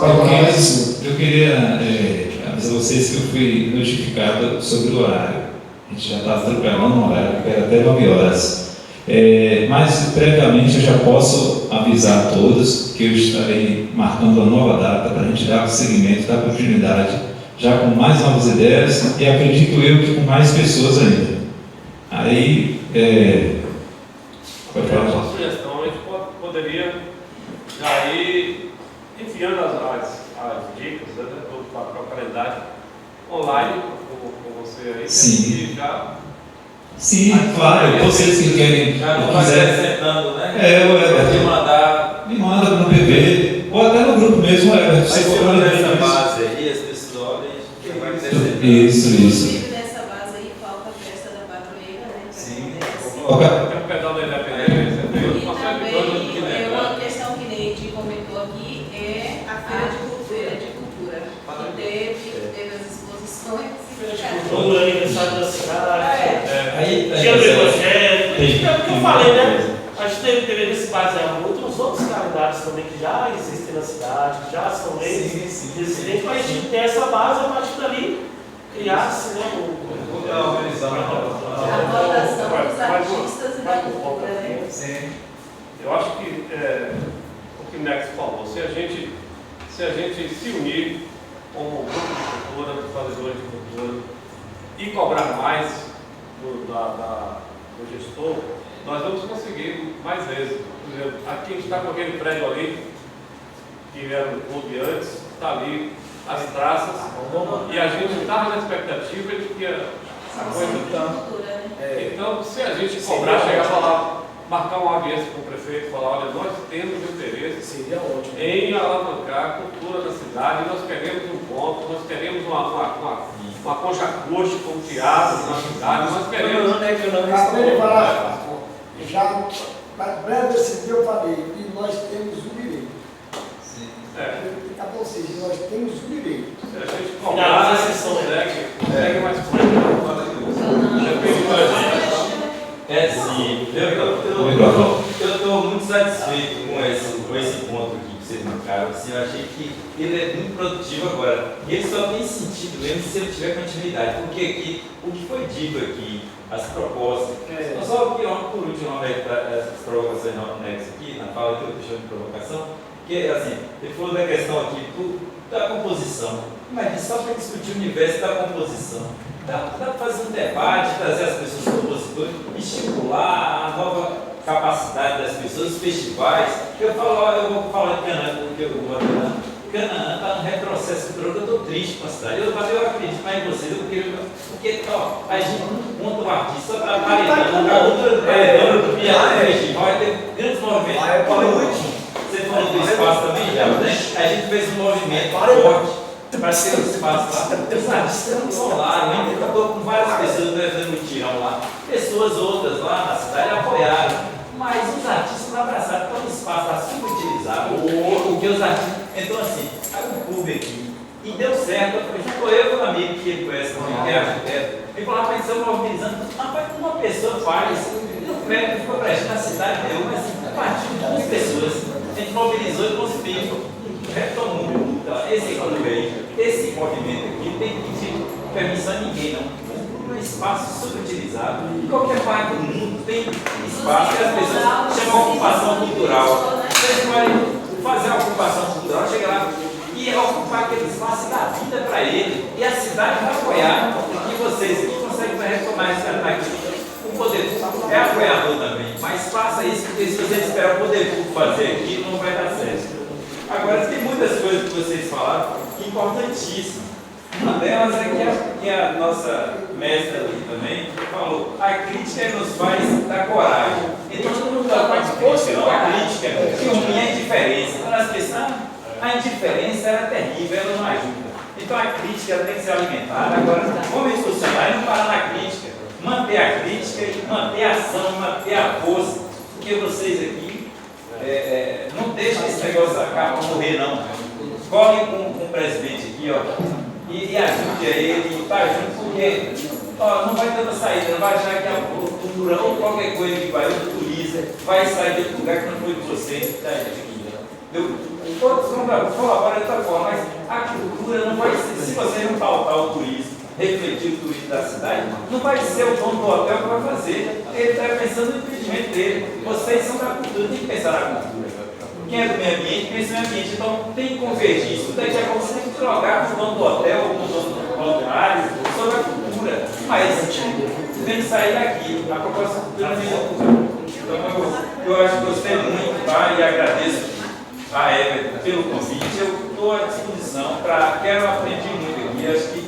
Eu queria avisar vocês que eu fui notificado sobre o horário. A gente já estava atropelando o horário, que era até 9 horas. Mas, previamente, eu já posso avisar a todos que eu estarei marcando uma nova data para a gente dar seguimento, dar continuidade, já com mais novas ideias e acredito eu que com mais pessoas ainda. Aí, pode falar. Uma sugestão, a gente poderia já ir enviando as dicas, né, para o calendário online com você aí. Sim. E já... Sim, claro, vocês que querem. Já não vai acrescentando, né? Pode mandar. Me manda no PV, ou até no grupo mesmo, Mas você se for for nessa base aí, as pessoas olham e vai acrescentando. Isso. Nessa base aí falta a festa da padroeira, né? Sim. Tem um pedal da independência. E também uma questão que Neide comentou aqui é a feira de cultura. Que teve as exposições. Cultura, aniversário da cidade, Dia do Evangelho. É o que eu falei, né? A gente deveria se basear muito nos outros calendários também que já existem na cidade, que já são leis existentes, para a gente ter essa base, a partir dali criar-se, né? Vou dar uma organizada votação dos artistas e da cultura, né? Sim. Eu acho que o que o Nex falou, se a gente se unir como grupo de cultura, dos fazedores de cultura, e cobrar mais do gestor, nós vamos conseguir mais vezes. Por exemplo, aqui a gente está com aquele prédio ali, que era no clube antes, está ali as traças, e a gente estava na expectativa de que a coisa. Então, se a gente cobrar, chegar a falar, marcar uma audiência com o prefeito e falar, olha, nós temos interesse em alavancar a cultura da cidade, nós queremos um ponto, nós queremos uma concha acústica, um teatro na cidade, nós queremos. Acabei de falar, já, breve desse dia eu falei, e nós temos o direito. Sim. Acabou, ou seja, nós temos o direito. Se a gente cobrar, a sessão segue mais forte. Sim, eu estou muito satisfeito com esse ponto aqui que vocês marcaram. Assim, eu achei que ele é muito produtivo agora. E ele só tem sentido mesmo se ele tiver continuidade. Porque aqui, o que foi dito aqui, as propostas. Só que por último, essas provocações aqui, na fala que eu deixei de provocação, que assim, ele falou da questão aqui da composição. Imagina, só para discutir o universo da composição. Dá para fazer um debate, trazer as pessoas compositores, estimular a nova capacidade das pessoas, os festivais. Eu vou falar de Canaã, porque eu vou falar. Canaã está no retrocesso cultural, eu estou triste com a cidade. Eu acredito mais em vocês, porque a gente não conta o artista para aparelhando, a outra do piano, festival, tem grandes movimentos. Você falou do espaço também, já, né? A gente fez um movimento forte. Para ter um espaço lá, os artistas não são lá, né? Eu estou com várias pessoas fazendo um tirão lá, pessoas outras lá na cidade apoiaram, mas os artistas não abraçaram, todo o espaço está subutilizado, porque os artistas. Então, assim, aí um clube aqui, e deu certo. Eu com um amigo que ele conhece também, que é arquiteto, ele falou: rapaz, estamos mobilizando, rapaz, uma pessoa faz, e o prédio ficou prestando na cidade deu, mas a partir de 2 pessoas, a gente mobilizou e conseguiu. Retomou. Então, esse movimento aqui tem que pedir permissão a ninguém, não. Um espaço subutilizado. Em qualquer parte do mundo tem espaço que as pessoas chamam de ocupação cultural. Vocês podem fazer uma ocupação cultural, chegar lá e ocupar aquele espaço e dar vida para ele. E a cidade vai apoiar. E vocês aqui conseguem retomar esse ataque. O poder público é apoiador também. Mas faça isso, porque se vocês esperar o poder público fazer aqui, não vai dar certo. Agora, tem muitas coisas que vocês falaram importantíssimas. Uma delas é que a nossa mestra ali também falou: a crítica nos faz dar coragem. Então, todo mundo está com a crítica, não. A crítica que une a indiferença. Então, as pessoas, a indiferença era terrível, ela não ajuda. Então, a crítica ela tem que ser alimentada. Agora, como institucional, não parar na crítica. Manter a crítica e manter a ação, manter a força. Porque vocês aqui. Não deixa esse negócio acabar, morrer não. Corre com o presidente aqui, ó, e ajude a ele, tá junto, porque não vai ter outra saída, não vai achar que a cultura ou qualquer coisa que vai utiliza, vai sair de outro lugar que não foi de você, tá aqui. Todos vão colaborar de outra forma, mas a cultura não vai ser, se você não pautar o turismo, refletir o turismo da cidade, não vai ser o dono do hotel que vai fazer. Ele está pensando no empreendimento dele. Vocês são da cultura, tem que pensar na cultura. Quem é do meio ambiente, pensa no meio ambiente. Então tem que convergir isso. Daqui a pouco você tem que jogar com o dono do hotel, com o dono do balneário, sobre a cultura. Mas tem que sair daqui. A proposta da cultura não é cultura. Então eu acho que gostei muito, tá? E agradeço a Eva pelo convite. Eu estou à disposição para. Quero aprender muito aqui. Acho que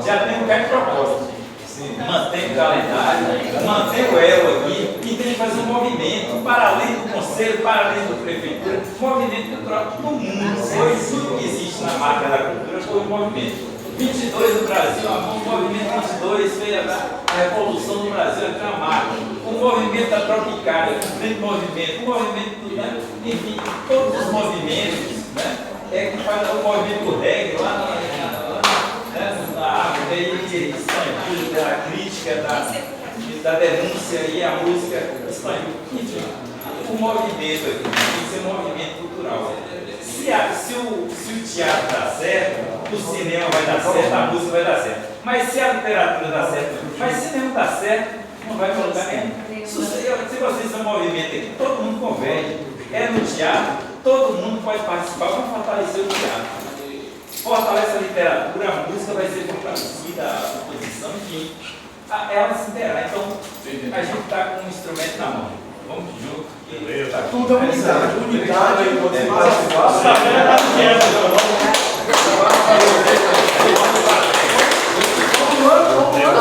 já tem um bocado de proposta. Mantém o calendário, mantém o elo aqui e tem que fazer um movimento para além do conselho, para além da prefeitura, movimento cultural no mundo. Foi tudo que existe na marca da cultura, foi um movimento. 22 no Brasil, o movimento 22 fez a revolução do Brasil, é uma marca. O movimento da Tropicália, o grande movimento, o movimento do, né? Enfim, todos os movimentos, né? É que faz o movimento do reggae lá na árvore, aí espanhol, da crítica, da denúncia e a música espanhola. Enfim, o movimento aqui tem que ser um movimento cultural. Se o teatro dá certo, o cinema vai dar certo, a música vai dar certo. Mas se a literatura dá certo, mas se não dá certo, Não vai colocar nem. Se vocês são movimento aqui, todo mundo converge. É no teatro, todo mundo pode participar para fortalecer o teatro. Fortalece a literatura, a música vai ser fortalecida, a composição, enfim. Ela se interage. Então, a gente está com um instrumento na mão. Vamos junto. Tá tudo é unidade. Unidade aí, você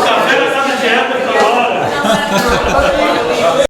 Café na sala de época, hora.